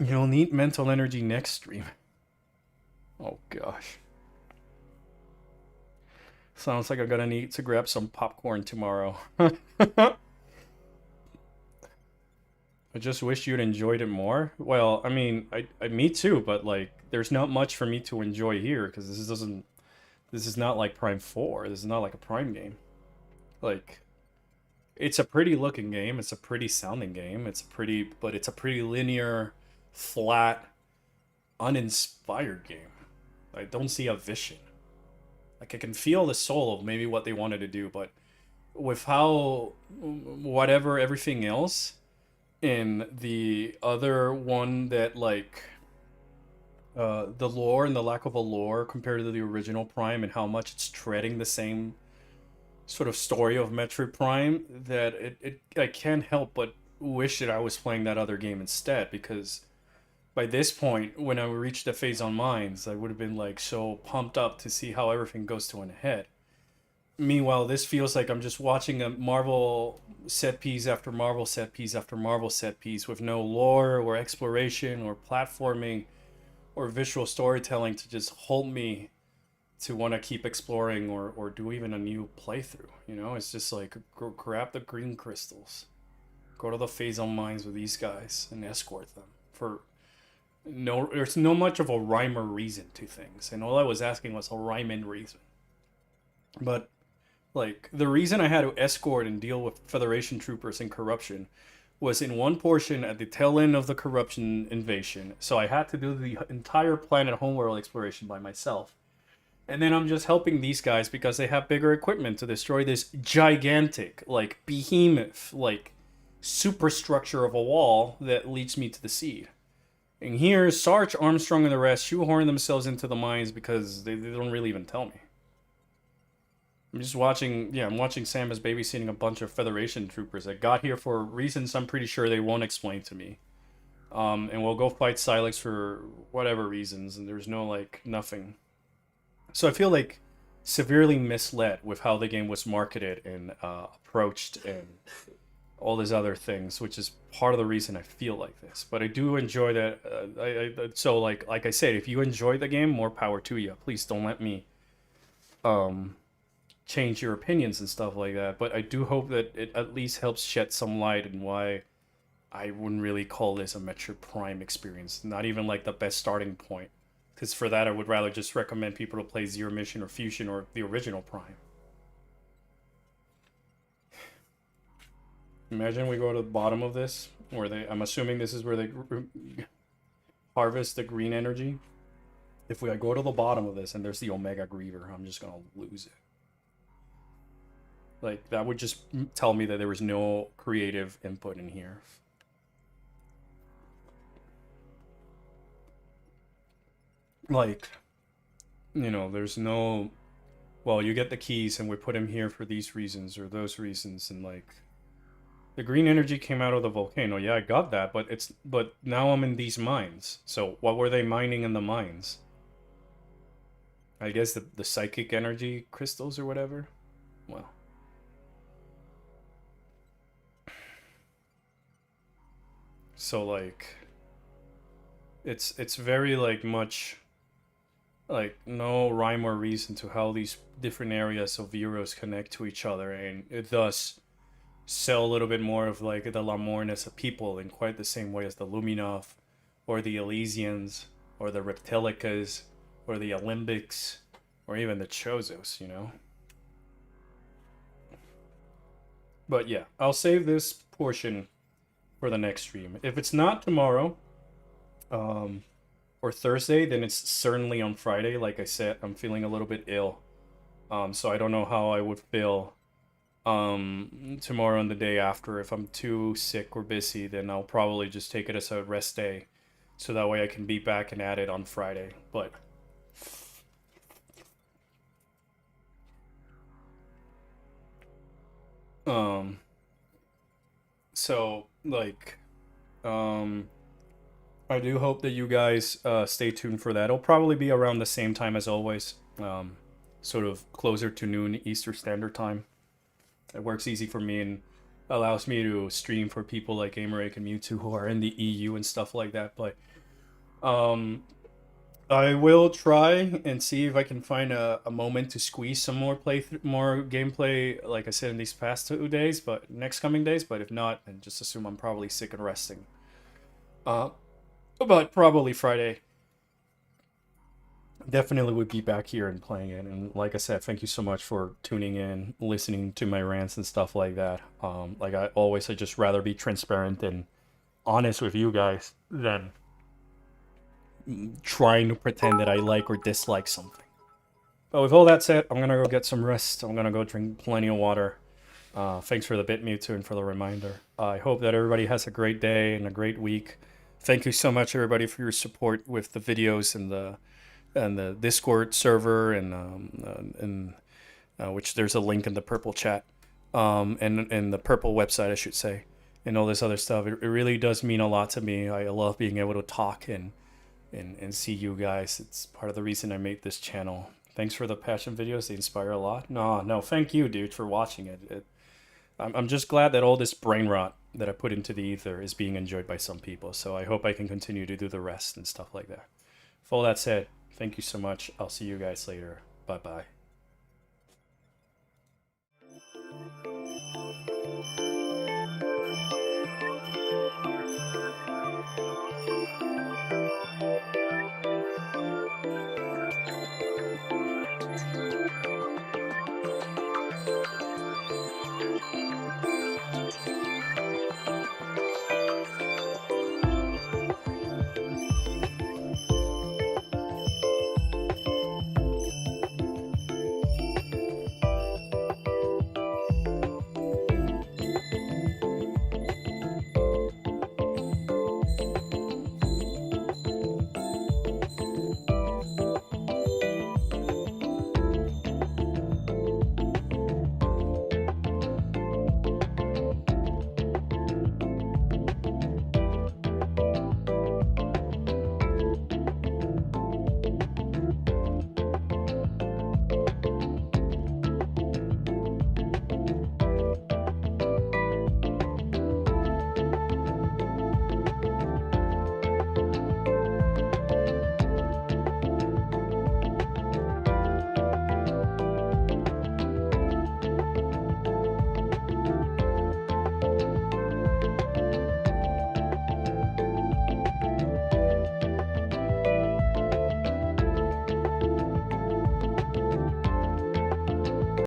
You'll need mental energy next stream. Oh, gosh. Sounds like I'm gonna need to grab some popcorn tomorrow. I just wish you'd enjoyed it more. Well, I mean, me too, but like, there's not much for me to enjoy here because this is not like Prime 4. This is not like a Prime game. Like, it's a pretty looking game. It's a pretty sounding game. But it's a pretty linear, flat, uninspired game. I don't see a vision. Like, I can feel the soul of maybe what they wanted to do, but with how, whatever everything else, in the other one that like the lore and the lack of a lore compared to the original Prime and how much it's treading the same sort of story of Metroid Prime, that I can't help but wish that I was playing that other game instead, because by this point, when I reached the phase on mines, I would have been like so pumped up to see how everything goes to an head. Meanwhile, this feels like I'm just watching a Marvel set piece after Marvel set piece after Marvel set piece with no lore or exploration or platforming or visual storytelling to just hold me to want to keep exploring or do even a new playthrough. You know, it's just like grab the green crystals, go to the Phazon mines with these guys and escort them for no. There's no much of a rhyme or reason to things, and all I was asking was a rhyme and reason. But like the reason I had to escort and deal with Federation troopers and corruption was in one portion at the tail end of the corruption invasion, so I had to do the entire planet homeworld exploration by myself. And then I'm just helping these guys because they have bigger equipment to destroy this gigantic, like, behemoth, like, superstructure of a wall that leads me to the seed. And here, Sarge, Armstrong, and the rest shoehorn themselves into the mines because they don't really even tell me. I'm just watching, yeah, I'm watching Sam as babysitting a bunch of Federation troopers that got here for reasons I'm pretty sure they won't explain to me. And we'll go fight Silex for whatever reasons, and there's no, like, nothing. So I feel like severely misled with how the game was marketed and approached and all these other things, which is part of the reason I feel like this. But I do enjoy that. So like I said, if you enjoy the game, more power to you. Please don't let me change your opinions and stuff like that. But I do hope that it at least helps shed some light on why I wouldn't really call this a Metroid Prime experience. Not even like the best starting point. Because for that, I would rather just recommend people to play Zero Mission or Fusion or the original Prime. Imagine we go to the bottom of this, where I'm assuming this is where they harvest the green energy. If I go to the bottom of this and there's the Omega Griever, I'm just gonna lose it. Like, that would just tell me that there was no creative input in here. Like, you know, there's no, well, you get the keys and we put him here for these reasons or those reasons, and like, the green energy came out of the volcano. Yeah, I got that, but now I'm in these mines. So what were they mining in the mines? I guess the psychic energy crystals or whatever. Well, so like, it's very like much like no rhyme or reason to how these different areas of Euros connect to each other, and it thus sell a little bit more of like the Lamorne as a people in quite the same way as the Luminov, or the Elysians, or the Reptilicas, or the Olympics, or even the Chozos, you know? But yeah, I'll save this portion for the next stream. If it's not tomorrow, or Thursday, then it's certainly on Friday. Like I said, I'm feeling a little bit ill. So I don't know how I would feel tomorrow and the day after. If I'm too sick or busy, then I'll probably just take it as a rest day. So that way I can be back and at it on Friday. But so like I do hope that you guys stay tuned for that. It'll probably be around the same time as always, sort of closer to noon Eastern Standard Time. It works easy for me and allows me to stream for people like Gamerake and Mewtwo who are in the EU and stuff like that. But I will try and see if I can find a moment to squeeze some more more gameplay, like I said, in these past 2 days, but next coming days. But if not, then just assume I'm probably sick and resting. But probably Friday. Definitely would be back here and playing it. And like I said, thank you so much for tuning in, listening to my rants and stuff like that. Like I always, I just rather be transparent and honest with you guys than trying to pretend that I like or dislike something. But with all that said, I'm gonna go get some rest. I'm gonna go drink plenty of water. Thanks for the bit, Mewtwo, and for the reminder. I hope that everybody has a great day and a great week. Thank you so much, everybody, for your support with the videos and the Discord server and which there's a link in the purple chat, and the purple website, I should say. and all this other stuff. It really does mean a lot to me. I love being able to talk and see you guys. It's part of the reason I made this channel. Thanks for the passion videos. They inspire a lot. No, thank you, dude, for watching it. I'm just glad that all this brain rot that I put into the ether is being enjoyed by some people. So I hope I can continue to do the rest and stuff like that. With all that said, thank you so much. I'll see you guys later. Bye-bye.